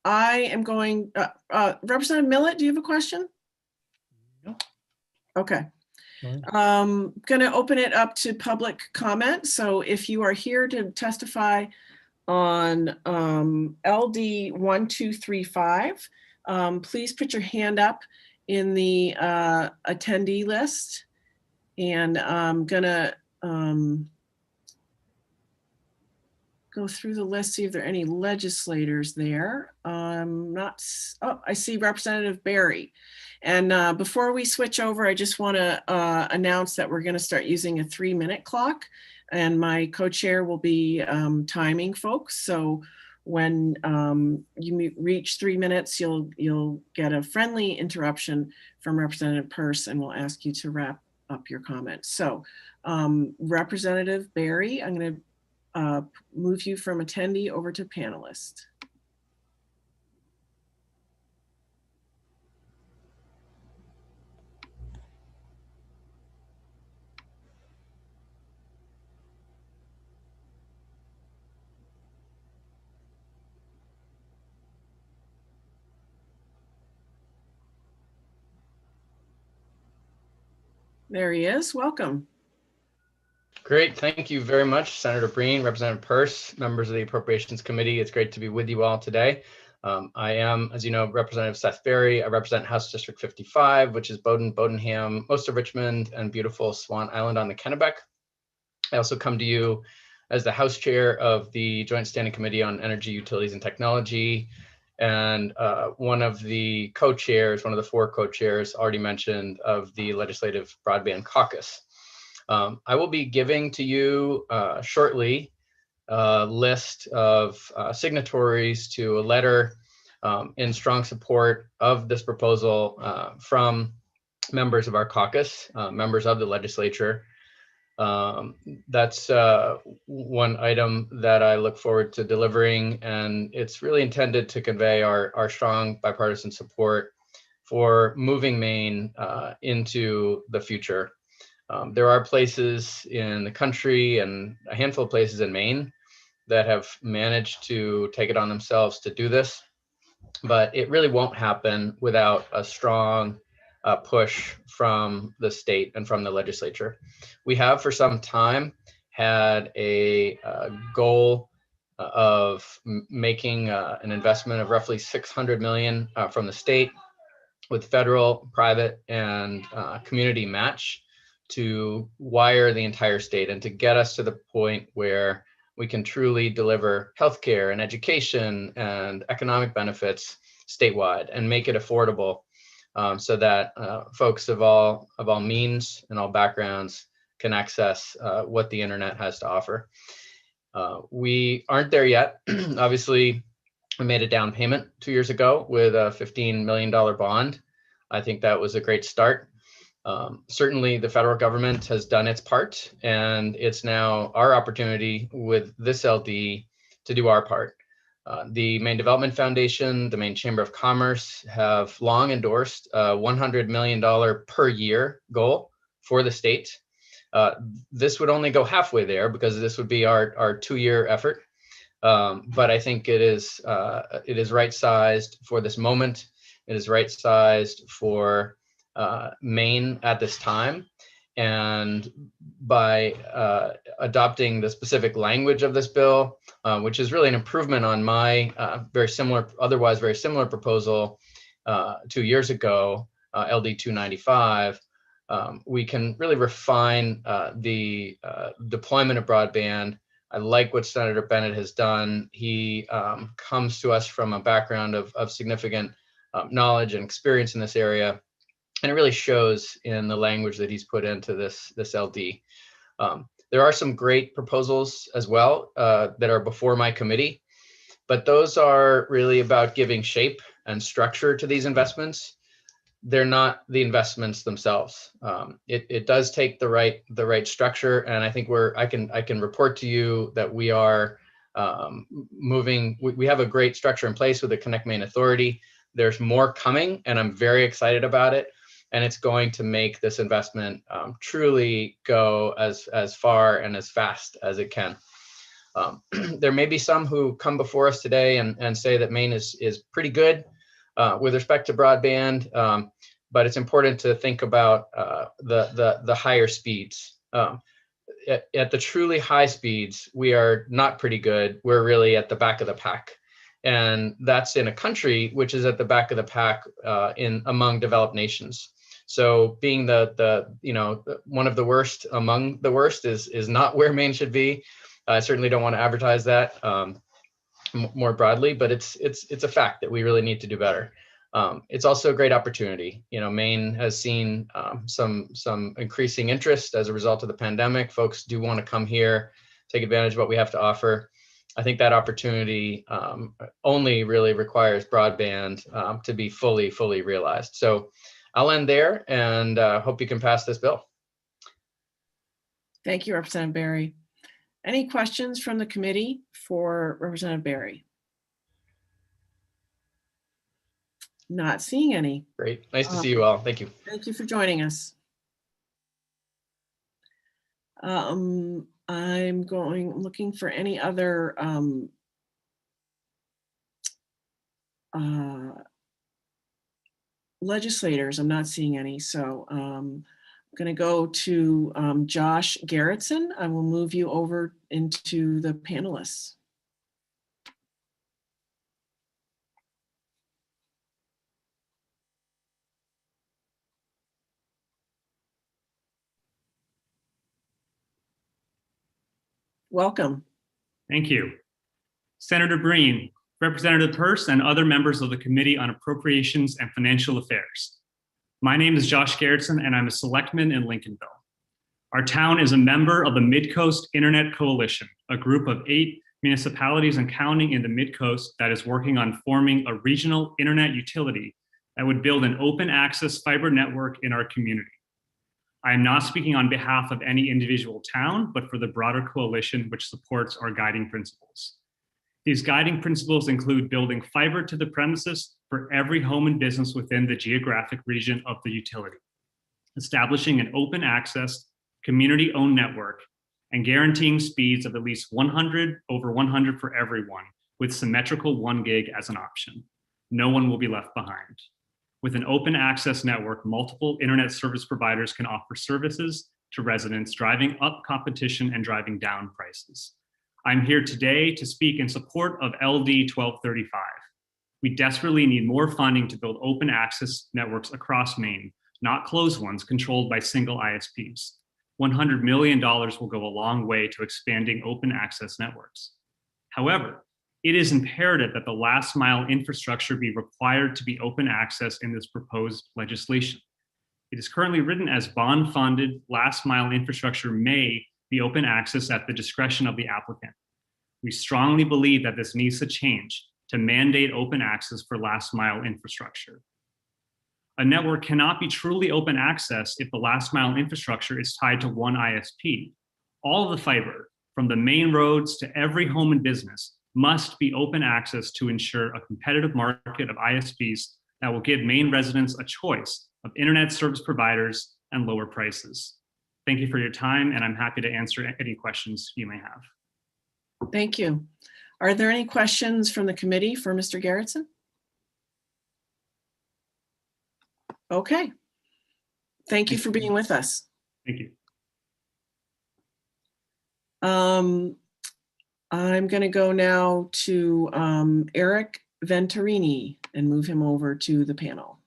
A: I am going, Representative Millett, do you have a question?
I: No.
A: Okay.
I: Sorry.
A: Going to open it up to public comment. So if you are here to testify on LD 1235, please put your hand up in the attendee list. And I'm going to go through the list, see if there are any legislators there. Oh, I see Representative Barry. And before we switch over, I just want to announce that we're going to start using a 3-minute clock, and my co-chair will be timing folks. So when you reach 3 minutes, you'll get a friendly interruption from Representative Peirce, and we'll ask you to wrap up your comments. So Representative Barry, I'm going to move you from attendee over to panelist. There he is. Welcome.
G: Great. Thank you very much, Senator Breen, Representative Peirce, members of the Appropriations Committee. It's great to be with you all today. I am, as you know, Representative Seth Berry. I represent House District 55, which is Bowdoin, Bowdoinham, most of Richmond, and beautiful Swan Island on the Kennebec. I also come to you as the House Chair of the Joint Standing Committee on Energy, Utilities, and Technology, and one of the co-chairs, one of the 4 co-chairs already mentioned of the Legislative Broadband Caucus. I will be giving to you shortly a list of signatories to a letter in strong support of this proposal from members of our caucus, members of the legislature. That's one item that I look forward to delivering, and it's really intended to convey our strong bipartisan support for moving Maine into the future. There are places in the country and a handful of places in Maine that have managed to take it on themselves to do this, but it really won't happen without a strong push from the state and from the legislature. We have for some time had a goal of making an investment of roughly $600 million from the state with federal, private, and community match to wire the entire state and to get us to the point where we can truly deliver healthcare and education and economic benefits statewide and make it affordable so that folks of all means and all backgrounds can access what the internet has to offer. We aren't there yet. Obviously, we made a down payment 2 years ago with a $15 million bond. I think that was a great start. Certainly, the federal government has done its part, and it's now our opportunity with this LD to do our part. The Maine Development Foundation, the Maine Chamber of Commerce have long endorsed a $100 million per year goal for the state. This would only go halfway there because this would be our 2-year effort. But I think it is right-sized for this moment. It is right-sized for Maine at this time. And by adopting the specific language of this bill, which is really an improvement on my otherwise very similar proposal 2 years ago, LD 295, we can really refine the deployment of broadband. I like what Senator Bennett has done. He comes to us from a background of significant knowledge and experience in this area. And it really shows in the language that he's put into this LD. There are some great proposals as well that are before my committee, but those are really about giving shape and structure to these investments. They're not the investments themselves. It does take the right structure, and I think I can report to you that we are moving. We have a great structure in place with the Connect Maine Authority. There's more coming, and I'm very excited about it. And it's going to make this investment truly go as far and as fast as it can. There may be some who come before us today and say that Maine is pretty good with respect to broadband, but it's important to think about the higher speeds. At the truly high speeds, we are not pretty good. We're really at the back of the pack. And that's in a country which is at the back of the pack among developed nations. So being one of the worst among the worst is not where Maine should be. I certainly don't want to advertise that more broadly, but it's a fact that we really need to do better. It's also a great opportunity. Maine has seen some increasing interest as a result of the pandemic. Folks do want to come here, take advantage of what we have to offer. I think that opportunity only really requires broadband to be fully realized. So I'll end there and hope you can pass this bill.
A: Thank you, Representative Berry. Any questions from the committee for Representative Berry? Not seeing any.
G: Great. Nice to see you all. Thank you.
A: Thank you for joining us. I'm looking for any other legislators. I'm not seeing any. So I'm going to go to Josh Garrettson. I will move you over into the panelists. Welcome.
C: Thank you. Senator Breen, Representative Peirce, and other members of the Committee on Appropriations and Financial Affairs. My name is Josh Garrettson, and I'm a selectman in Lincolnville. Our town is a member of the Mid-Coast Internet Coalition, a group of 8 municipalities and counting in the Mid-Coast that is working on forming a regional internet utility that would build an open access fiber network in our community. I am not speaking on behalf of any individual town, but for the broader coalition which supports our guiding principles. These guiding principles include building fiber to the premises for every home and business within the geographic region of the utility, establishing an open access, community-owned network, and guaranteeing speeds of at least 100 over 100 for everyone, with symmetrical 1 gig as an option. No one will be left behind. With an open access network, multiple internet service providers can offer services to residents, driving up competition and driving down prices. I'm here today to speak in support of LD 1235. We desperately need more funding to build open access networks across Maine, not closed ones controlled by single ISPs. $100 million will go a long way to expanding open access networks. However, It is imperative that the last mile infrastructure be required to be open access in this proposed legislation. It is currently written as bond-funded last mile infrastructure may be open access at the discretion of the applicant. We strongly believe that this needs to change to mandate open access for last mile infrastructure. A network cannot be truly open access if the last mile infrastructure is tied to one ISP. All of the fiber, from the main roads to every home and business, must be open access to ensure a competitive market of ISPs that will give Maine residents a choice of internet service providers and lower prices. Thank you for your time, and I'm happy to answer any questions you may have.
A: Thank you. Are there any questions from the committee for Mr. Garrettson? Okay. Thank you for being with us.
C: Thank you.
A: I'm going to go now to Eric Venturini and move him over to the panel.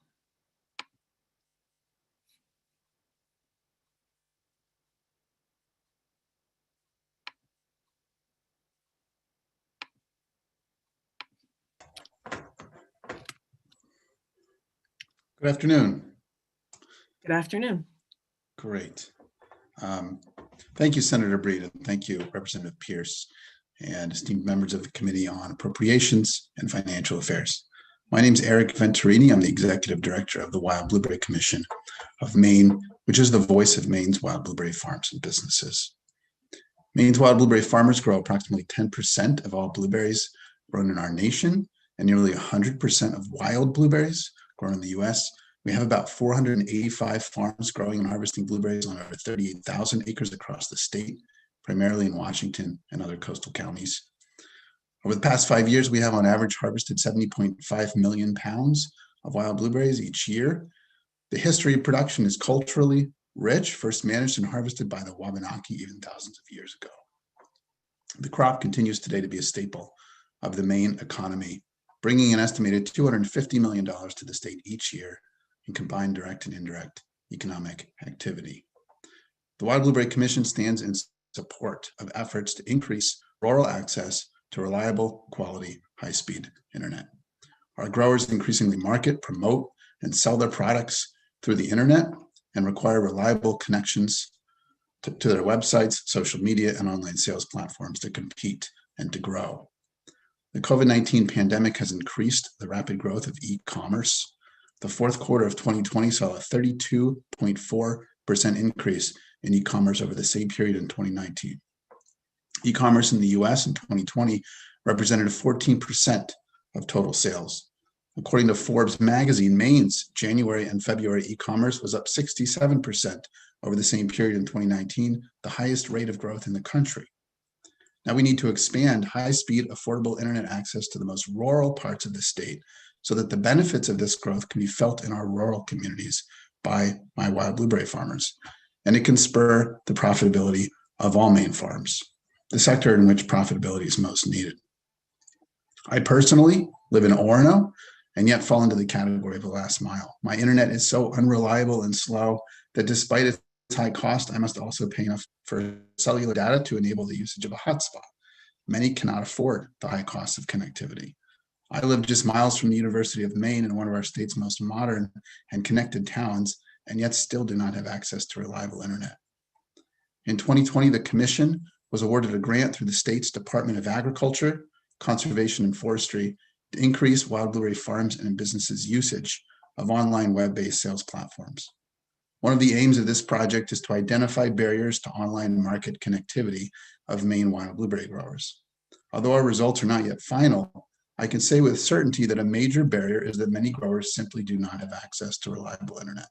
E: Good afternoon.
A: Good afternoon.
E: Great. Thank you, Senator Breed, and thank you, Representative Pierce, and esteemed members of the Committee on Appropriations and Financial Affairs. My name is Eric Venturini. I'm the Executive Director of the Wild Blueberry Commission of Maine, which is the voice of Maine's wild blueberry farms and businesses. Maine's wild blueberry farmers grow approximately 10% of all blueberries grown in our nation, and nearly 100% of wild blueberries grown in the U.S. We have about 485 farms growing and harvesting blueberries on over 38,000 acres across the state, primarily in Washington and other coastal counties. Over the past 5 years, we have on average harvested 70.5 million pounds of wild blueberries each year. The history of production is culturally rich, first managed and harvested by the Wabanaki even thousands of years ago. The crop continues today to be a staple of the Maine economy, bringing an estimated $250 million to the state each year in combined direct and indirect economic activity. The Wild Blueberry Commission stands in support of efforts to increase rural access to reliable, quality, high-speed internet. Our growers increasingly market, promote, and sell their products through the internet and require reliable connections to their websites, social media, and online sales platforms to compete and to grow. The COVID-19 pandemic has increased the rapid growth of e-commerce. The fourth quarter of 2020 saw a 32.4% increase in e-commerce over the same period in 2019. E-commerce in the US in 2020 represented 14% of total sales. According to Forbes magazine, Maine's January and February e-commerce was up 67% over the same period in 2019, the highest rate of growth in the country. Now we need to expand high-speed, affordable internet access to the most rural parts of the state so that the benefits of this growth can be felt in our rural communities by my wild blueberry farmers. And it can spur the profitability of all Maine farms, the sector in which profitability is most needed. I personally live in Orono and yet fall into the category of the last mile. My internet is so unreliable and slow that despite its high cost, I must also pay enough for cellular data to enable the usage of a hotspot. Many cannot afford the high cost of connectivity. I live just miles from the University of Maine in one of our state's most modern and connected towns, and yet still do not have access to reliable internet. In 2020, the Commission was awarded a grant through the state's Department of Agriculture, Conservation and Forestry to increase wild blueberry farms and businesses' usage of online web-based sales platforms. One of the aims of this project is to identify barriers to online market connectivity of Maine wild blueberry growers. Although our results are not yet final, I can say with certainty that a major barrier is that many growers simply do not have access to reliable internet.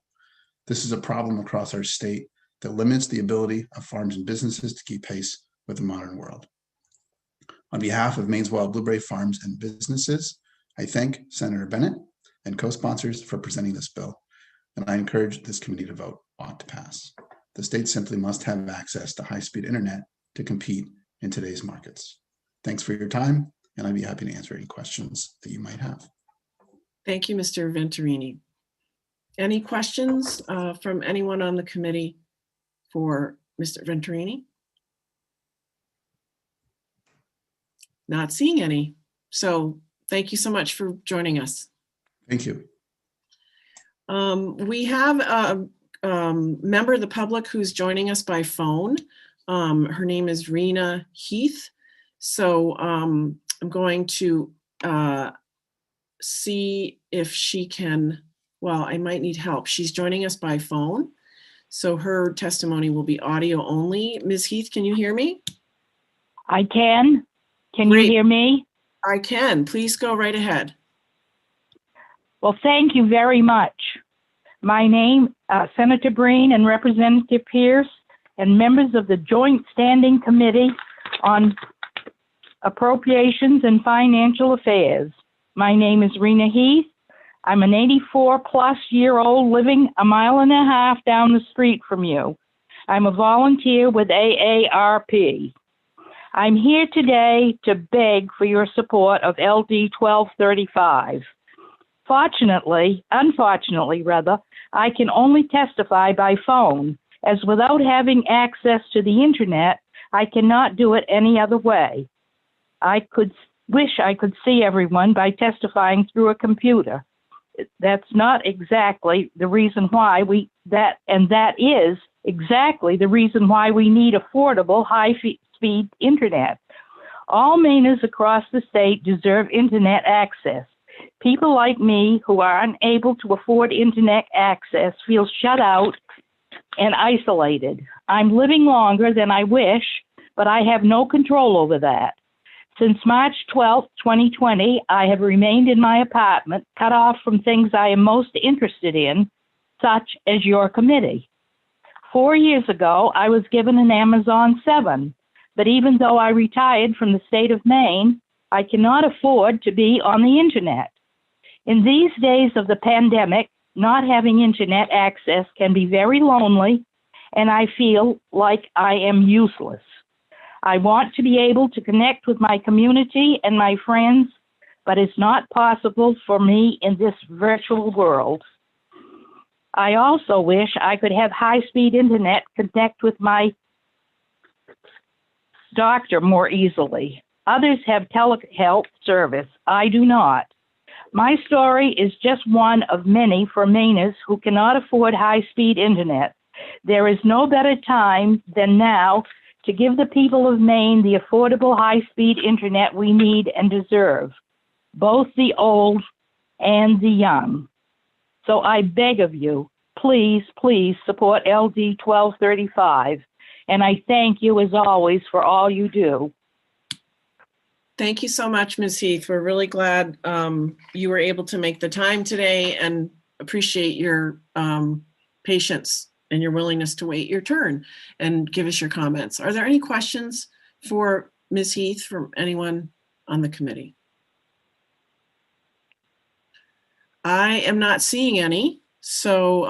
E: This is a problem across our state that limits the ability of farms and businesses to keep pace with the modern world. On behalf of Maine's wild blueberry farms and businesses, I thank Senator Bennett and co-sponsors for presenting this bill, and I encourage this committee to vote ought to pass. The state simply must have access to high-speed internet to compete in today's markets. Thanks for your time, and I'd be happy to answer any questions that you might have.
A: Thank you, Mr. Venturini. Any questions from anyone on the committee for Mr. Venturini? Not seeing any. So thank you so much for joining us.
E: Thank you.
A: We have a member of the public who's joining us by phone. Her name is Rena Heath. So I'm going to see if she can, well, I might need help. She's joining us by phone. So her testimony will be audio only. Ms. Heath, can you hear me?
K: I can. Can
A: Great.
K: you hear me?
A: I can. Please go right ahead.
K: Well, thank you very much. My name, Senator Breen and Representative Pierce, and members of the Joint Standing Committee on Appropriations and Financial Affairs. My name is Rena Heath. I'm an 84-plus-year-old living a mile and a half down the street from you. I'm a volunteer with AARP. I'm here today to beg for your support of LD 1235. Unfortunately, I can only testify by phone, as without having access to the internet, I cannot do it any other way. I wish I could see everyone by testifying through a computer. That's not exactly the reason why that is exactly the reason why we need affordable, high-speed internet. All Mainers across the state deserve internet access. People like me who are unable to afford internet access feel shut out and isolated. I'm living longer than I wish, but I have no control over that. Since March 12, 2020, I have remained in my apartment, cut off from things I am most interested in, such as your committee. 4 years ago, I was given an Amazon 7, but even though I retired from the state of Maine, I cannot afford to be on the internet. In these days of the pandemic, not having internet access can be very lonely, and I feel like I am useless. I want to be able to connect with my community and my friends, but it's not possible for me in this virtual world. I also wish I could have high-speed internet connect with my doctor more easily. Others have telehealth service. I do not. My story is just one of many for Mainers who cannot afford high-speed internet. There is no better time than now to give the people of Maine the affordable high-speed internet we need and deserve, both the old and the young. So I beg of you, please, please support LD 1235. And I thank you as always for all you do.
A: Thank you so much, Ms. Heath. We're really glad you were able to make the time today and appreciate your patience and your willingness to wait your turn and give us your comments. Are there any questions for Ms. Heath from anyone on the committee? I am not seeing any, so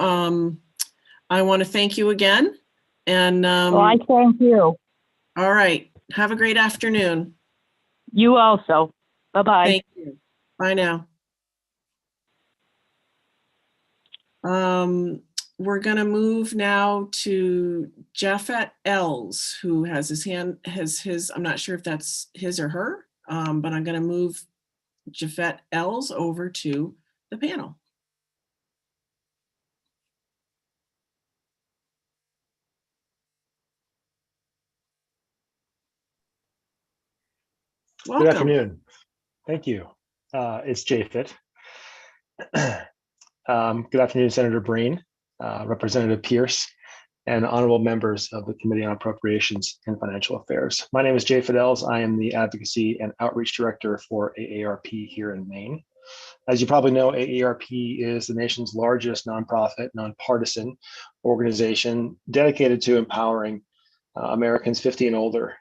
A: I want to thank you again. And
K: well, I thank you.
A: All right. Have a great afternoon.
K: You also. Bye-bye.
A: Thank you. Bye now. We're going to move now to Jeffet Els, who has his hand, I'm not sure if that's his or her, but I'm going to move Jeffet Els over to the panel. Welcome.
N: Good afternoon. Thank you. It's Jafet. Good afternoon, Senator Breen, Representative Pierce, and honorable members of the Committee on Appropriations and Financial Affairs. My name is Jafet Els. I am the Advocacy and Outreach Director for AARP here in Maine. As you probably know, AARP is the nation's largest nonprofit, nonpartisan organization dedicated to empowering Americans 50 and older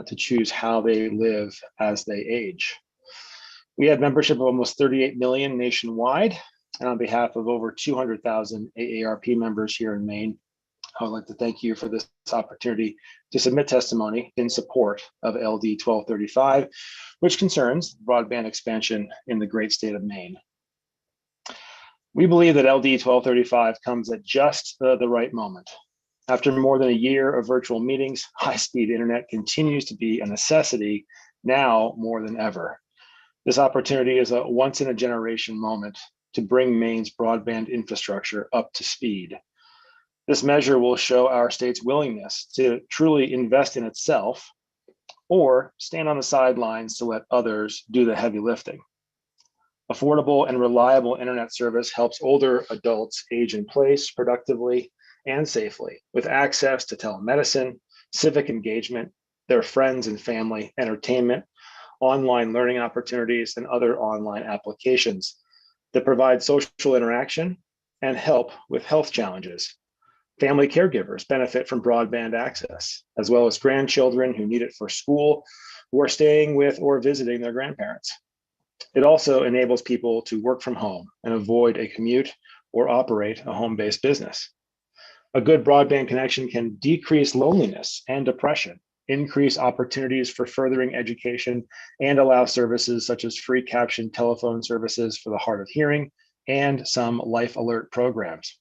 N: to choose how they live as they age. We have membership of almost 38 million nationwide, and on behalf of over 200,000 AARP members here in Maine, I would like to thank you for this opportunity to submit testimony in support of LD 1235, which concerns broadband expansion in the great state of Maine. We believe that LD 1235 comes at just the right moment. After more than a year of virtual meetings, high-speed internet continues to be a necessity now more than ever. This opportunity is a once in a generation moment to bring Maine's broadband infrastructure up to speed. This measure will show our state's willingness to truly invest in itself or stand on the sidelines to let others do the heavy lifting. Affordable and reliable internet service helps older adults age in place productively and safely with access to telemedicine, civic engagement, their friends and family, entertainment, online learning opportunities, and other online applications that provide social interaction and help with health challenges. Family caregivers benefit from broadband access, as well as grandchildren who need it for school, who are staying with or visiting their grandparents. It also enables people to work from home and avoid a commute or operate a home-based business. A good broadband connection can decrease loneliness and depression, increase opportunities for furthering education, and allow services such as free caption telephone services for the hard of hearing and some life alert programs.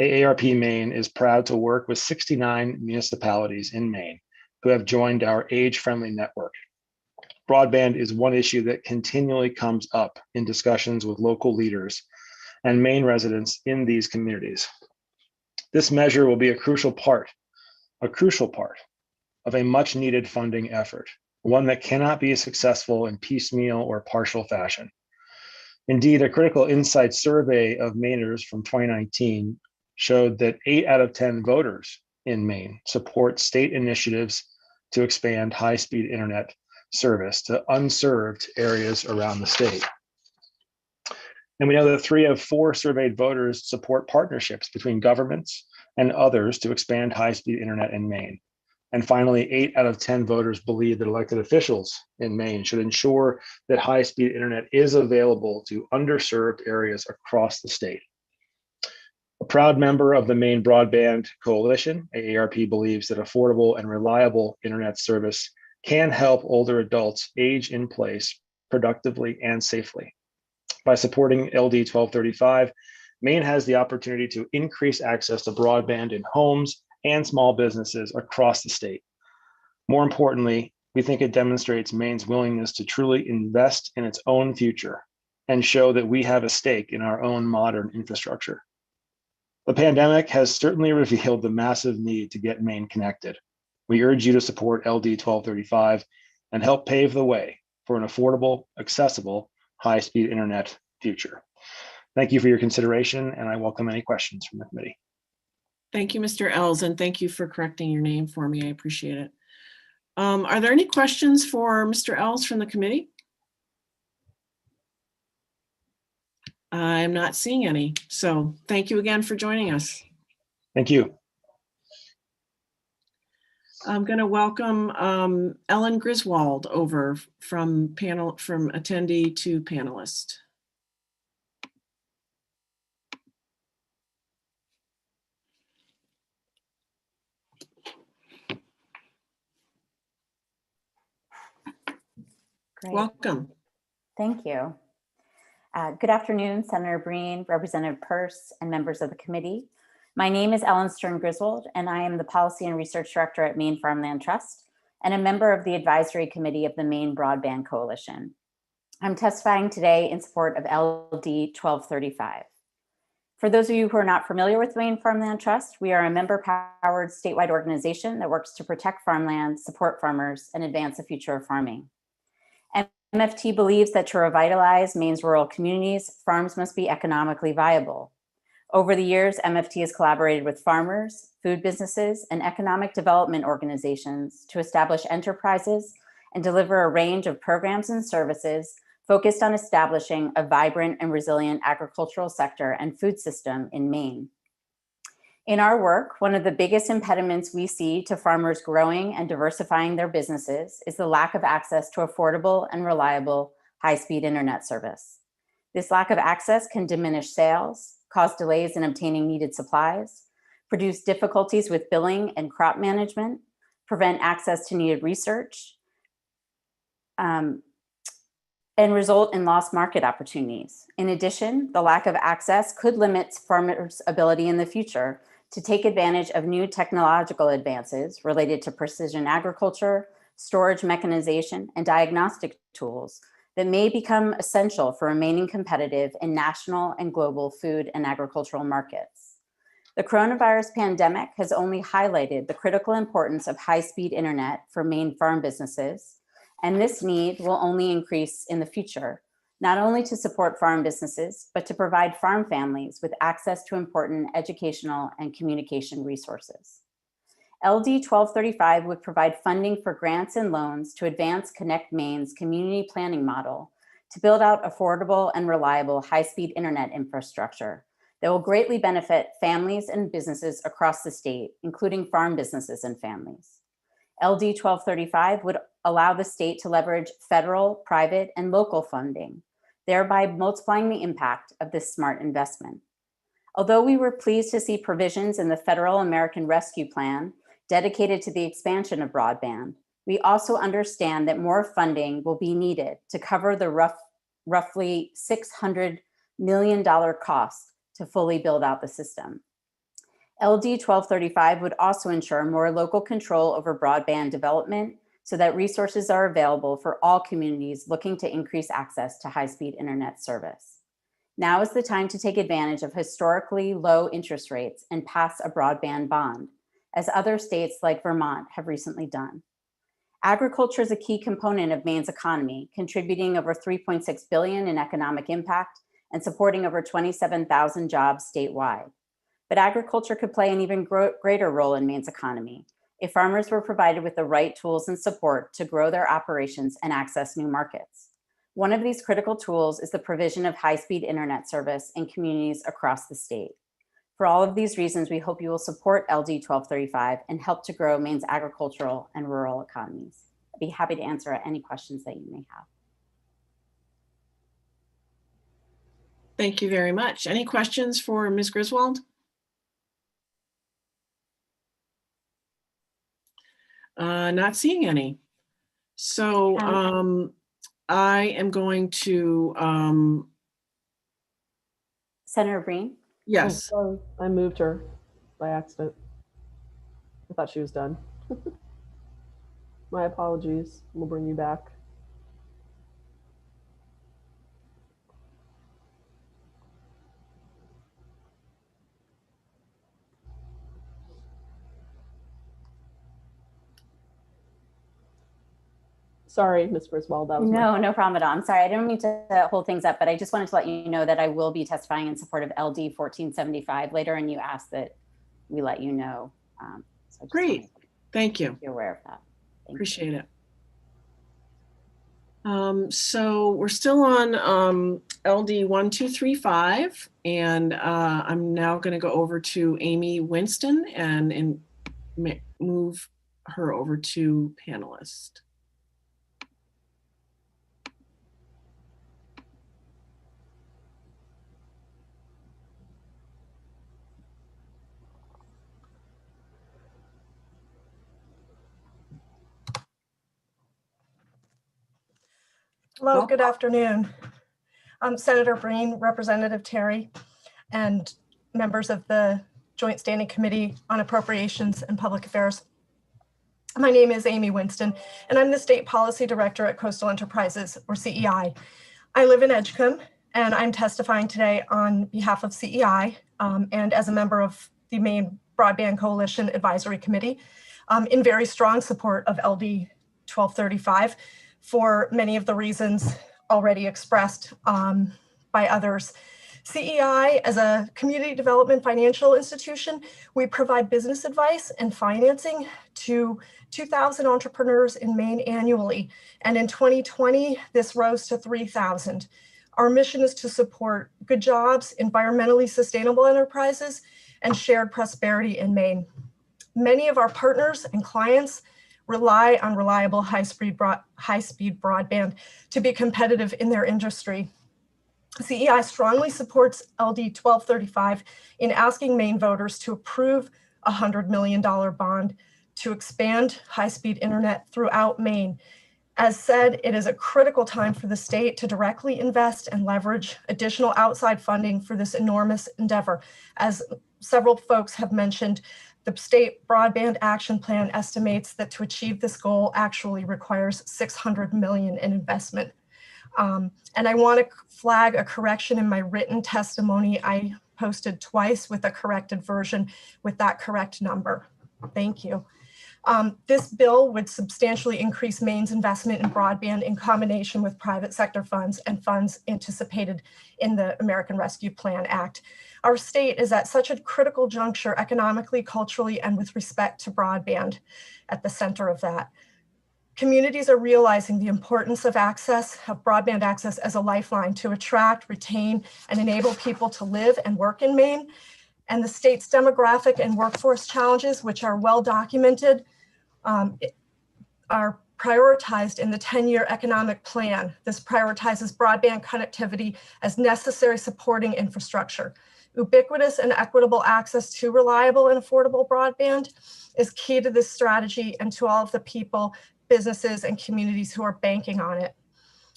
N: AARP Maine is proud to work with 69 municipalities in Maine who have joined our age-friendly network. Broadband is one issue that continually comes up in discussions with local leaders and Maine residents in these communities. This measure will be a crucial part of a much needed funding effort, one that cannot be successful in piecemeal or partial fashion. Indeed, a critical insight survey of Mainers from 2019 showed that 8 out of 10 voters in Maine support state initiatives to expand high-speed internet service to unserved areas around the state. And we know that 3 of 4 surveyed voters support partnerships between governments and others to expand high-speed internet in Maine. And finally, 8 out of 10 voters believe that elected officials in Maine should ensure that high-speed internet is available to underserved areas across the state. A proud member of the Maine Broadband Coalition, AARP believes that affordable and reliable internet service can help older adults age in place productively and safely. By supporting LD 1235, Maine has the opportunity to increase access to broadband in homes and small businesses across the state. More importantly, we think it demonstrates Maine's willingness to truly invest in its own future and show that we have a stake in our own modern infrastructure. The pandemic has certainly revealed the massive need to get Maine connected. We urge you to support LD 1235 and help pave the way for an affordable, accessible, high-speed internet future. Thank you for your consideration, and I welcome any questions from the committee.
A: Thank you, Mr. Els, and thank you for correcting your name for me. I appreciate it. Are there any questions for Mr. Els from the committee? I'm not seeing any, so thank you again for joining us.
N: Thank you.
A: I'm going to welcome Ellen Griswold over from attendee to panelist.
D: Great.
A: Welcome.
D: Thank you. Good afternoon, Senator Breen, Representative Peirce, and members of the committee. My name is Ellen Stern Griswold, and I am the Policy and Research Director at Maine Farmland Trust and a member of the Advisory Committee of the Maine Broadband Coalition. I'm testifying today in support of LD 1235. For those of you who are not familiar with Maine Farmland Trust, we are a member-powered statewide organization that works to protect farmland, support farmers, and advance the future of farming. MFT believes that to revitalize Maine's rural communities, farms must be economically viable. Over the years, MFT has collaborated with farmers, food businesses, and economic development organizations to establish enterprises and deliver a range of programs and services focused on establishing a vibrant and resilient agricultural sector and food system in Maine. In our work, one of the biggest impediments we see to farmers growing and diversifying their businesses is the lack of access to affordable and reliable high-speed internet service. This lack of access can diminish sales, cause delays in obtaining needed supplies, produce difficulties with billing and crop management, prevent access to needed research, and result in lost market opportunities. In addition, the lack of access could limit farmers' ability in the future to take advantage of new technological advances related to precision agriculture, storage mechanization, and diagnostic tools that may become essential for remaining competitive in national and global food and agricultural markets. The coronavirus pandemic has only highlighted the critical importance of high-speed internet for Maine farm businesses, and this need will only increase in the future, not only to support farm businesses, but to provide farm families with access to important educational and communication resources. LD 1235 would provide funding for grants and loans to advance Connect Maine's community planning model to build out affordable and reliable high-speed internet infrastructure that will greatly benefit families and businesses across the state, including farm businesses and families. LD 1235 would allow the state to leverage federal, private, and local funding, thereby multiplying the impact of this smart investment. Although we were pleased to see provisions in the Federal American Rescue Plan dedicated to the expansion of broadband, we also understand that more funding will be needed to cover the roughly $600 million cost to fully build out the system. LD 1235 would also ensure more local control over broadband development so that resources are available for all communities looking to increase access to high-speed internet service. Now is the time to take advantage of historically low interest rates and pass a broadband bond, as other states like Vermont have recently done. Agriculture is a key component of Maine's economy, contributing over $3.6 billion in economic impact and supporting over 27,000 jobs statewide. But agriculture could play an even greater role in Maine's economy if farmers were provided with the right tools and support to grow their operations and access new markets. One of these critical tools is the provision of high-speed internet service in communities across the state. For all of these reasons, we hope you will support LD 1235 and help to grow Maine's agricultural and rural economies. I'd be happy to answer any questions that you may have.
A: Thank you very much. Any questions for Ms. Griswold? Not seeing any. So I am going to.
D: Senator Breen?
A: Yes.
M: Oh, sorry. I moved her by accident. I thought she was done. My apologies. We'll bring you back. Sorry, Ms. Griswold. That was
D: no problem at all. I'm sorry. I didn't mean to hold things up, but I just wanted to let you know that I will be testifying in support of LD 1475 later, and you asked that we let you know. So
A: great. Thank you.
D: Be aware of that.
A: Appreciate it. So we're still on LD 1235, and I'm now going to go over to Amy Winston and move her over to panelist.
F: Hello, good afternoon. I'm Senator Breen, Representative Terry, and members of the Joint Standing Committee on Appropriations and Public Affairs. My name is Amy Winston, and I'm the State Policy Director at Coastal Enterprises, or CEI. I live in Edgecombe, and I'm testifying today on behalf of CEI and as a member of the Maine Broadband Coalition Advisory Committee in very strong support of LD 1235. For many of the reasons already expressed by others. CEI, as a community development financial institution, we provide business advice and financing to 2,000 entrepreneurs in Maine annually. And in 2020, this rose to 3,000. Our mission is to support good jobs, environmentally sustainable enterprises, and shared prosperity in Maine. Many of our partners and clients rely on reliable high-speed broadband to be competitive in their industry. CEI strongly supports LD 1235 in asking Maine voters to approve a $100 million bond to expand high-speed internet throughout Maine. As said, it is a critical time for the state to directly invest and leverage additional outside funding for this enormous endeavor. As several folks have mentioned, the State Broadband Action Plan estimates that to achieve this goal actually requires $600 million in investment. And I want to flag a correction in my written testimony. I posted twice with a corrected version with that correct number. Thank you. This bill would substantially increase Maine's investment in broadband in combination with private sector funds and funds anticipated in the American Rescue Plan Act. Our state is at such a critical juncture economically, culturally, and with respect to broadband at the center of that. Communities are realizing the importance of broadband access as a lifeline to attract, retain, and enable people to live and work in Maine. And the state's demographic and workforce challenges, which are well documented, are prioritized in the 10-year economic plan. This prioritizes broadband connectivity as necessary supporting infrastructure. Ubiquitous and equitable access to reliable and affordable broadband is key to this strategy and to all of the people, businesses, and communities who are banking on it.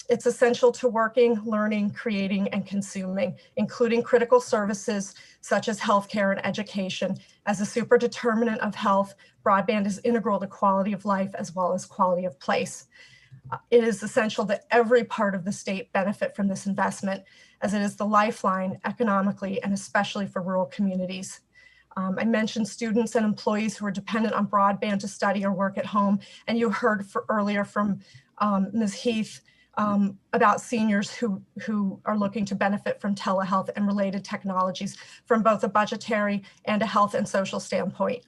F: It's essential to working, learning, creating, and consuming, including critical services such as healthcare and education. As a super determinant of health, broadband is integral to quality of life as well as quality of place. It is essential that every part of the state benefit from this investment, as it is the lifeline economically and especially for rural communities. I mentioned students and employees who are dependent on broadband to study or work at home, and you heard earlier from Ms. Heath about seniors who are looking to benefit from telehealth and related technologies from both a budgetary and a health and social standpoint.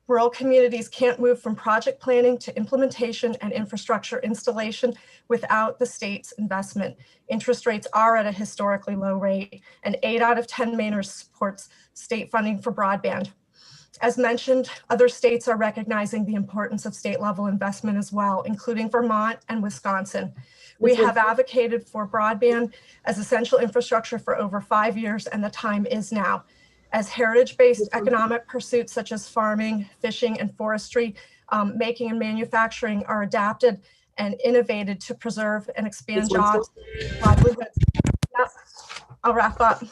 F: Rural communities can't move from project planning to implementation and infrastructure installation without the state's investment. Interest rates are at a historically low rate, and 8 out of 10 Mainers supports state funding for broadband. As mentioned, other states are recognizing the importance of state-level investment as well, including Vermont and Wisconsin. We have advocated for broadband as essential infrastructure for over 5 years, and the time is now. As heritage-based economic pursuits such as farming, fishing, and forestry, making and manufacturing are adapted and innovated to preserve and expand jobs, livelihoods. Yep, I'll wrap up.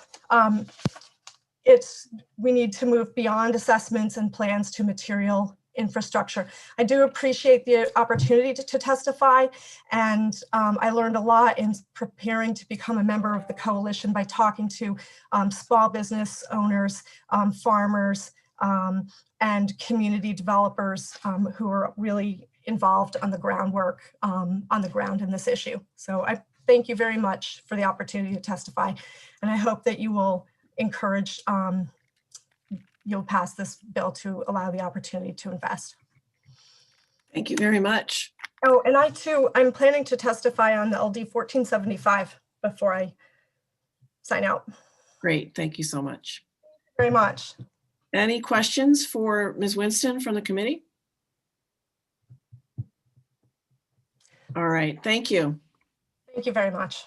F: We need to move beyond assessments and plans to material infrastructure. I do appreciate the opportunity to testify, and I learned a lot in preparing to become a member of the coalition by talking to small business owners, farmers, and community developers who are really involved on the groundwork, on the ground in this issue. So I thank you very much for the opportunity to testify, and I hope that you will encourage you'll pass this bill to allow the opportunity to invest.
A: Thank you very much.
F: Oh, and I'm planning to testify on the LD 1475 before I sign out.
A: Great, thank you so much.
F: Very much.
A: Any questions for Ms. Winston from the committee? All right, thank you.
F: Thank you very much.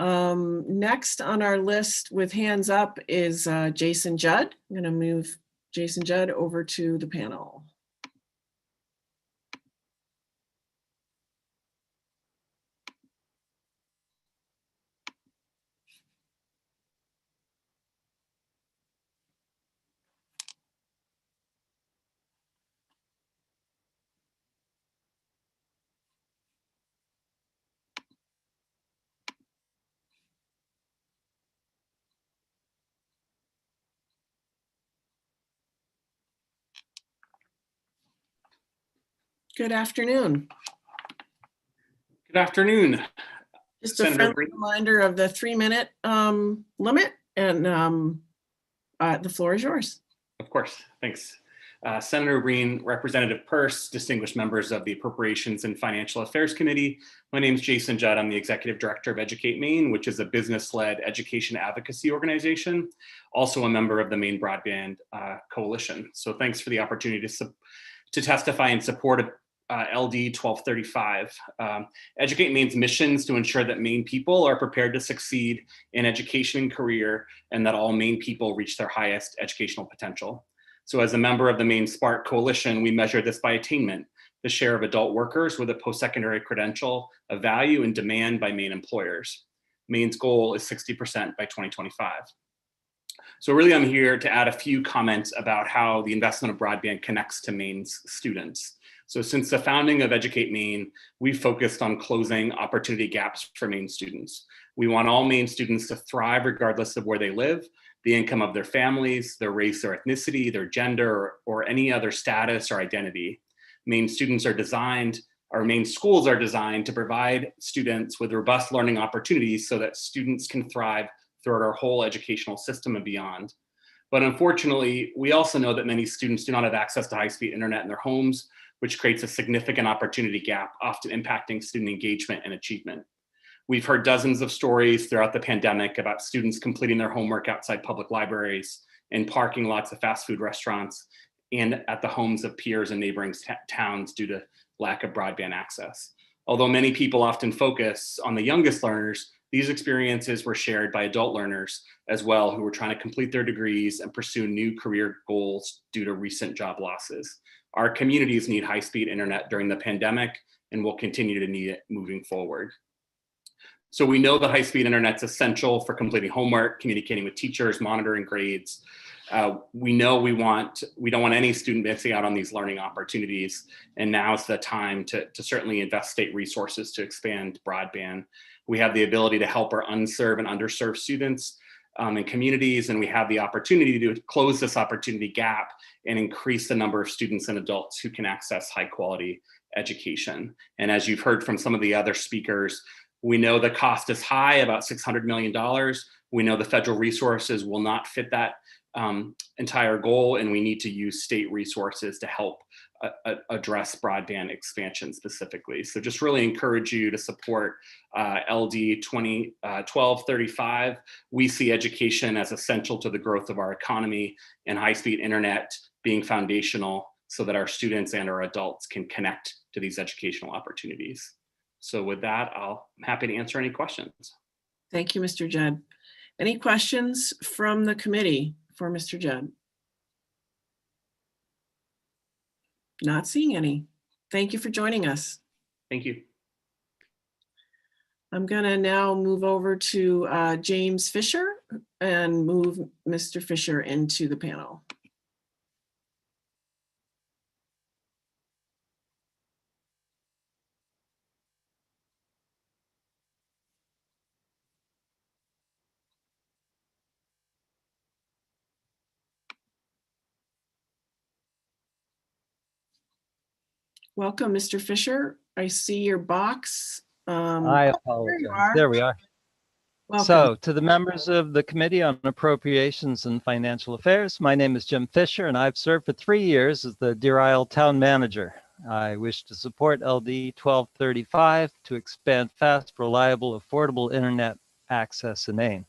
A: Next on our list with hands up is Jason Judd. I'm going to move Jason Judd over to the panel. Good afternoon.
C: Good afternoon.
A: Just a friendly reminder of the 3-minute limit, and the floor is yours.
C: Of course, thanks. Senator Breen, Representative Peirce, distinguished members of the Appropriations and Financial Affairs Committee. My name is Jason Judd. I'm the Executive Director of Educate Maine, which is a business-led education advocacy organization, also a member of the Maine Broadband Coalition. So thanks for the opportunity to testify in support of LD 1235. Educate Maine's missions to ensure that Maine people are prepared to succeed in education and career, and that all Maine people reach their highest educational potential. So as a member of the Maine Spark Coalition, we measure this by attainment, the share of adult workers with a post-secondary credential of value and demand by Maine employers. Maine's goal is 60% by 2025. So really I'm here to add a few comments about how the investment of broadband connects to Maine's students. So since the founding of Educate Maine, we've focused on closing opportunity gaps for Maine students. We want all Maine students to thrive regardless of where they live, the income of their families, their race or ethnicity, their gender, or any other status or identity. Maine schools are designed to provide students with robust learning opportunities so that students can thrive throughout our whole educational system and beyond. But unfortunately, we also know that many students do not have access to high-speed internet in their homes, which creates a significant opportunity gap, often impacting student engagement and achievement. We've heard dozens of stories throughout the pandemic about students completing their homework outside public libraries, in parking lots of fast food restaurants, and at the homes of peers in neighboring towns due to lack of broadband access. Although many people often focus on the youngest learners, these experiences were shared by adult learners as well, who were trying to complete their degrees and pursue new career goals due to recent job losses. Our communities need high-speed internet during the pandemic and will continue to need it moving forward. So we know the high-speed internet's essential for completing homework, communicating with teachers, monitoring grades. We know we don't want any student missing out on these learning opportunities. And now's the time to certainly invest state resources to expand broadband. We have the ability to help our unserved and underserved students and communities, and we have the opportunity to close this opportunity gap and increase the number of students and adults who can access high quality education. And as you've heard from some of the other speakers, we know the cost is high, about $600 million. We know the federal resources will not fit that entire goal, and we need to use state resources to help address broadband expansion specifically. So just really encourage you to support LD 1235. We see education as essential to the growth of our economy, and high-speed internet being foundational so that our students and our adults can connect to these educational opportunities. So with that, I'm happy to answer any questions.
A: Thank you, Mr. Judd. Any questions from the committee for Mr. Judd? Not seeing any. Thank you for joining us.
C: Thank you.
A: I'm gonna now move over to James Fisher and move Mr. Fisher into the panel. Welcome, Mr. Fisher. I see your box.
H: I apologize.
A: are.
H: There we are.
A: Welcome.
H: So, to the members of the Committee on Appropriations and Financial Affairs, my name is Jim Fisher, and I've served for 3 years as the Deer Isle Town Manager. I wish to support LD 1235 to expand fast, reliable, affordable internet access in Maine.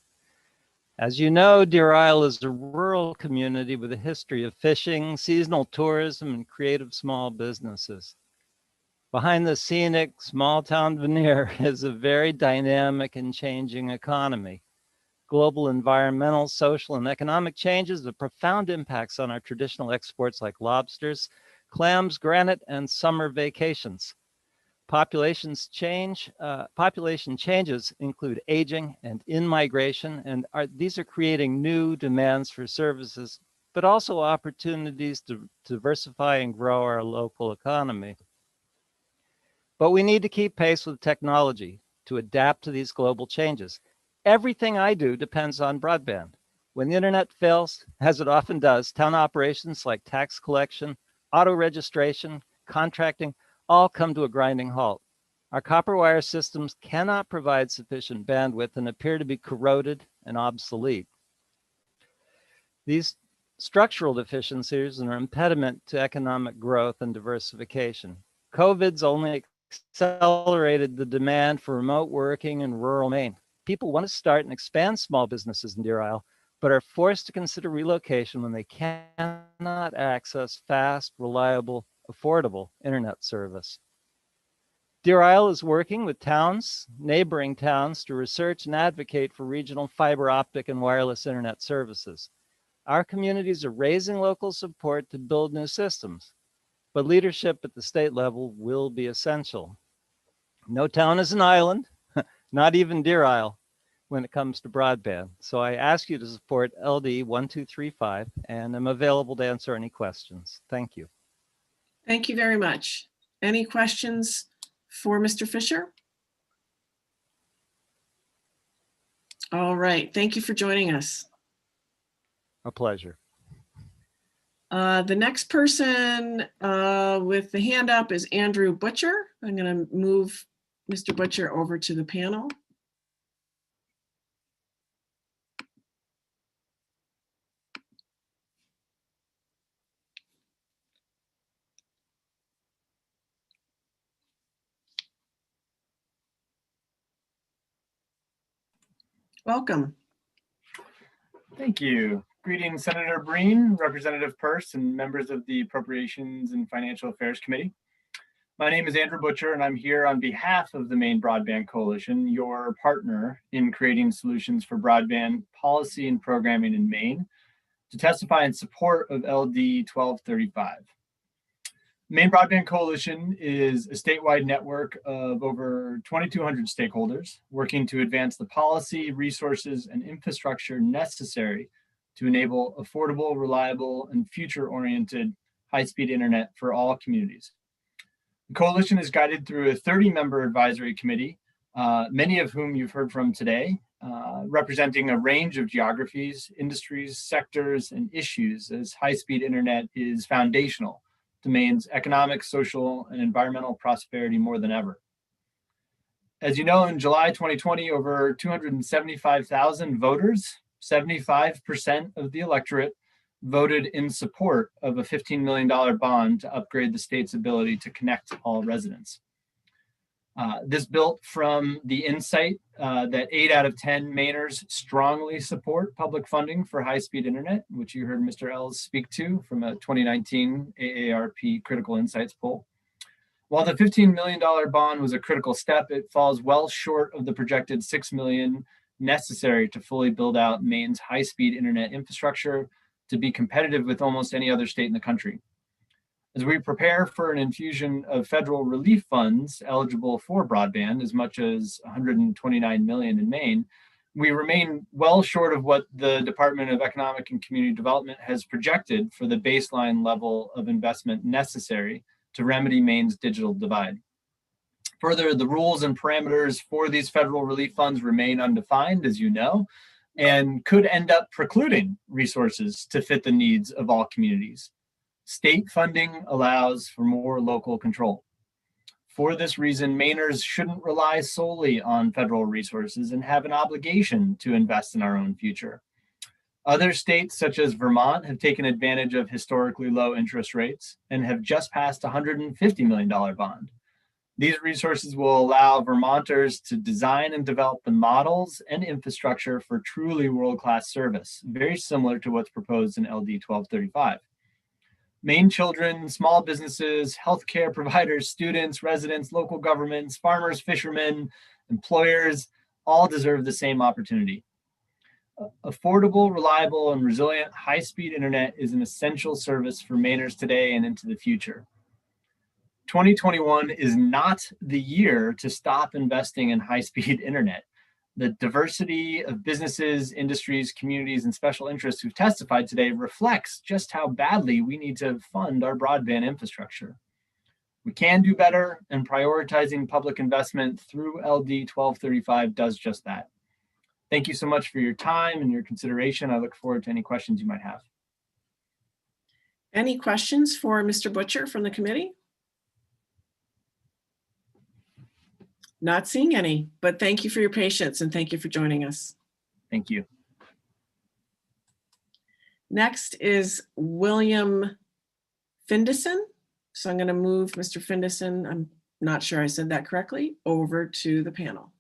H: As you know, Deer Isle is a rural community with a history of fishing, seasonal tourism, and creative small businesses. Behind the scenic small town veneer is a very dynamic and changing economy. Global environmental, social, and economic changes have profound impacts on our traditional exports like lobsters, clams, granite, and summer vacations. Population changes include aging and in-migration, and these are creating new demands for services, but also opportunities to diversify and grow our local economy. But we need to keep pace with technology to adapt to these global changes. Everything I do depends on broadband. When the internet fails, as it often does, town operations like tax collection, auto registration, contracting, all come to a grinding halt. Our copper wire systems cannot provide sufficient bandwidth and appear to be corroded and obsolete. These structural deficiencies are an impediment to economic growth and diversification. COVID's only accelerated the demand for remote working in rural Maine. People want to start and expand small businesses in Deer Isle, but are forced to consider relocation when they cannot access fast, reliable, affordable internet service. Deer Isle is working with neighboring towns, to research and advocate for regional fiber optic and wireless internet services. Our communities are raising local support to build new systems, but leadership at the state level will be essential. No town is an island, not even Deer Isle, when it comes to broadband. So I ask you to support LD 1235, and I'm available to answer any questions. Thank you.
A: Thank you very much. Any questions for Mr. Fisher? All right, thank you for joining us.
H: A pleasure.
A: The next person with the hand up is Andrew Butcher. I'm going to move Mr. Butcher over to the panel. Welcome.
L: Thank you. Greetings, Senator Breen, Representative Peirce, and members of the Appropriations and Financial Affairs Committee. My name is Andrew Butcher, and I'm here on behalf of the Maine Broadband Coalition, your partner in creating solutions for broadband policy and programming in Maine, to testify in support of LD 1235. Maine Broadband Coalition is a statewide network of over 2,200 stakeholders working to advance the policy, resources, and infrastructure necessary to enable affordable, reliable, and future-oriented high-speed internet for all communities. The coalition is guided through a 30-member advisory committee, many of whom you've heard from today, representing a range of geographies, industries, sectors, and issues, as high-speed internet is foundational to Maine's economic, social, and environmental prosperity more than ever. As you know, in July 2020, over 275,000 voters, 75% of the electorate, voted in support of a $15 million bond to upgrade the state's ability to connect all residents. This built from the insight that 8 out of 10 Mainers strongly support public funding for high-speed internet, which you heard Mr. Ells speak to from a 2019 AARP Critical Insights poll. While the $15 million bond was a critical step, it falls well short of the projected $6 million necessary to fully build out Maine's high-speed internet infrastructure to be competitive with almost any other state in the country. As we prepare for an infusion of federal relief funds eligible for broadband, as much as $129 million in Maine, we remain well short of what the Department of Economic and Community Development has projected for the baseline level of investment necessary to remedy Maine's digital divide. Further, the rules and parameters for these federal relief funds remain undefined, as you know, and could end up precluding resources to fit the needs of all communities. State funding allows for more local control. For this reason, Mainers shouldn't rely solely on federal resources and have an obligation to invest in our own future. Other states, such as Vermont, have taken advantage of historically low interest rates and have just passed a $150 million bond. These resources will allow Vermonters to design and develop the models and infrastructure for truly world-class service, very similar to what's proposed in LD 1235. Maine children, small businesses, healthcare providers, students, residents, local governments, farmers, fishermen, employers, all deserve the same opportunity. Affordable, reliable, and resilient high-speed internet is an essential service for Mainers today and into the future. 2021 is not the year to stop investing in high-speed internet. The diversity of businesses, industries, communities, and special interests who've testified today reflects just how badly we need to fund our broadband infrastructure. We can do better, and prioritizing public investment through LD 1235 does just that. Thank you so much for your time and your consideration. I look forward to any questions you might have.
A: Any questions for Mr. Butcher from the committee? Not seeing any, but thank you for your patience and thank you for joining us.
L: Thank you.
A: Next is William Findison. So I'm going to move Mr. Findison, I'm not sure I said that correctly, over to the panel.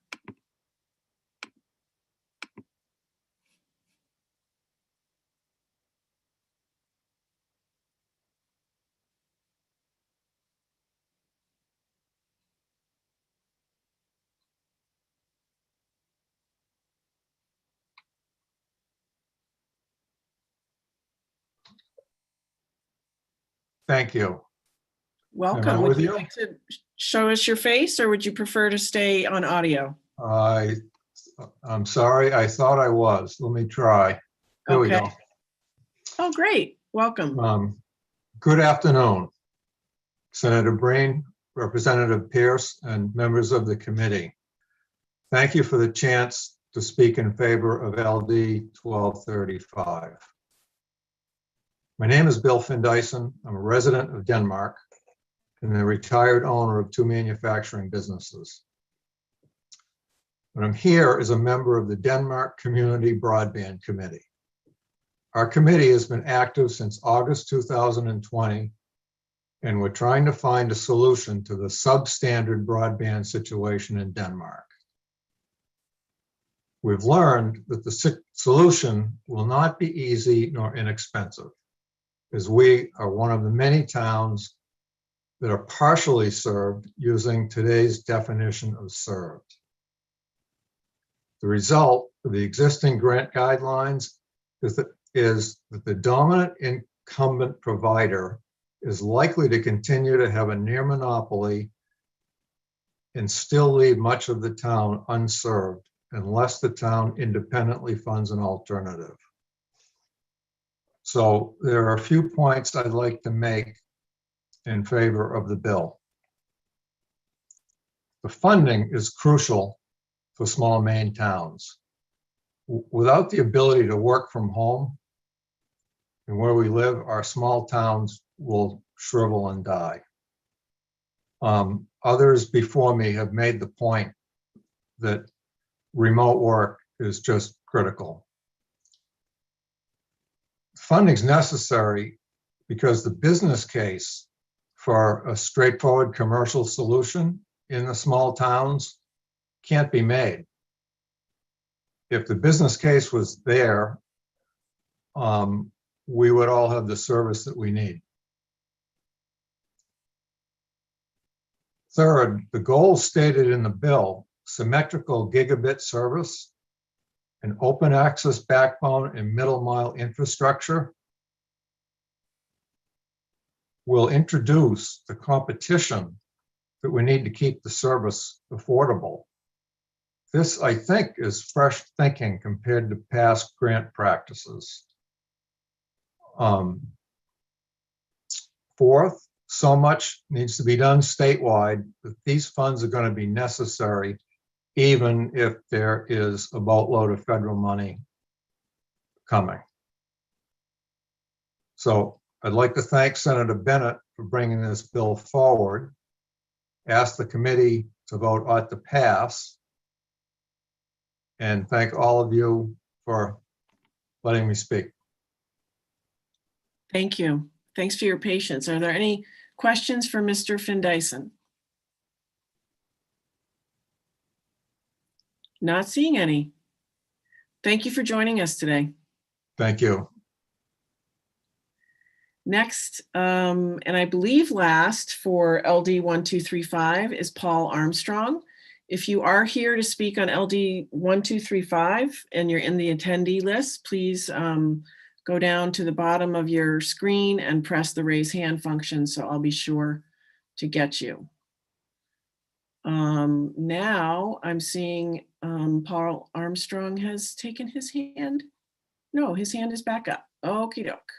O: Thank you.
A: Welcome.
O: Am I
A: Would
O: with
A: you
O: you?
A: like to show us your face or would you prefer to stay on audio?
O: I'm sorry, I thought I was. Let me try. There we
A: Okay.
O: go.
A: Oh, great. Welcome.
O: Good afternoon, Senator Breen, Representative Pierce, and members of the committee. Thank you for the chance to speak in favor of LD 1235. My name is Bill Findyson. I'm a resident of Denmark and a retired owner of 2 manufacturing businesses. But I'm here as a member of the Denmark Community Broadband Committee. Our committee has been active since August 2020, and we're trying to find a solution to the substandard broadband situation in Denmark. We've learned that the solution will not be easy nor inexpensive, as we are one of the many towns that are partially served using today's definition of served. The result of the existing grant guidelines is that the dominant incumbent provider is likely to continue to have a near monopoly and still leave much of the town unserved unless the town independently funds an alternative. So there are a few points I'd like to make in favor of the bill. The funding is crucial for small Maine towns. Without the ability to work from home and where we live, our small towns will shrivel and die. Others before me have made the point that remote work is just critical. Funding is necessary because the business case for a straightforward commercial solution in the small towns can't be made. If the business case was there, we would all have the service that we need. Third, the goals stated in the bill, symmetrical gigabit service, an open access backbone and middle mile infrastructure, will introduce the competition that we need to keep the service affordable. This, I think, is fresh thinking compared to past grant practices. Fourth, so much needs to be done statewide that these funds are going to be necessary even if there is a boatload of federal money coming. So I'd like to thank Senator Bennett for bringing this bill forward, ask the committee to vote ought to pass, and thank all of you for letting me speak.
A: Thank you. Thanks for your patience. Are there any questions for Mr. Findyson? Not seeing any. Thank you for joining us today.
O: Thank you.
A: Next, and I believe last for LD 1235 is Paul Armstrong. If you are here to speak on LD 1235 and you're in the attendee list, please go down to the bottom of your screen and press the raise hand function so I'll be sure to get you. Now I'm seeing Paul Armstrong has taken his hand. No, his hand is back up. Okie doke.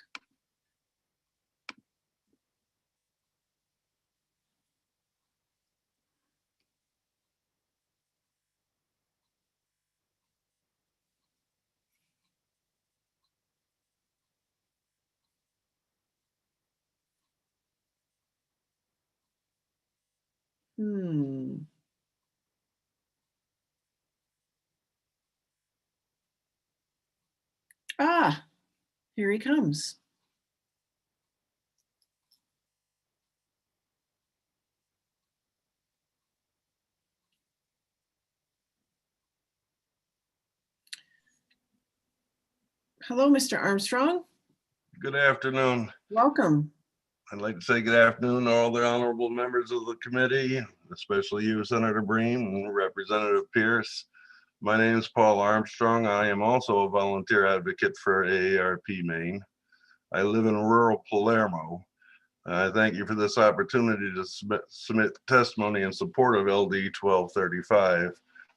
A: Ah, here he comes. Hello, Mr. Armstrong.
P: Good afternoon.
A: Welcome.
P: I'd like to say good afternoon to all the honorable members of the committee, especially you, Senator Breen and Representative Pierce. My name is Paul Armstrong. I am also a volunteer advocate for AARP Maine. I live in rural Palermo. I thank you for this opportunity to submit testimony in support of LD 1235,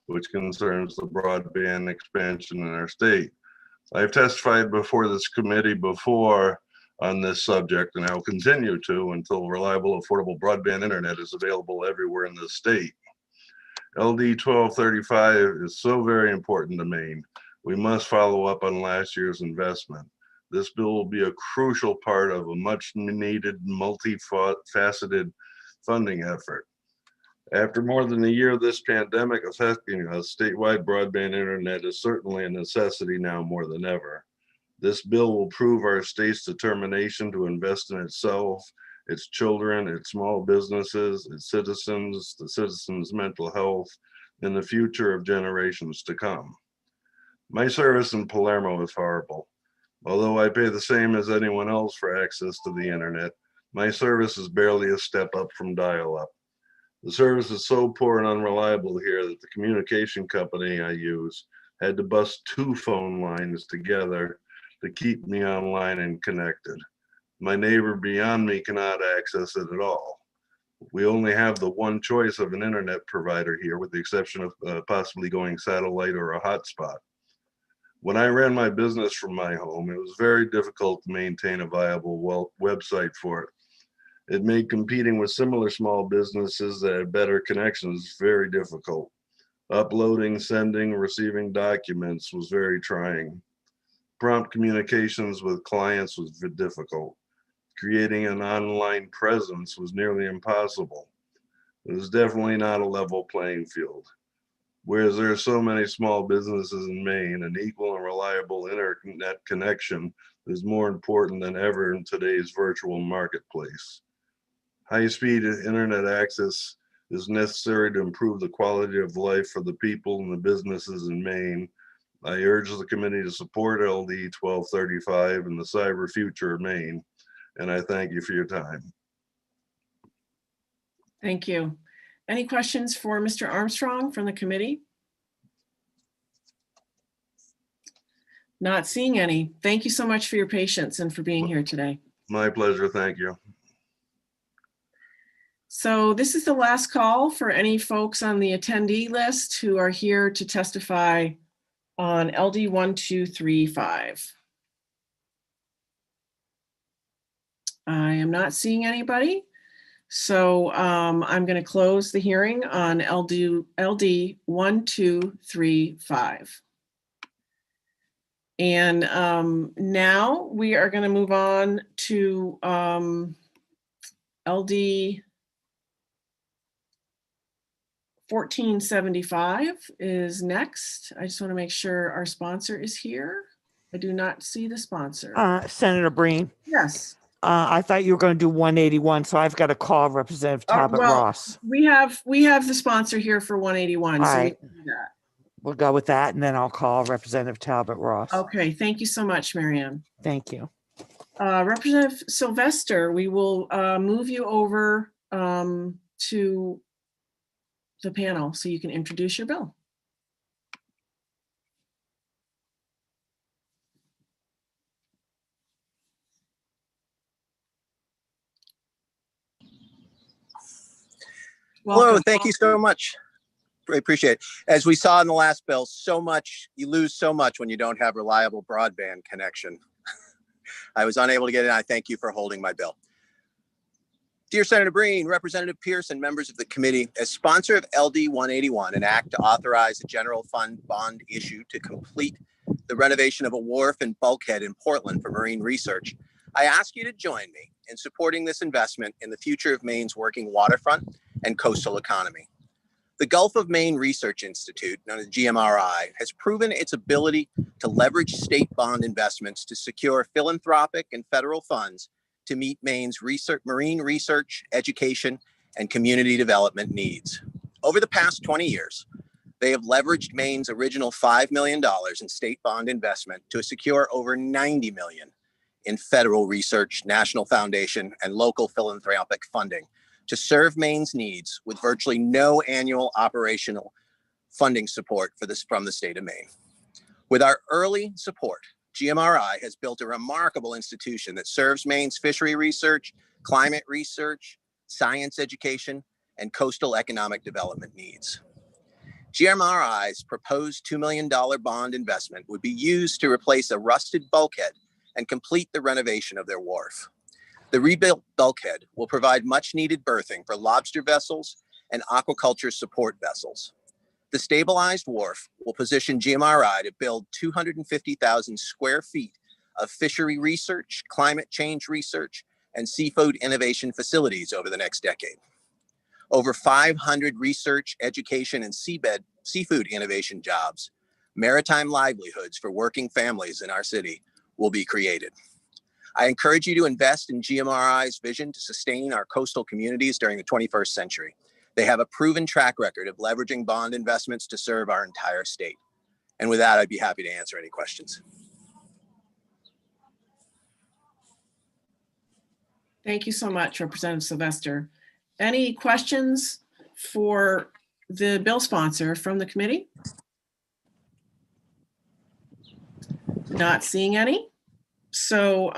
P: which concerns the broadband expansion in our state. I've testified before this committee before on this subject, and I will continue to until reliable, affordable broadband internet is available everywhere in the state. LD 1235 is so very important to Maine. We must follow up on last year's investment. This bill will be a crucial part of a much needed, multifaceted funding effort. After more than a year of this pandemic affecting us, statewide broadband internet is certainly a necessity now more than ever. This bill will prove our state's determination to invest in itself, its children, its small businesses, its citizens, the citizens' mental health, and the future of generations to come. My service in Palermo is horrible. Although I pay the same as anyone else for access to the internet, my service is barely a step up from dial-up. The service is so poor and unreliable here that the communication company I use had to bust 2 phone lines together to keep me online and connected. My neighbor beyond me cannot access it at all. We only have the one choice of an internet provider here, with the exception of possibly going satellite or a hotspot. When I ran my business from my home, it was very difficult to maintain a viable website for it. It made competing with similar small businesses that had better connections very difficult. Uploading, sending, receiving documents was very trying. Prompt communications with clients was difficult. Creating an online presence was nearly impossible. It was definitely not a level playing field. Whereas there are so many small businesses in Maine, an equal and reliable internet connection is more important than ever in today's virtual marketplace. High-speed internet access is necessary to improve the quality of life for the people and the businesses in Maine. I urge the committee to support LD 1235 and the cyber future of Maine, and I thank you for your time.
A: Thank you. Any questions for Mr. Armstrong from the committee? Not seeing any. Thank you so much for your patience and for being here today.
P: My pleasure. Thank you.
A: So this is the last call for any folks on the attendee list who are here to testify on LD 1235. I am not seeing anybody. So I'm going to close the hearing on LD 1235. And now we are going to move on to LD 1475 is next. I just want to make sure our sponsor is here. I do not see the sponsor.
B: Senator Breen.
A: Yes.
B: I thought you were going to do 181, so I've got to call Representative Talbot Ross.
A: We have the sponsor here for 181.
B: All
A: so
B: right.
A: we can do that.
B: We'll go with that, and then I'll call Representative Talbot Ross.
A: Okay, thank you so much, Marianne.
B: Thank you.
A: Representative Sylvester, we will move you over to the panel so you can introduce your bill.
Q: Hello, thank you so much. I appreciate it. As we saw in the last bill, you lose so much when you don't have reliable broadband connection. I was unable to get in. I thank you for holding my bill. Dear Senator Breen, Representative Pierce, and members of the committee, as sponsor of LD 181, an act to authorize a general fund bond issue to complete the renovation of a wharf and bulkhead in Portland for marine research, I ask you to join me in supporting this investment in the future of Maine's working waterfront and coastal economy. The Gulf of Maine Research Institute, known as GMRI, has proven its ability to leverage state bond investments to secure philanthropic and federal funds to meet Maine's marine research, education, and community development needs. Over the past 20 years, they have leveraged Maine's original $5 million in state bond investment to secure over $90 million in federal research, national foundation, and local philanthropic funding to serve Maine's needs with virtually no annual operational funding support from the state of Maine. With our early support, GMRI has built a remarkable institution that serves Maine's fishery research, climate research, science education, and coastal economic development needs. GMRI's proposed $2 million bond investment would be used to replace a rusted bulkhead and complete the renovation of their wharf. The rebuilt bulkhead will provide much needed berthing for lobster vessels and aquaculture support vessels. The stabilized wharf will position GMRI to build 250,000 square feet of fishery research, climate change research, and seafood innovation facilities over the next decade. Over 500 research, education, and seafood innovation jobs, maritime livelihoods for working families in our city will be created. I encourage you to invest in GMRI's vision to sustain our coastal communities during the 21st century. They have a proven track record of leveraging bond investments to serve our entire state. And with that, I'd be happy to answer any questions.
A: Thank you so much, Representative Sylvester. Any questions for the bill sponsor from the committee? Not seeing any. So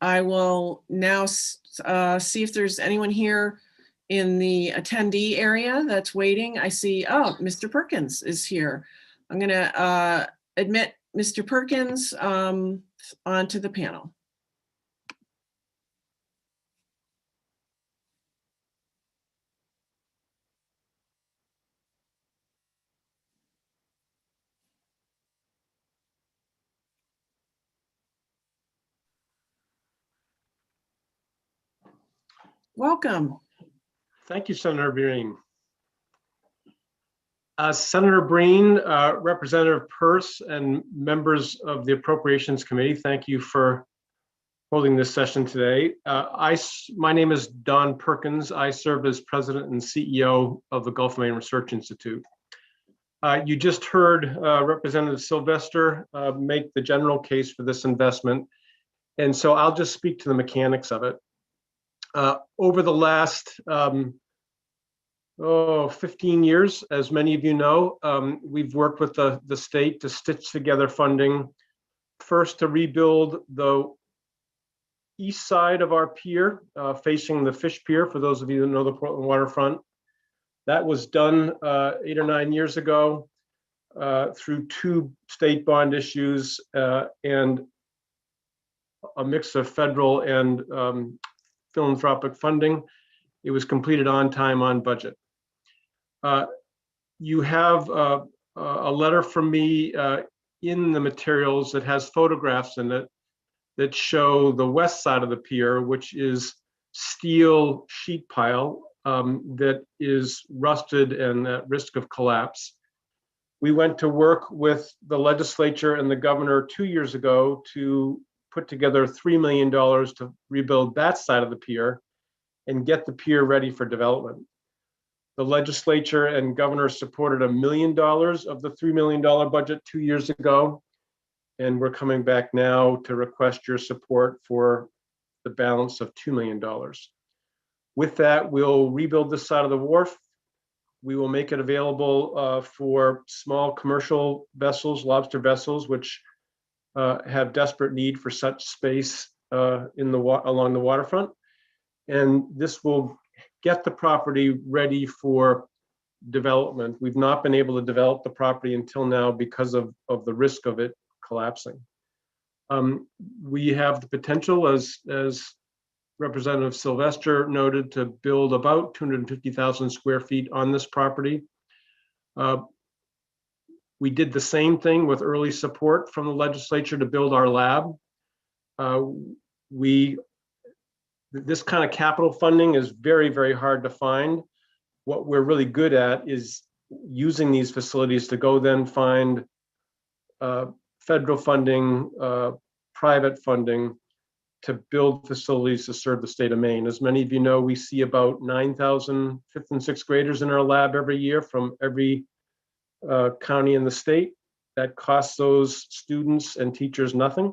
A: I will now see if there's anyone here in the attendee area that's waiting. I see, oh, Mr. Perkins is here. I'm going to admit Mr. Perkins onto the panel. Welcome.
R: Thank you, Senator Breen. Senator Breen, Representative Peirce, and members of the Appropriations Committee, thank you for holding this session today. My name is Don Perkins. I serve as President and CEO of the Gulf of Maine Research Institute. You just heard Representative Sylvester make the general case for this investment, and so I'll just speak to the mechanics of it. Over the last 15 years, as many of you know, we've worked with the state to stitch together funding, first to rebuild the east side of our pier, facing the Fish Pier, for those of you that know the Portland waterfront. That was done 8 or 9 years ago through 2 state bond issues and a mix of federal and philanthropic funding. It was completed on time, on budget. You have a letter from me in the materials that has photographs in it that show the west side of the pier, which is steel sheet pile that is rusted and at risk of collapse. We went to work with the legislature and the governor 2 years ago to put together $3 million to rebuild that side of the pier and get the pier ready for development. The legislature and governor supported $1 million of the $3 million budget 2 years ago, and we're coming back now to request your support for the balance of $2 million. With that, we'll rebuild this side of the wharf. We will make it available for small commercial vessels, lobster vessels, which have desperate need for such space along the waterfront. And this will get the property ready for development. We've not been able to develop the property until now because of the risk of it collapsing. We have the potential, as Representative Sylvester noted, to build about 250,000 square feet on this property. We did the same thing with early support from the legislature to build our lab. This kind of capital funding is very, very hard to find. What we're really good at is using these facilities to go then find federal funding, private funding to build facilities to serve the state of Maine. As many of you know, we see about 9,000 5th and 6th graders in our lab every year from every county in the state. That costs those students and teachers nothing.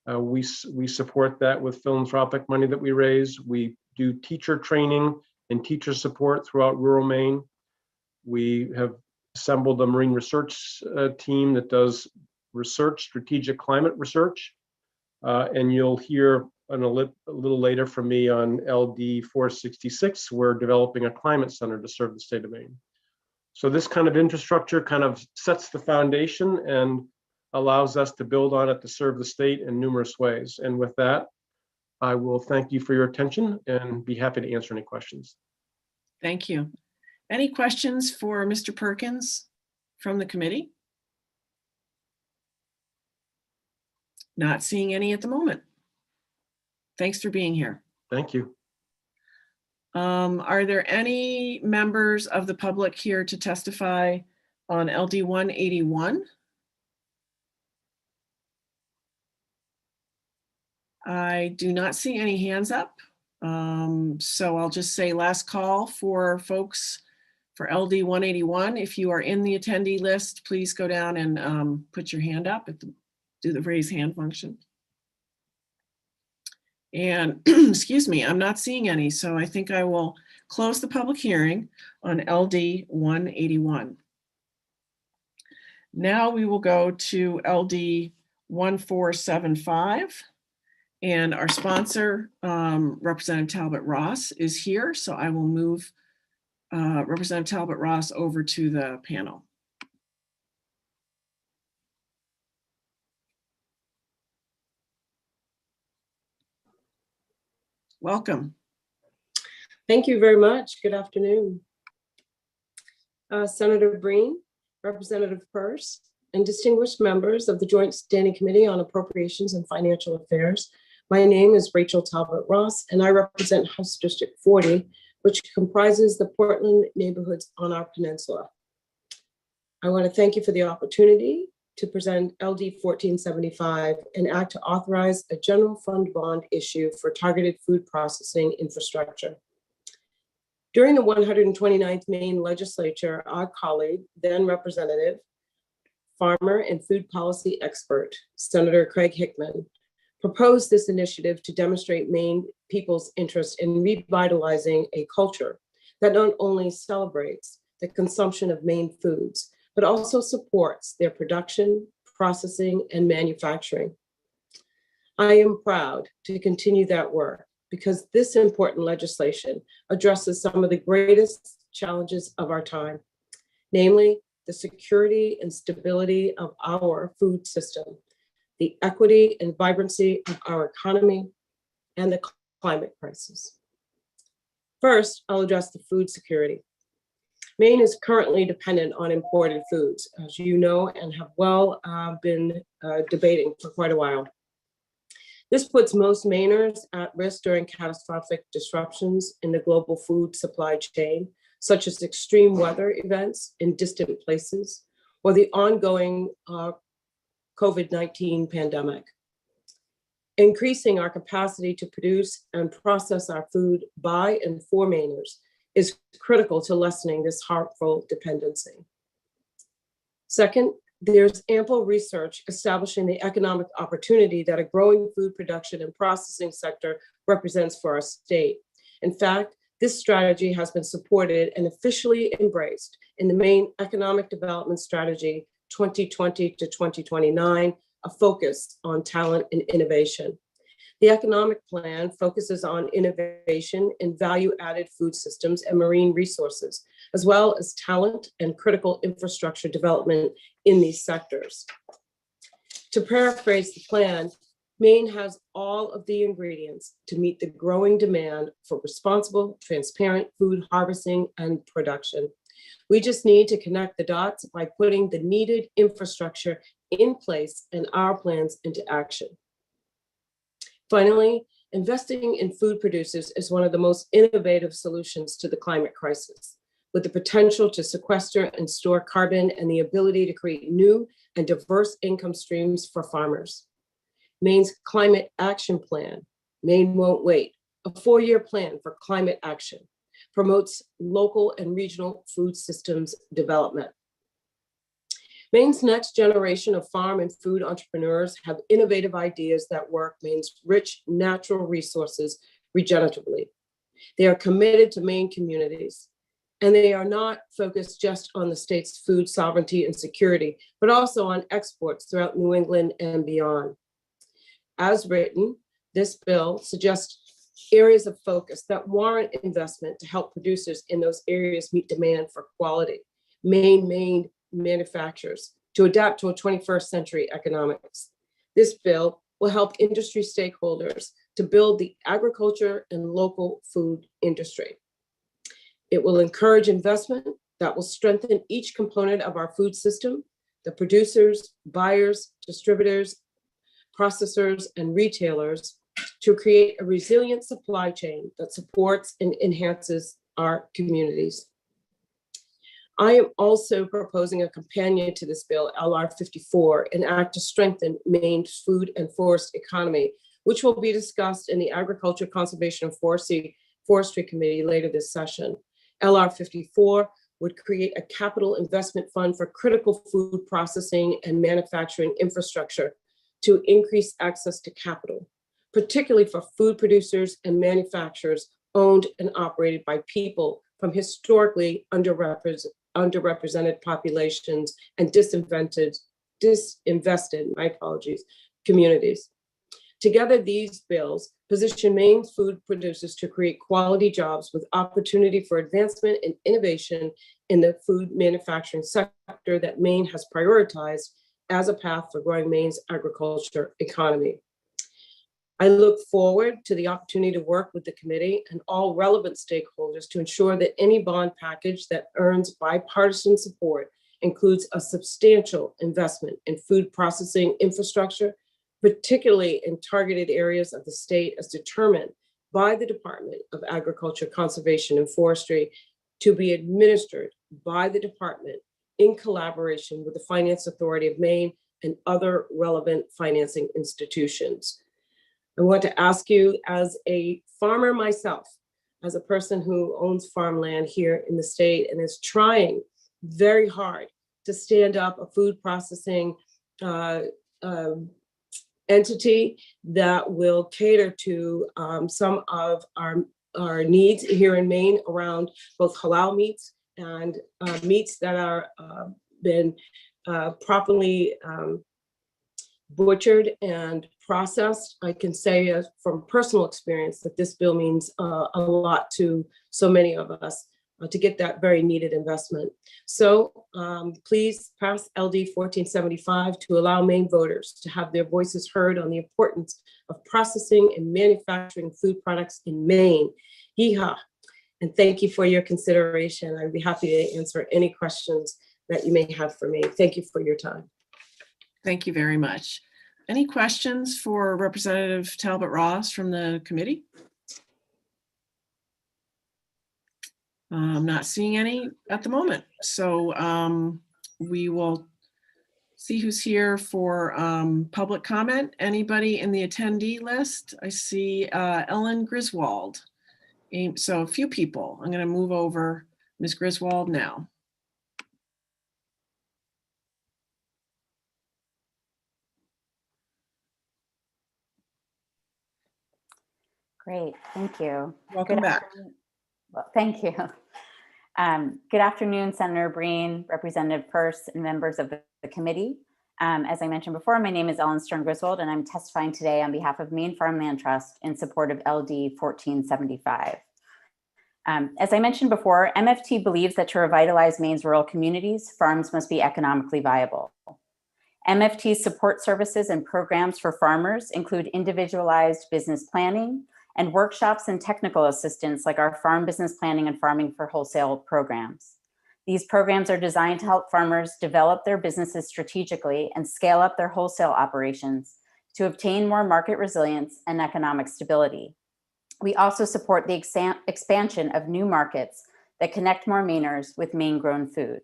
R: We support that with philanthropic money that we raise. We do teacher training and teacher support throughout rural Maine. We have assembled a marine research team that does research, strategic climate research. And you'll hear a little later from me on LD 466. We're developing a climate center to serve the state of Maine. So this kind of infrastructure kind of sets the foundation, and allows us to build on it to serve the state in numerous ways. And with that, I will thank you for your attention and be happy to answer any questions.
A: Thank you. Any questions for Mr. Perkins from the committee? Not seeing any at the moment. Thanks for being here.
R: Thank you.
A: Are there any members of the public here to testify on LD 181? I do not see any hands up. So I'll just say last call for folks for LD 181. If you are in the attendee list, please go down and put your hand up, do the raise hand function. And excuse me, I'm not seeing any, so I think I will close the public hearing on LD 181. Now we will go to LD 1475. And our sponsor, Representative Talbot Ross, is here. So I will move Representative Talbot Ross over to the panel. Welcome.
S: Thank you very much. Good afternoon. Senator Breen, Representative Peirce, and distinguished members of the Joint Standing Committee on Appropriations and Financial Affairs. My name is Rachel Talbot Ross, and I represent House District 40, which comprises the Portland neighborhoods on our peninsula. I want to thank you for the opportunity to present LD 1475, an act to authorize a general fund bond issue for targeted food processing infrastructure. During the 129th Maine legislature, our colleague, then Representative, farmer and food policy expert, Senator Craig Hickman, proposed this initiative to demonstrate Maine people's interest in revitalizing a culture that not only celebrates the consumption of Maine foods, but also supports their production, processing, and manufacturing. I am proud to continue that work because this important legislation addresses some of the greatest challenges of our time, namely the security and stability of our food system, the equity and vibrancy of our economy, and the climate crisis. First, I'll address the food security. Maine is currently dependent on imported foods, as you know, and have been debating for quite a while. This puts most Mainers at risk during catastrophic disruptions in the global food supply chain, such as extreme weather events in distant places, or the ongoing COVID-19 pandemic. Increasing our capacity to produce and process our food by and for Mainers is critical to lessening this harmful dependency. Second, there's ample research establishing the economic opportunity that a growing food production and processing sector represents for our state. In fact, this strategy has been supported and officially embraced in the Maine Economic Development Strategy 2020 to 2029, a focus on talent and innovation. The economic plan focuses on innovation in value-added food systems and marine resources, as well as talent and critical infrastructure development in these sectors. To paraphrase the plan, Maine has all of the ingredients to meet the growing demand for responsible, transparent food harvesting and production. We just need to connect the dots by putting the needed infrastructure in place and our plans into action. Finally, investing in food producers is one of the most innovative solutions to the climate crisis, with the potential to sequester and store carbon and the ability to create new and diverse income streams for farmers. Maine's Climate Action Plan, Maine Won't Wait, a 4-year plan for climate action, promotes local and regional food systems development. Maine's next generation of farm and food entrepreneurs have innovative ideas that work Maine's rich natural resources regeneratively. They are committed to Maine communities, and they are not focused just on the state's food sovereignty and security, but also on exports throughout New England and beyond. As written, this bill suggests areas of focus that warrant investment to help producers in those areas meet demand for quality, Maine-made manufacturers, to adapt to a 21st century economics. This bill will help industry stakeholders to build the agriculture and local food industry. It will encourage investment that will strengthen each component of our food system, the producers, buyers, distributors, processors, and retailers, to create a resilient supply chain that supports and enhances our communities. I am also proposing a companion to this bill, LR 54, an act to strengthen Maine's food and forest economy, which will be discussed in the Agriculture, Conservation, and Forestry Committee later this session. LR 54 would create a capital investment fund for critical food processing and manufacturing infrastructure to increase access to capital, particularly for food producers and manufacturers owned and operated by people from historically underrepresented populations and disinvested, communities. Together, these bills position Maine's food producers to create quality jobs with opportunity for advancement and innovation in the food manufacturing sector that Maine has prioritized as a path for growing Maine's agriculture economy. I look forward to the opportunity to work with the committee and all relevant stakeholders to ensure that any bond package that earns bipartisan support includes a substantial investment in food processing infrastructure, particularly in targeted areas of the state as determined by the Department of Agriculture, Conservation, and Forestry, to be administered by the department in collaboration with the Finance Authority of Maine and other relevant financing institutions. I want to ask you, as a farmer myself, as a person who owns farmland here in the state and is trying very hard to stand up a food processing entity that will cater to some of our needs here in Maine around both halal meats and meats that are been properly butchered and processed. I can say from personal experience that this bill means a lot to so many of us to get that very needed investment. So please pass LD 1475 to allow Maine voters to have their voices heard on the importance of processing and manufacturing food products in Maine. Yeehaw. And thank you for your consideration. I'd be happy to answer any questions that you may have for me. Thank you for your time.
A: Thank you very much. Any questions for Representative Talbot Ross from the committee? I'm not seeing any at the moment. So we will see who's here for public comment. Anybody in the attendee list? I see Ellen Griswold. So a few people. I'm going to move over Ms. Griswold now.
D: Great, thank you.
A: Welcome back.
D: Well, thank you. Good afternoon, Senator Breen, Representative Peirce, and members of the committee. As I mentioned before, my name is Ellen Stern-Griswold, and I'm testifying today on behalf of Maine Farmland Trust in support of LD 1475. As I mentioned before, MFT believes that to revitalize Maine's rural communities, farms must be economically viable. MFT's support services and programs for farmers include individualized business planning and workshops and technical assistance like our farm business planning and farming for wholesale programs. These programs are designed to help farmers develop their businesses strategically and scale up their wholesale operations to obtain more market resilience and economic stability. We also support the expansion of new markets that connect more Mainers with Maine-grown food.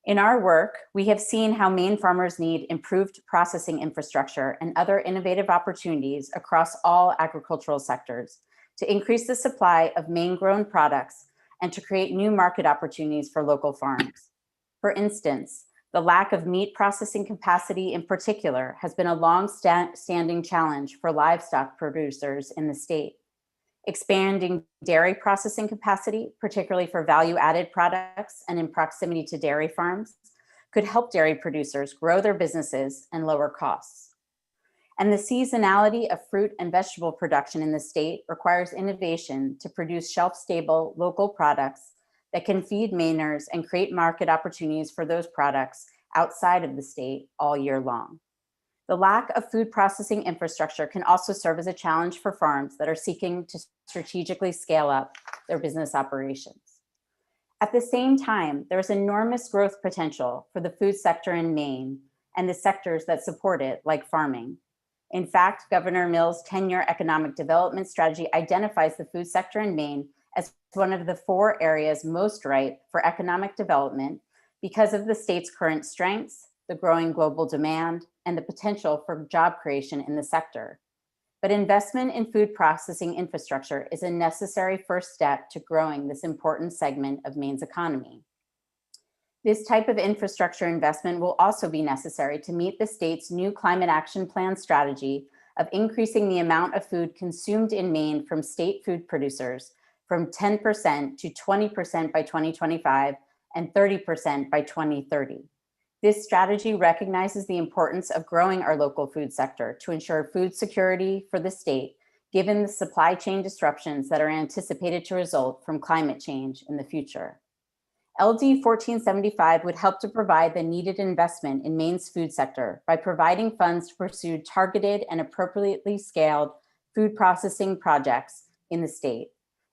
D: In our work, we have seen how Maine farmers need improved processing infrastructure and other innovative opportunities across all agricultural sectors to increase the supply of Maine-grown products and to create new market opportunities for local farms. For instance, the lack of meat processing capacity in particular has been a long-standing challenge for livestock producers in the state. Expanding dairy processing capacity, particularly for value-added products and in proximity to dairy farms, could help dairy producers grow their businesses and lower costs. And the seasonality of fruit and vegetable production in the state requires innovation to produce shelf-stable local products that can feed Mainers and create market opportunities for those products outside of the state all year long. The lack of food processing infrastructure can also serve as a challenge for farms that are seeking to strategically scale up their business operations. At the same time, there's enormous growth potential for the food sector in Maine and the sectors that support it, like farming. In fact, Governor Mills' 10-year economic development strategy identifies the food sector in Maine as one of the 4 areas most ripe for economic development because of the state's current strengths, the growing global demand, and the potential for job creation in the sector. But investment in food processing infrastructure is a necessary first step to growing this important segment of Maine's economy. This type of infrastructure investment will also be necessary to meet the state's new Climate Action Plan strategy of increasing the amount of food consumed in Maine from state food producers from 10% to 20% by 2025 and 30% by 2030. This strategy recognizes the importance of growing our local food sector to ensure food security for the state, given the supply chain disruptions that are anticipated to result from climate change in the future. LD 1475 would help to provide the needed investment in Maine's food sector by providing funds to pursue targeted and appropriately scaled food processing projects in the state.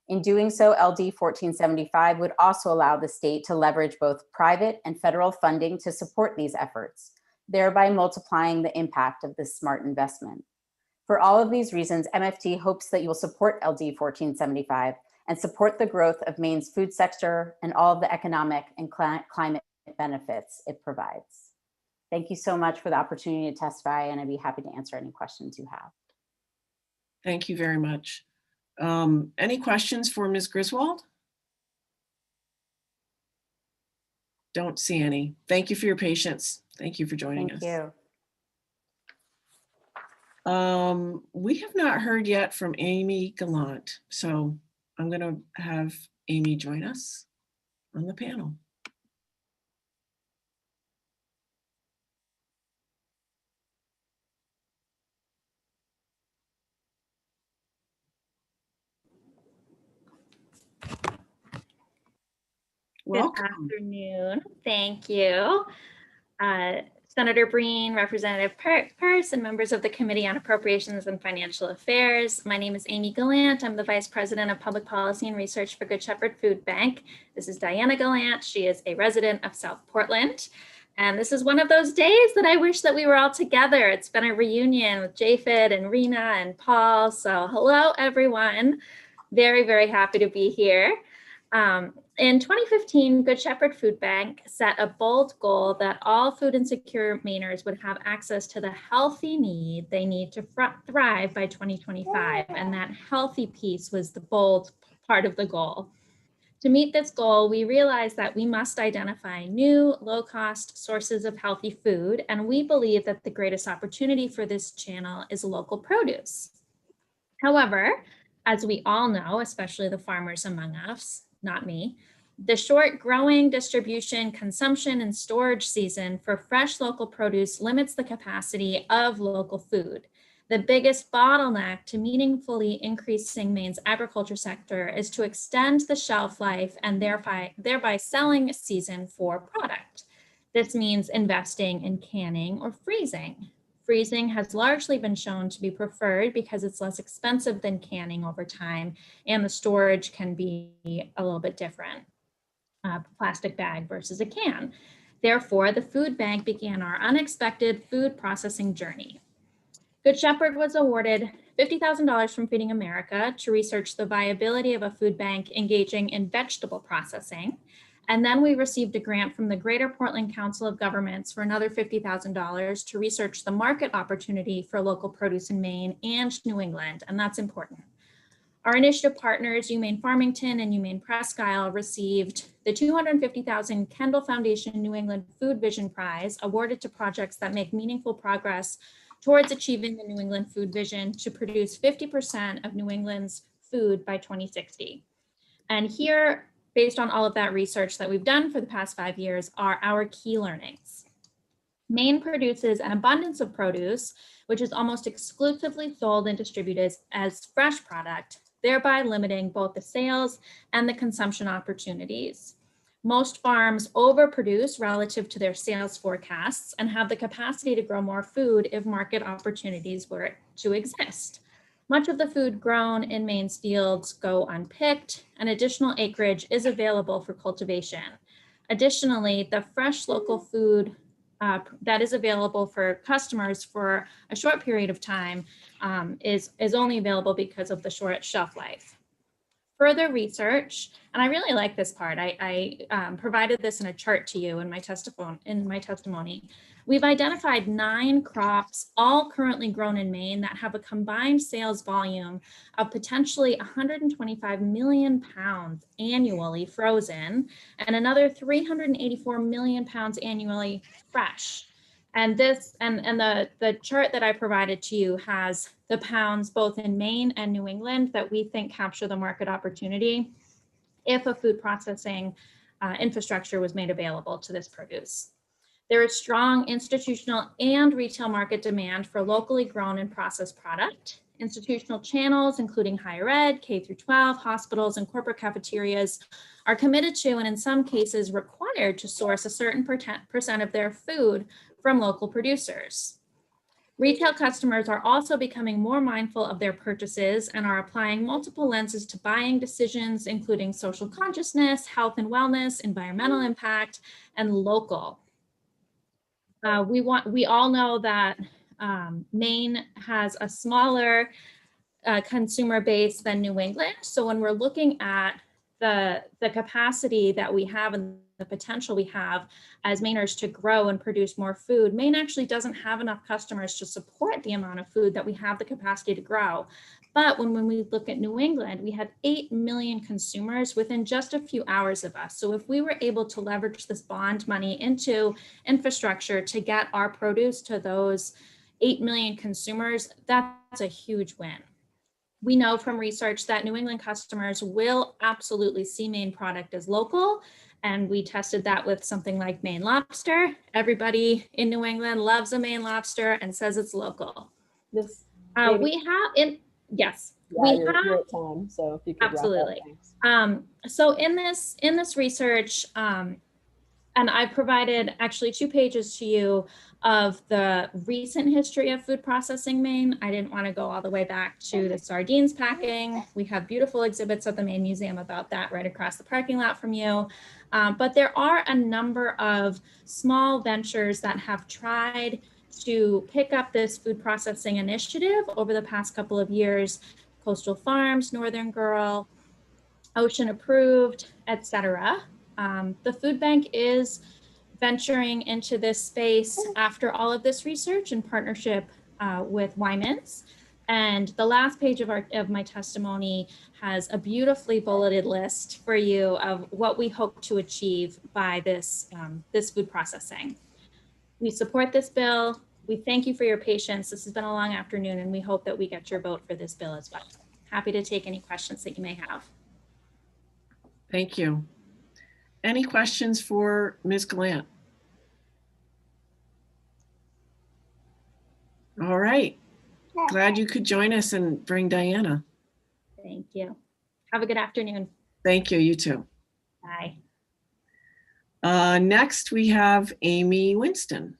D: In doing so, LD 1475 would also allow the state to leverage both private and federal funding to support these efforts, thereby multiplying the impact of this smart investment. For all of these reasons, MFT hopes that you will support LD 1475 and support the growth of Maine's food sector and all of the economic and climate benefits it provides. Thank you so much for the opportunity to testify, and I'd be happy to answer any questions you have.
A: Thank you very much. Any questions for Ms. Griswold? Don't see any. Thank you for your patience. Thank you for joining us.
D: Thank
A: you. We have not heard yet from Amy Gallant, so I'm going to have Amy join us on the panel.
T: Welcome. Good afternoon. Thank you. Senator Breen, Representative Peirce, and members of the Committee on Appropriations and Financial Affairs. My name is Amy Gallant. I'm the Vice President of Public Policy and Research for Good Shepherd Food Bank. This is Diana Gallant. She is a resident of South Portland. And this is one of those days that I wish that we were all together. It's been a reunion with Japheth and Rena and Paul. So hello, everyone. Very, very happy to be here. In 2015, Good Shepherd Food Bank set a bold goal that all food insecure Mainers would have access to the healthy need they need to thrive by 2025. And that healthy piece was the bold part of the goal. To meet this goal, we realized that we must identify new, low-cost sources of healthy food, and we believe that the greatest opportunity for this channel is local produce. However, as we all know, especially the farmers among us, not me, the short growing, distribution, consumption, and storage season for fresh local produce limits the capacity of local food. The biggest bottleneck to meaningfully increasing Maine's agriculture sector is to extend the shelf life and thereby selling season for product. This means investing in canning or freezing. Freezing has largely been shown to be preferred because it's less expensive than canning over time, and the storage can be a little bit different. A plastic bag versus a can. Therefore, the food bank began our unexpected food processing journey. Good Shepherd was awarded $50,000 from Feeding America to research the viability of a food bank engaging in vegetable processing. And then we received a grant from the Greater Portland Council of Governments for another $50,000 to research the market opportunity for local produce in Maine and New England, and that's important. Our initiative partners, UMaine Farmington and UMaine Presque Isle, received the $250,000 Kendall Foundation New England Food Vision Prize, awarded to projects that make meaningful progress towards achieving the New England Food Vision to produce 50% of New England's food by 2060. And here, based on all of that research that we've done for the past 5 years, are our key learnings. Maine produces an abundance of produce, which is almost exclusively sold and distributed as fresh product, thereby limiting both the sales and the consumption opportunities. Most farms overproduce relative to their sales forecasts and have the capacity to grow more food if market opportunities were to exist. Much of the food grown in Maine's fields go unpicked, and additional acreage is available for cultivation. Additionally, the fresh local food that is available for customers for a short period of time is only available because of the short shelf life. Further research, and I really like this part, I provided this in a chart to you in my testimony. We've identified 9 crops, all currently grown in Maine, that have a combined sales volume of potentially 125 million pounds annually frozen, and another 384 million pounds annually fresh. And this and the chart that I provided to you has the pounds both in Maine and New England that we think capture the market opportunity if a food processing infrastructure was made available to this produce. There is strong institutional and retail market demand for locally grown and processed product. Institutional channels, including higher ed, K through 12, hospitals, and corporate cafeterias, are committed to and in some cases required to source a certain percent of their food from local producers. Retail customers are also becoming more mindful of their purchases and are applying multiple lenses to buying decisions, including social consciousness, health and wellness, environmental impact, and local. We all know that Maine has a smaller consumer base than New England. So when we're looking at the capacity that we have and the potential we have as Mainers to grow and produce more food, Maine actually doesn't have enough customers to support the amount of food that we have the capacity to grow. But when we look at New England, we have 8 million consumers within just a few hours of us. So if we were able to leverage this bond money into infrastructure to get our produce to those 8 million consumers, that's a huge win. We know from research that New England customers will absolutely see Maine product as local. And we tested that with something like Maine lobster. Everybody in New England loves a Maine lobster and says it's local.
M: This
T: we have in, yes,
M: yeah,
T: we
M: you're
T: have
M: at time, so if you could
T: absolutely.
M: wrap up,
T: So in this research, and I provided actually 2 pages to you of the recent history of food processing Maine. I didn't want to go all the way back to the sardines packing. We have beautiful exhibits at the Maine Museum about that right across the parking lot from you. But there are a number of small ventures that have tried to pick up this food processing initiative over the past couple of years. Coastal Farms, Northern Girl, Ocean Approved, etc. The food bank is venturing into this space after all of this research in partnership with Wyman's. And the last page of my testimony has a beautifully bulleted list for you of what we hope to achieve by this food processing. We support this bill. We thank you for your patience. This has been a long afternoon, and we hope that we get your vote for this bill as well. Happy to take any questions that you may have.
A: Thank you. Any questions for Ms. Gallant? All right. Glad you could join us and bring Diana.
T: Thank you. Have a good afternoon.
A: Thank you. You too.
T: Bye.
A: Next, we have Amy Winston.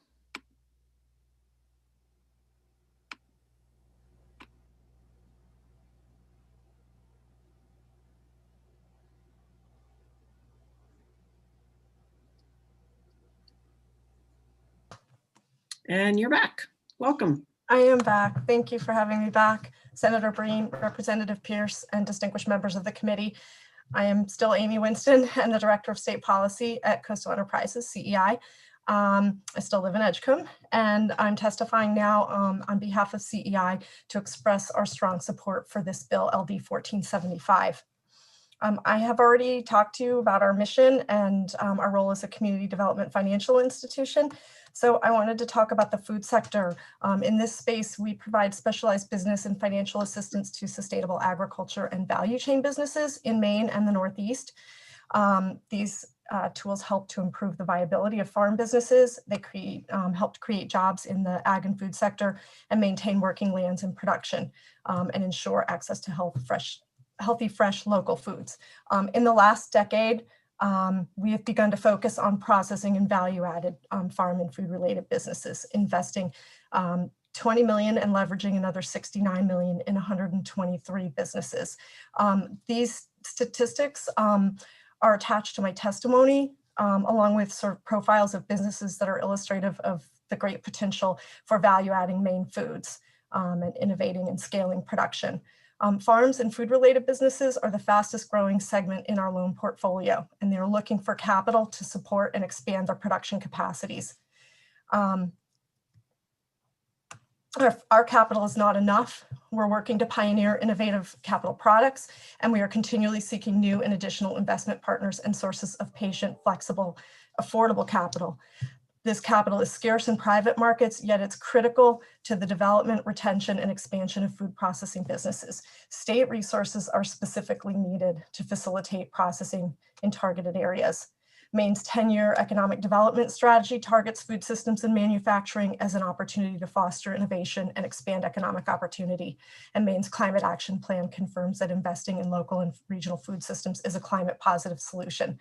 A: And you're back. Welcome.
F: I am back. Thank you for having me back. Senator Breen, Representative Pierce, and distinguished members of the committee. I am still Amy Winston and the Director of State Policy at Coastal Enterprises, CEI. I still live in Edgecombe, and I'm testifying now on behalf of CEI to express our strong support for this bill, LD 1475. I have already talked to you about our mission and our role as a community development financial institution. So I wanted to talk about the food sector. In this space, we provide specialized business and financial assistance to sustainable agriculture and value chain businesses in Maine and the Northeast. These tools help to improve the viability of farm businesses. They help create jobs in the ag and food sector and maintain working lands and production and ensure access to healthy, fresh local foods. In the last decade, We have begun to focus on processing and value-added farm and food-related businesses, investing 20 million and leveraging another 69 million in 123 businesses. These statistics are attached to my testimony, along with sort of profiles of businesses that are illustrative of the great potential for value-adding Maine foods and innovating and scaling production. Farms and food-related businesses are the fastest growing segment in our loan portfolio, and they're looking for capital to support and expand their production capacities. Our capital is not enough. We're working to pioneer innovative capital products, and we are continually seeking new and additional investment partners and sources of patient, flexible, affordable capital. This capital is scarce in private markets, yet it's critical to the development, retention, and expansion of food processing businesses. State resources are specifically needed to facilitate processing in targeted areas. Maine's 10-year economic development strategy targets food systems and manufacturing as an opportunity to foster innovation and expand economic opportunity. And Maine's climate action plan confirms that investing in local and regional food systems is a climate positive solution.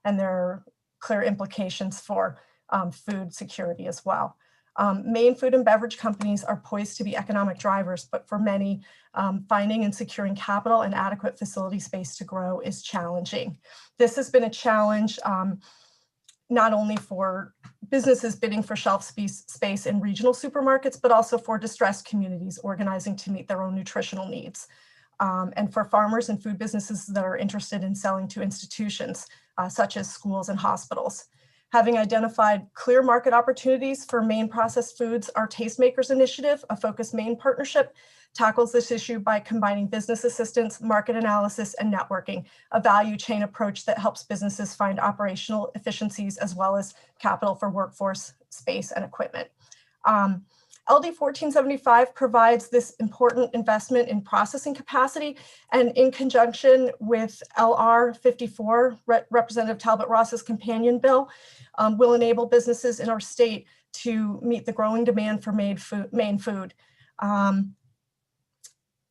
F: And there are clear implications for food security as well. Maine food and beverage companies are poised to be economic drivers, but for many, finding and securing capital and adequate facility space to grow is challenging. This has been a challenge not only for businesses bidding for shelf space in regional supermarkets, but also for distressed communities organizing to meet their own nutritional needs. And for farmers and food businesses that are interested in selling to institutions, such as schools and hospitals. Having identified clear market opportunities for Maine processed foods, our Tastemakers initiative, a Focus Maine partnership, tackles this issue by combining business assistance, market analysis, and networking, a value chain approach that helps businesses find operational efficiencies as well as capital for workforce, space, and equipment. LD 1475 provides this important investment in processing capacity, and in conjunction with LR 54, Representative Talbot Ross's companion bill, will enable businesses in our state to meet the growing demand for Maine food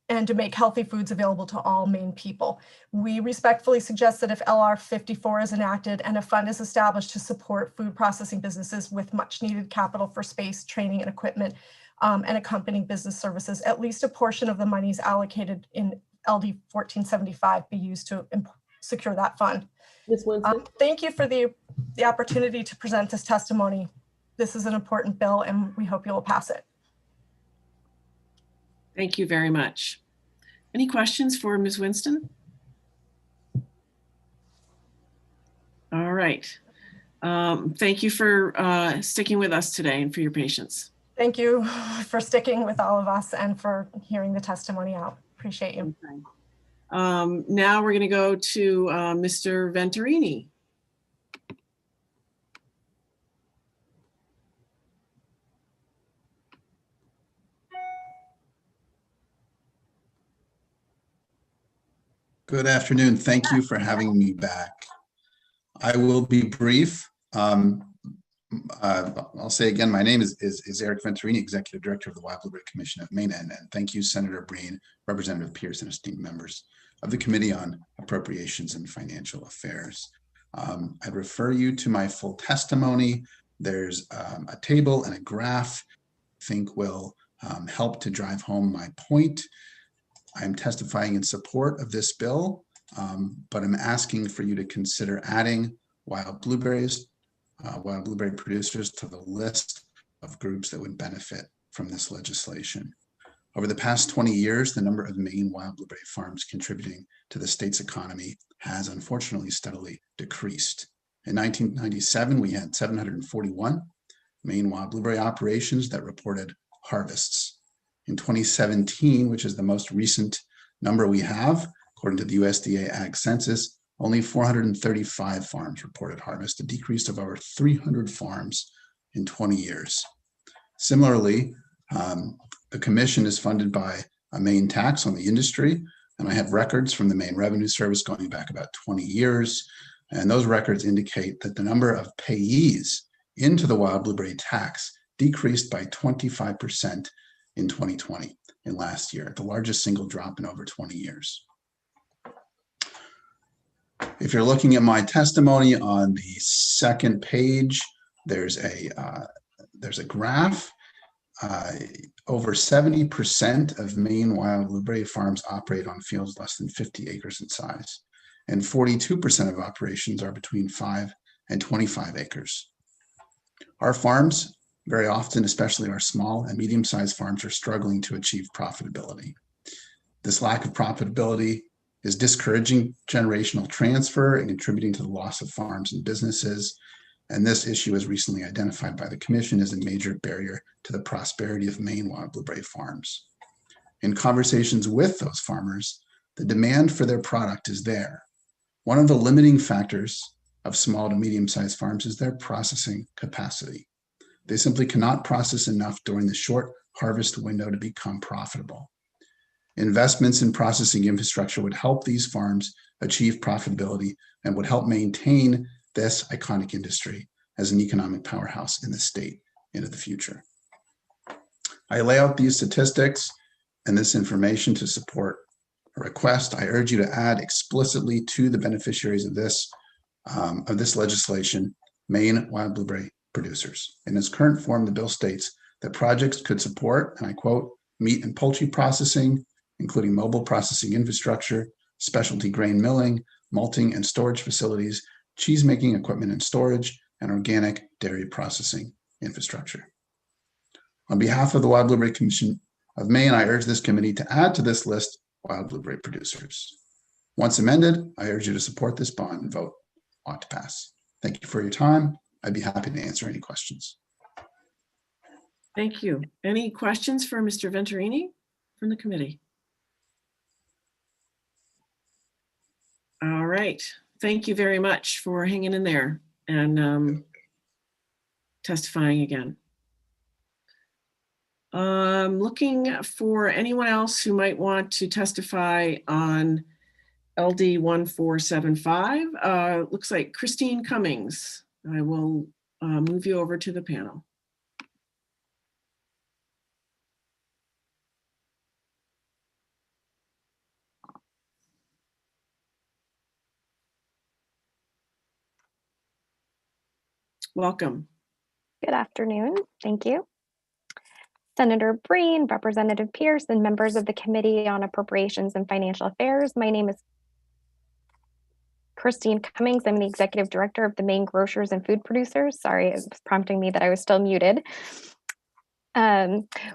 F: and to make healthy foods available to all Maine people. We respectfully suggest that if LR 54 is enacted and a fund is established to support food processing businesses with much needed capital for space, training, and equipment, and accompanying business services, at least a portion of the monies allocated in LD 1475 be used to secure that fund.
M: Ms. Winston?
F: Thank you for the opportunity to present this testimony. This is an important bill, and we hope you will pass it.
A: Thank you very much. Any questions for Ms. Winston? All right. Thank you for sticking with us today and for your patience.
F: Thank you for sticking with all of us and for hearing the testimony out. Appreciate you.
A: Okay. Now we're going to go to Mr. Venturini.
E: Good afternoon. Thank you for having me back. I will be brief. I'll say again, my name is Eric Venturini, Executive Director of the Wild Blueberry Commission of Maine, and thank you, Senator Breen, Representative Pierce, and esteemed members of the Committee on Appropriations and Financial Affairs. I'd refer you to my full testimony. There's a table and a graph I think will help to drive home my point. I'm testifying in support of this bill, but I'm asking for you to consider adding wild blueberry producers to the list of groups that would benefit from this legislation. Over the past 20 years, the number of Maine wild blueberry farms contributing to the state's economy has unfortunately steadily decreased. In 1997, we had 741 Maine wild blueberry operations that reported harvests. In 2017, which is the most recent number we have, according to the USDA Ag Census, only 435 farms reported harvest, a decrease of over 300 farms in 20 years. Similarly, the commission is funded by a Maine tax on the industry, and I have records from the Maine Revenue Service going back about 20 years, and those records indicate that the number of payees into the wild blueberry tax decreased by 25% in 2020, in last year, the largest single drop in over 20 years. If you're looking at my testimony on the second page, there's a graph. Over 70% of Maine wild blueberry farms operate on fields less than 50 acres in size, and 42% of operations are between 5 and 25 acres. Our farms, very often, especially our small and medium-sized farms, are struggling to achieve profitability. This lack of profitability is discouraging generational transfer and contributing to the loss of farms and businesses. And this issue is recently identified by the Commission as a major barrier to the prosperity of Maine wild blueberry farms. In conversations with those farmers, the demand for their product is there. One of the limiting factors of small to medium-sized farms is their processing capacity. They simply cannot process enough during the short harvest window to become profitable. Investments in processing infrastructure would help these farms achieve profitability and would help maintain this iconic industry as an economic powerhouse in the state into the future. I lay out these statistics and this information to support a request. I urge you to add explicitly to the beneficiaries of this legislation, Maine wild blueberry producers. In its current form, the bill states that projects could support, and I quote, meat and poultry processing, including mobile processing infrastructure, specialty grain milling, malting and storage facilities, cheese making equipment and storage, and organic dairy processing infrastructure. On behalf of the Wild Blueberry Commission of Maine, I urge this committee to add to this list wild blueberry producers. Once amended, I urge you to support this bond and vote ought to pass. Thank you for your time. I'd be happy to answer any questions.
A: Thank you. Any questions for Mr. Venturini from the committee? All right. Thank you very much for hanging in there and testifying again. Looking for anyone else who might want to testify on LD 1475. Looks like Christine Cummings. I will move you over to the panel. Welcome.
U: Good afternoon. Thank you. Senator Breen, Representative Pierce, and members of the Committee on Appropriations and Financial Affairs. My name is Christine Cummings. I'm the Executive Director of the Maine Grocers and Food Producers. Sorry, it was prompting me that I was still muted.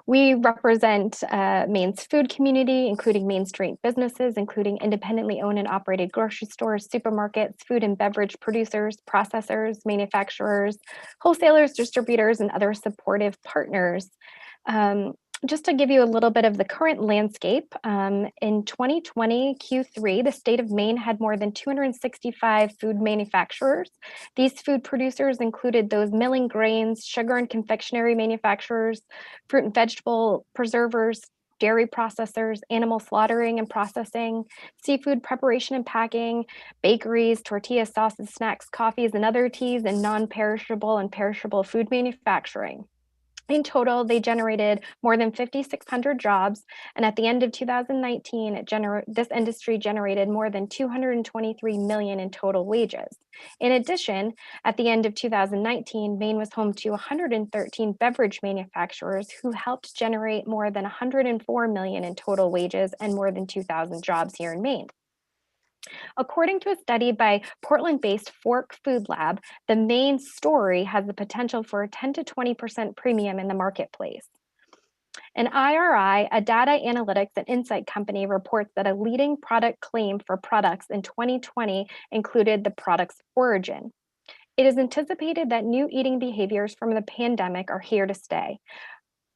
U: We represent Maine's food community, including Main Street businesses, including independently owned and operated grocery stores, supermarkets, food and beverage producers, processors, manufacturers, wholesalers, distributors, and other supportive partners. Just to give you a little bit of the current landscape, in 2020 Q3, the state of Maine had more than 265 food manufacturers. These food producers included those milling grains, sugar and confectionery manufacturers, fruit and vegetable preservers, dairy processors, animal slaughtering and processing, seafood preparation and packing, bakeries, tortillas, sauces, snacks, coffees, and other teas, and non-perishable and perishable food manufacturing. In total, they generated more than 5,600 jobs, and at the end of 2019, this industry generated more than $223 million in total wages. In addition, at the end of 2019, Maine was home to 113 beverage manufacturers who helped generate more than $104 million in total wages and more than 2,000 jobs here in Maine. According to a study by Portland-based Fork Food Lab, the Maine story has the potential for a 10 to 20% premium in the marketplace. And IRI, a data analytics and insight company, reports that a leading product claim for products in 2020 included the product's origin. It is anticipated that new eating behaviors from the pandemic are here to stay.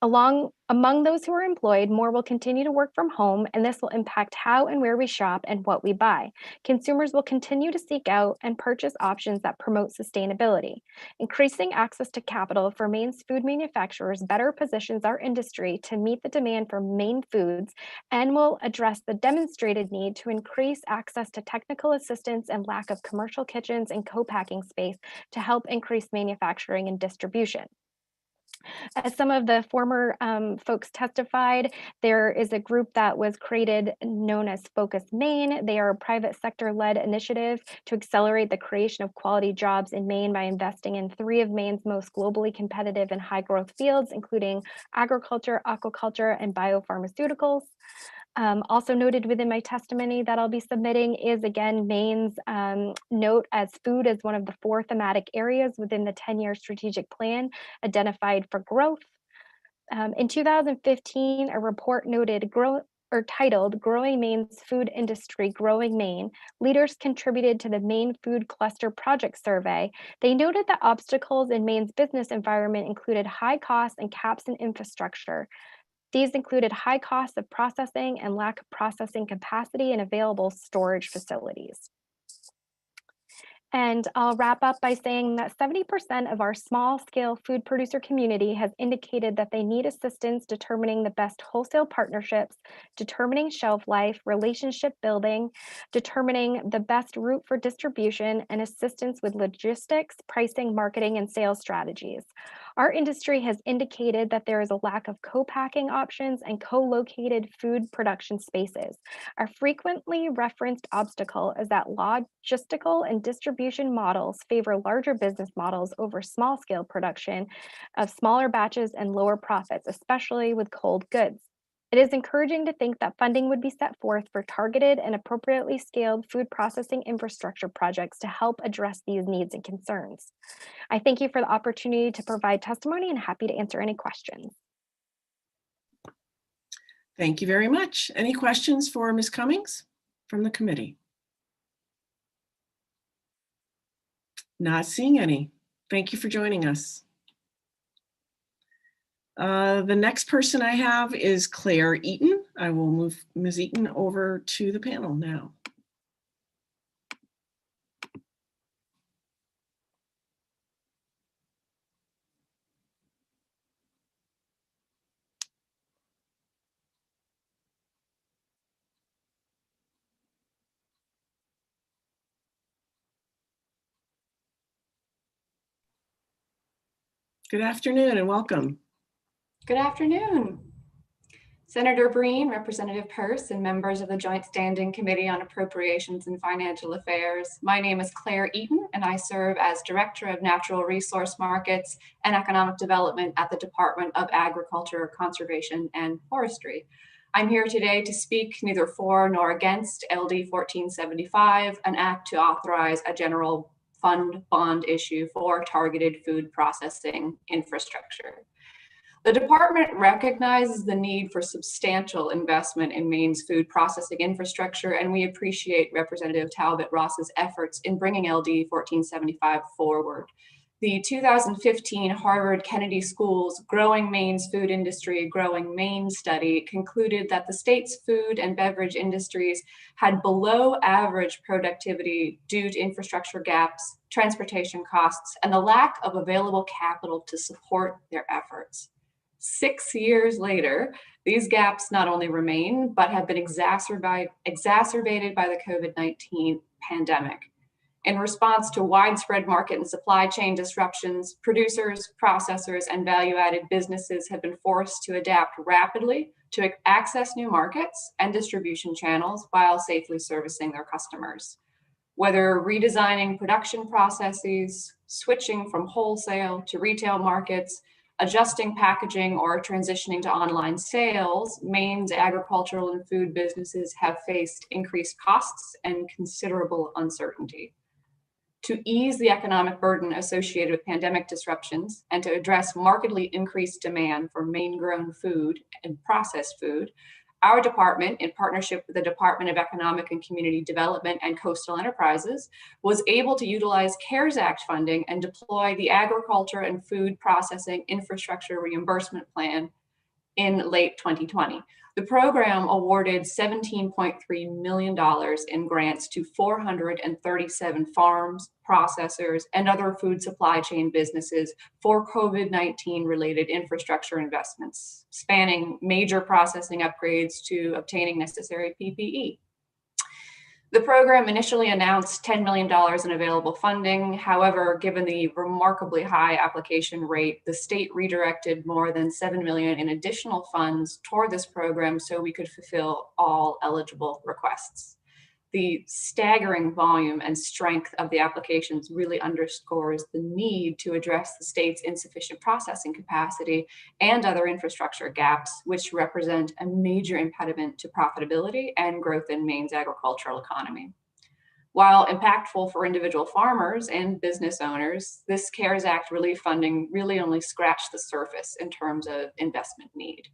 U: Among those who are employed, more will continue to work from home, and this will impact how and where we shop and what we buy. Consumers will continue to seek out and purchase options that promote sustainability. Increasing access to capital for Maine's food manufacturers better positions our industry to meet the demand for Maine foods and will address the demonstrated need to increase access to technical assistance and lack of commercial kitchens and co-packing space to help increase manufacturing and distribution. As some of the former folks testified, there is a group that was created known as Focus Maine. They are a private sector-led initiative to accelerate the creation of quality jobs in Maine by investing in 3 of Maine's most globally competitive and high-growth fields, including agriculture, aquaculture, and biopharmaceuticals. Also noted within my testimony that I'll be submitting is, again, Maine's note as food as one of the 4 thematic areas within the 10-year strategic plan identified for growth. In 2015, a report noted titled Growing Maine's Food Industry, Growing Maine, leaders contributed to the Maine Food Cluster Project Survey. They noted that obstacles in Maine's business environment included high costs and caps in infrastructure. These included high costs of processing and lack of processing capacity and available storage facilities. And I'll wrap up by saying that 70% of our small-scale food producer community has indicated that they need assistance determining the best wholesale partnerships, determining shelf life, relationship building, determining the best route for distribution, and assistance with logistics, pricing, marketing, and sales strategies. Our industry has indicated that there is a lack of co-packing options and co-located food production spaces. Our frequently referenced obstacle is that logistical and distribution models favor larger business models over small-scale production of smaller batches and lower profits, especially with cold goods. It is encouraging to think that funding would be set forth for targeted and appropriately scaled food processing infrastructure projects to help address these needs and concerns. I thank you for the opportunity to provide testimony and happy to answer any questions.
A: Thank you very much. Any questions for Ms. Cummings from the committee? Not seeing any. Thank you for joining us. The next person I have is Claire Eaton. I will move Ms. Eaton over to the panel now. Good afternoon and welcome.
J: Good afternoon. Senator Breen, Representative Peirce, and members of the Joint Standing Committee on Appropriations and Financial Affairs. My name is Claire Eaton, and I serve as Director of Natural Resource Markets and Economic Development at the Department of Agriculture, Conservation, and Forestry. I'm here today to speak neither for nor against LD 1475, an act to authorize a general fund bond issue for targeted food processing infrastructure. The department recognizes the need for substantial investment in Maine's food processing infrastructure, and we appreciate Representative Talbot Ross's efforts in bringing LD 1475 forward. The 2015 Harvard Kennedy School's Growing Maine's Food Industry, Growing Maine study concluded that the state's food and beverage industries had below average productivity due to infrastructure gaps, transportation costs, and the lack of available capital to support their efforts. 6 years later, these gaps not only remain, but have been exacerbated by the COVID-19 pandemic. In response to widespread market and supply chain disruptions, producers, processors, and value-added businesses have been forced to adapt rapidly to access new markets and distribution channels while safely servicing their customers. Whether redesigning production processes, switching from wholesale to retail markets, adjusting packaging, or transitioning to online sales, Maine's agricultural and food businesses have faced increased costs and considerable uncertainty. To ease the economic burden associated with pandemic disruptions and to address markedly increased demand for Maine-grown food and processed food, our department, in partnership with the Department of Economic and Community Development and Coastal Enterprises, was able to utilize CARES Act funding and deploy the Agriculture and Food Processing Infrastructure Reimbursement Plan in late 2020. The program awarded $17.3 million in grants to 437 farms, processors, and other food supply chain businesses for COVID-19 related infrastructure investments, spanning major processing upgrades to obtaining necessary PPE. The program initially announced $10 million in available funding. However, given the remarkably high application rate, the state redirected more than $7 million in additional funds toward this program so we could fulfill all eligible requests. The staggering volume and strength of the applications really underscores the need to address the state's insufficient processing capacity and other infrastructure gaps, which represent a major impediment to profitability and growth in Maine's agricultural economy. While impactful for individual farmers and business owners, this CARES Act relief funding really only scratched the surface in terms of investment need.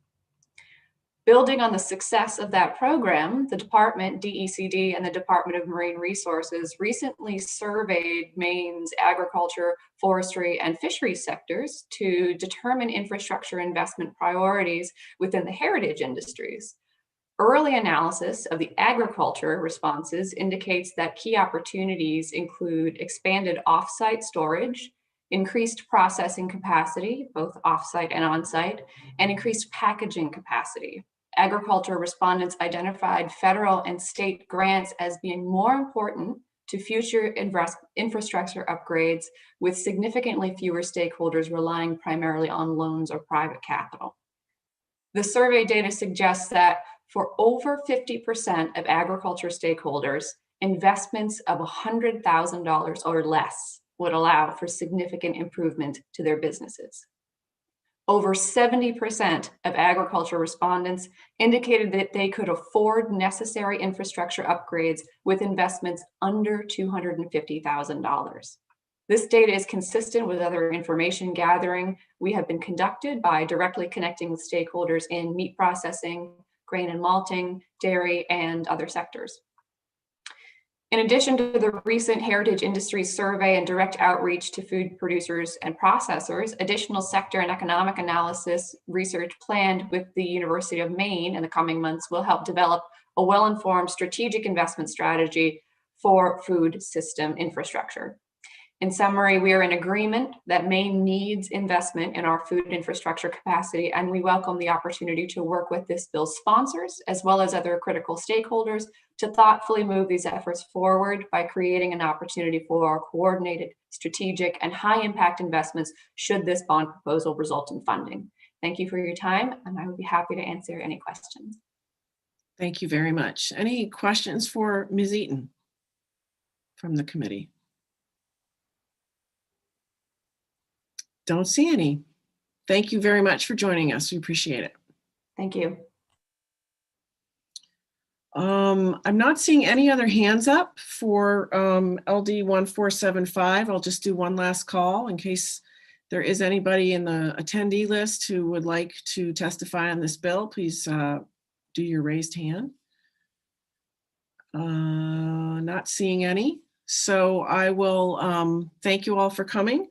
J: Building on the success of that program, the department, DECD, and the Department of Marine Resources recently surveyed Maine's agriculture, forestry, and fisheries sectors to determine infrastructure investment priorities within the heritage industries. Early analysis of the agriculture responses indicates that key opportunities include expanded off-site storage, increased processing capacity, both off-site and on-site, and increased packaging capacity. Agriculture respondents identified federal and state grants as being more important to future infrastructure upgrades, with significantly fewer stakeholders relying primarily on loans or private capital. The survey data suggests that for over 50% of agriculture stakeholders, investments of $100,000 or less would allow for significant improvement to their businesses. Over 70% of agriculture respondents indicated that they could afford necessary infrastructure upgrades with investments under $250,000. This data is consistent with other information gathering we have been conducted by directly connecting with stakeholders in meat processing, grain and malting, dairy, and other sectors. In addition to the recent Heritage Industries survey and direct outreach to food producers and processors, additional sector and economic analysis research planned with the University of Maine in the coming months will help develop a well-informed strategic investment strategy for food system infrastructure. In summary, we are in agreement that Maine needs investment in our food infrastructure capacity, and we welcome the opportunity to work with this bill's sponsors, as well as other critical stakeholders, to thoughtfully move these efforts forward by creating an opportunity for coordinated, strategic, and high-impact investments should this bond proposal result in funding. Thank you for your time, and I would be happy to answer any questions.
A: Thank you very much. Any questions for Ms. Eaton from the committee? Don't see any. Thank you very much for joining us. We appreciate it.
J: Thank you.
A: I'm not seeing any other hands up for LD 1475. I'll just do one last call in case there is anybody in the attendee list who would like to testify on this bill. Please do your raised hand. Not seeing any. So I will thank you all for coming.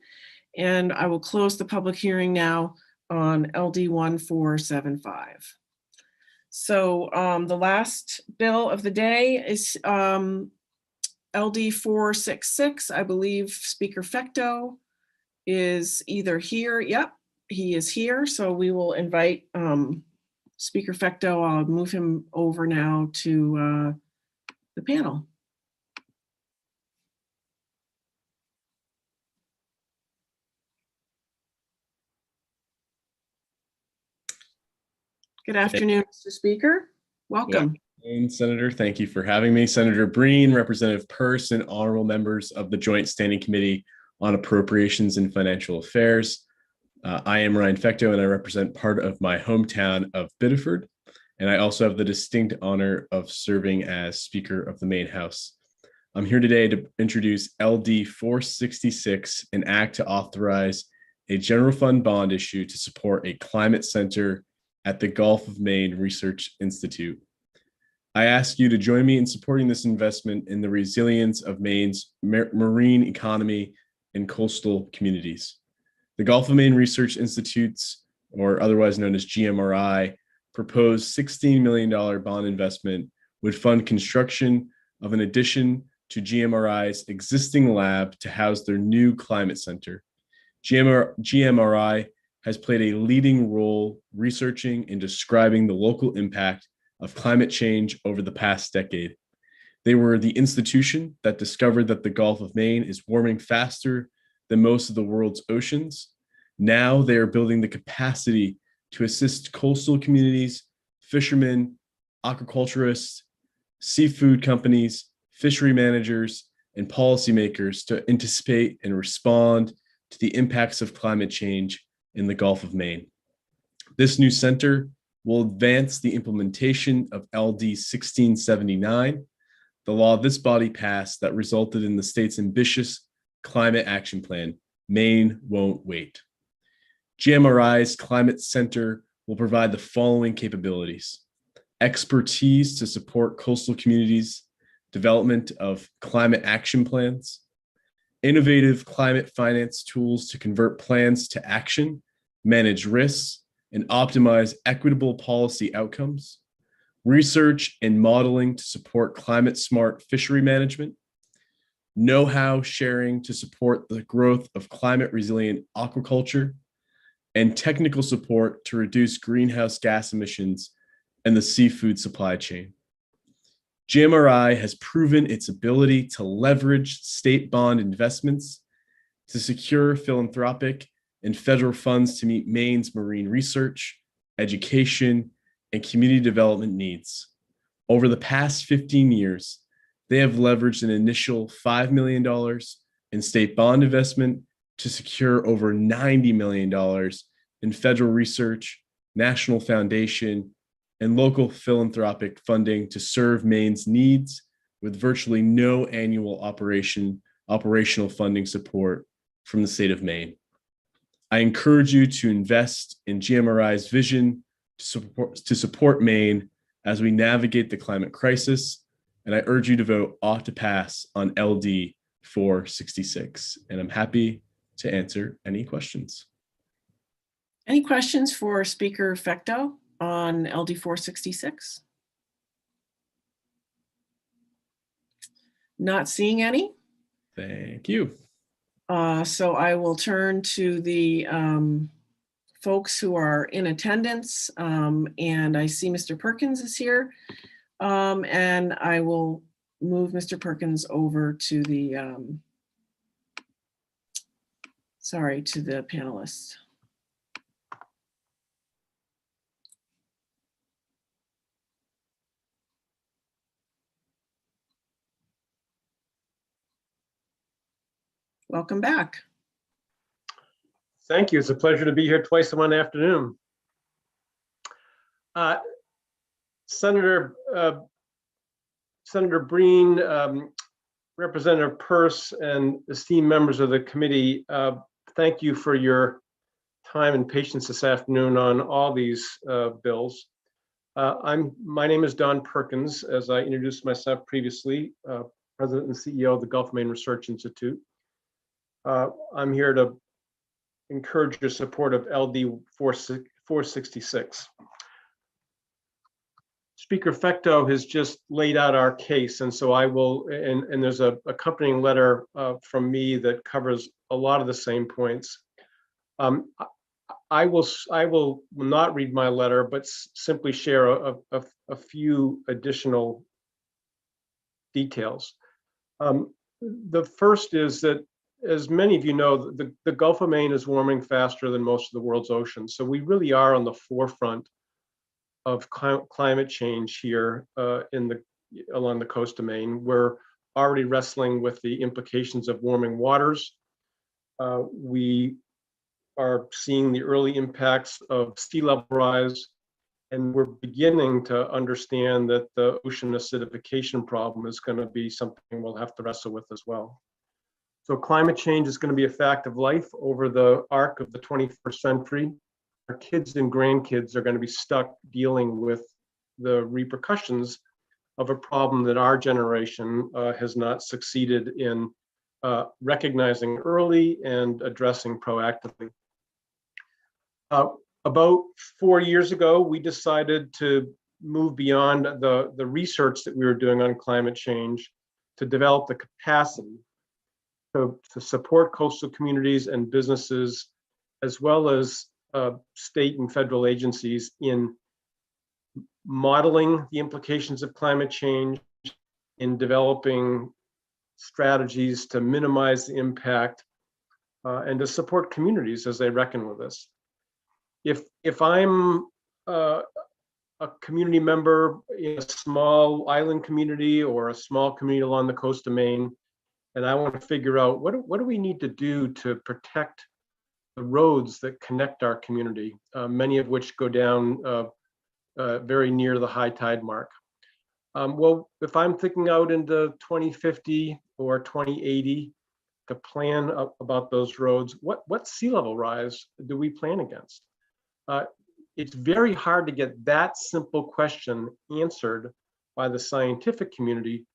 A: And I will close the public hearing now on LD 1475. So the last bill of the day is LD 466. I believe Speaker Fecto is either here. Yep, he is here. So we will invite Speaker Fecto. I'll move him over now to the panel. Good afternoon, Mr. Speaker. Welcome.
I: Senator, thank you for having me. Senator Breen, Representative Peirce, and honorable members of the Joint Standing Committee on Appropriations and Financial Affairs. I am Ryan Fecto, and I represent part of my hometown of Biddeford, and I also have the distinct honor of serving as Speaker of the Maine House. I'm here today to introduce LD 466, an act to authorize a general fund bond issue to support a climate center at the Gulf of Maine Research Institute. I ask you to join me in supporting this investment in the resilience of Maine's marine economy and coastal communities. The Gulf of Maine Research Institutes, or otherwise known as GMRI, proposed $16 million bond investment would fund construction of an addition to GMRI's existing lab to house their new climate center. GMRI has played a leading role researching and describing the local impact of climate change over the past decade. They were the institution that discovered that the Gulf of Maine is warming faster than most of the world's oceans. Now they are building the capacity to assist coastal communities, fishermen, aquaculturists, seafood companies, fishery managers, and policymakers to anticipate and respond to the impacts of climate change in the Gulf of Maine. This new center will advance the implementation of LD 1679, the law this body passed that resulted in the state's ambitious climate action plan, Maine Won't Wait. GMRI's Climate Center will provide the following capabilities: expertise to support coastal communities, development of climate action plans, innovative climate finance tools to convert plans to action, manage risks, and optimize equitable policy outcomes, research and modeling to support climate-smart fishery management, know-how sharing to support the growth of climate-resilient aquaculture, and technical support to reduce greenhouse gas emissions and the seafood supply chain. GMRI has proven its ability to leverage state bond investments to secure philanthropic and federal funds to meet Maine's marine research, education, and community development needs. Over the past 15 years, they have leveraged an initial $5 million in state bond investment to secure over $90 million in federal research, national foundation, and local philanthropic funding to serve Maine's needs with virtually no annual operational funding support from the state of Maine. I encourage you to invest in GMRI's vision to support Maine as we navigate the climate crisis, and I urge you to vote ought to pass on LD 466. And I'm happy to answer any questions.
A: Any questions for Speaker Fecteau on LD 466? Not seeing any.
I: Thank you.
A: So I will turn to the folks who are in attendance, and I see Mr. Perkins is here, and I will move Mr. Perkins over to the, to the panelists. Welcome back.
R: Thank you. It's a pleasure to be here twice in one afternoon. Senator Breen, Representative Peirce, and esteemed members of the committee, thank you for your time and patience this afternoon on all these bills. My name is Don Perkins, as I introduced myself previously, President and CEO of the Gulf of Maine Research Institute. I'm here to encourage your support of LD 466. Speaker Fecteau has just laid out our case, and so I will, and there's a accompanying letter from me that covers a lot of the same points. I will not read my letter, but simply share a few additional details. The first is that, as many of you know, the Gulf of Maine is warming faster than most of the world's oceans. So we really are on the forefront of climate change here along the coast of Maine. We're already wrestling with the implications of warming waters. We are seeing the early impacts of sea level rise, and we're beginning to understand that the ocean acidification problem is going to be something we'll have to wrestle with as well. So climate change is going to be a fact of life over the arc of the 21st century. Our kids and grandkids are going to be stuck dealing with the repercussions of a problem that our generation has not succeeded in recognizing early and addressing proactively. About 4 years ago, we decided to move beyond the research that we were doing on climate change to develop the capacity to support coastal communities and businesses, as well as state and federal agencies in modeling the implications of climate change, in developing strategies to minimize the impact and to support communities as they reckon with this. If I'm a community member in a small island community or a small community along the coast of Maine, and I want to figure out what do we need to do to protect the roads that connect our community, many of which go down very near the high tide mark. Well, if I'm thinking out into 2050 or 2080 to plan about those roads, what sea level rise do we plan against? It's very hard to get that simple question answered by the scientific community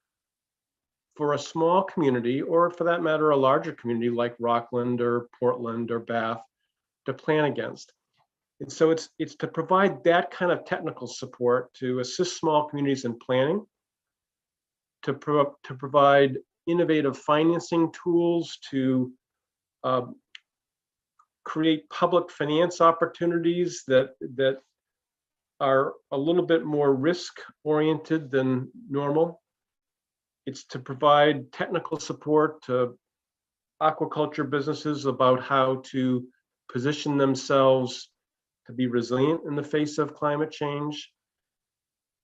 R: for a small community, or for that matter, a larger community like Rockland or Portland or Bath to plan against. And so it's to provide that kind of technical support to assist small communities in planning, to provide innovative financing tools, to create public finance opportunities that are a little bit more risk oriented than normal. It's to provide technical support to aquaculture businesses about how to position themselves to be resilient in the face of climate change.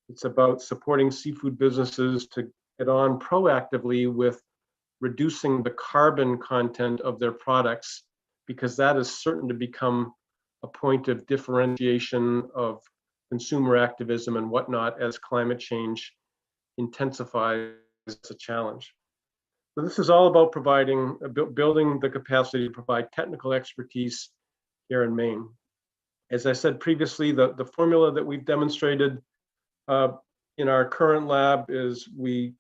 R: It's about supporting seafood businesses to get on proactively with reducing the carbon content of their products, because that is certain to become a point of differentiation of consumer activism and whatnot as climate change intensifies a challenge. So this is all about providing, building the capacity to provide technical expertise here in Maine. As I said previously, the formula that we've demonstrated in our current lab is we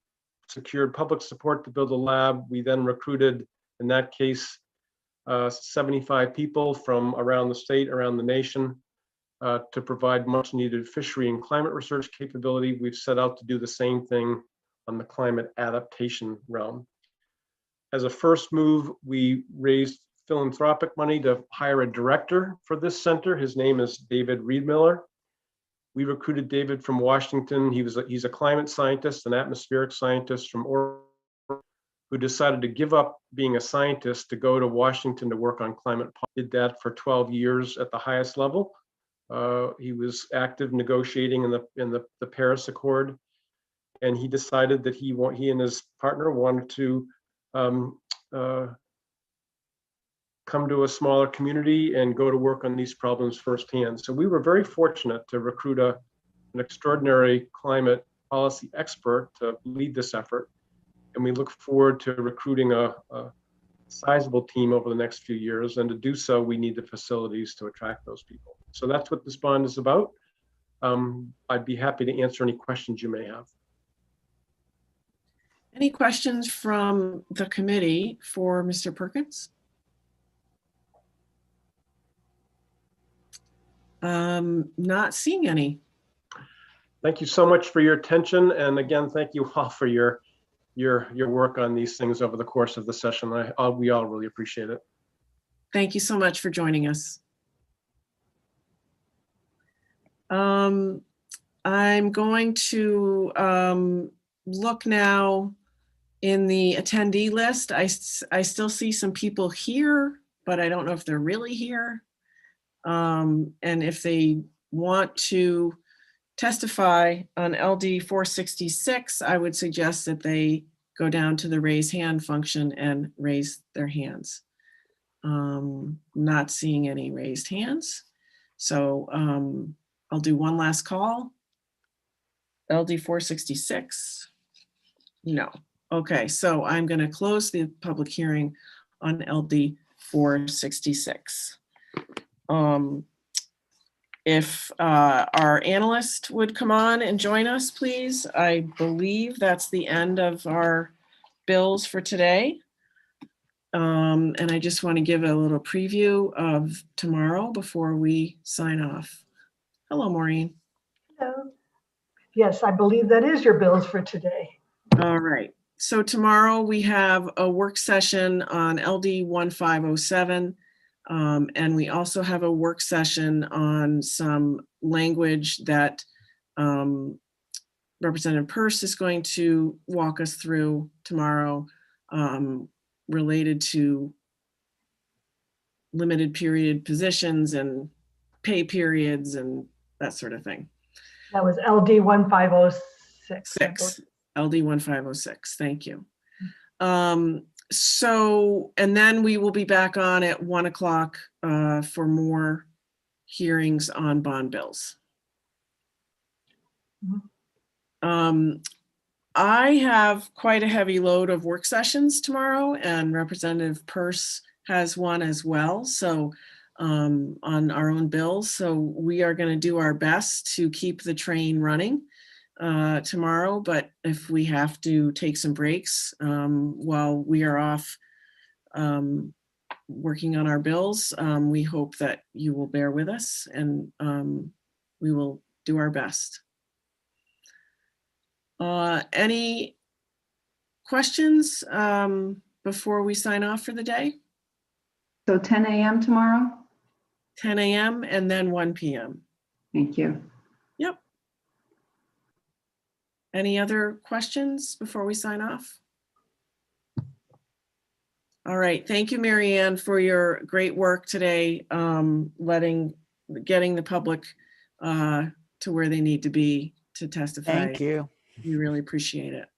R: secured public support to build a lab. We then recruited, in that case, 75 people from around the state, around the nation, to provide much needed fishery and climate research capability. We've set out to do the same thing on the climate adaptation realm. As a first move, we raised philanthropic money to hire a director for this center. His name is David Riedmiller. We recruited David from Washington. He's a climate scientist, an atmospheric scientist from Oregon, who decided to give up being a scientist to go to Washington to work on climate policy. Did that for 12 years at the highest level. He was active negotiating in the Paris Accord, and he decided that he and his partner wanted to come to a smaller community and go to work on these problems firsthand. So we were very fortunate to recruit an extraordinary climate policy expert to lead this effort. And we look forward to recruiting a sizable team over the next few years. And to do so, we need the facilities to attract those people. So that's what this bond is about. I'd be happy to answer any questions you may have.
A: Any questions from the committee for Mr. Perkins? Not seeing any.
R: Thank you so much for your attention. And again, thank you all for your work on these things over the course of the session. We all really appreciate it.
A: Thank you so much for joining us. I'm going to look now in the attendee list. I still see some people here, but I don't know if they're really here. And if they want to testify on LD 466, I would suggest that they go down to the raise hand function and raise their hands. Not seeing any raised hands. So I'll do one last call. LD 466. No. Okay, so I'm going to close the public hearing on LD 466. If our analyst would come on and join us, please. I believe that's the end of our bills for today. And I just want to give a little preview of tomorrow before we sign off. Hello, Maureen.
G: Hello. Yes, I believe that is your bills for today.
A: All right. So tomorrow we have a work session on LD 1507. And we also have a work session on some language that Representative Peirce is going to walk us through tomorrow related to limited period positions and pay periods and that sort of thing.
G: That was LD 1506.
A: LD 1506, thank you. So, and then we will be back on at 1 o'clock for more hearings on bond bills. I have quite a heavy load of work sessions tomorrow, and Representative Peirce has one as well. So on our own bills. So we are going to do our best to keep the train running tomorrow. But if we have to take some breaks while we are off working on our bills, we hope that you will bear with us, and we will do our best. Any questions before we sign off for the day?
K: So 10 a.m. tomorrow?
A: 10 a.m. and then 1 p.m.
K: Thank you.
A: Yep. Any other questions before we sign off? All right. Thank you, Mary Ann, for your great work today, getting the public to where they need to be to testify.
B: Thank you.
A: We really appreciate it.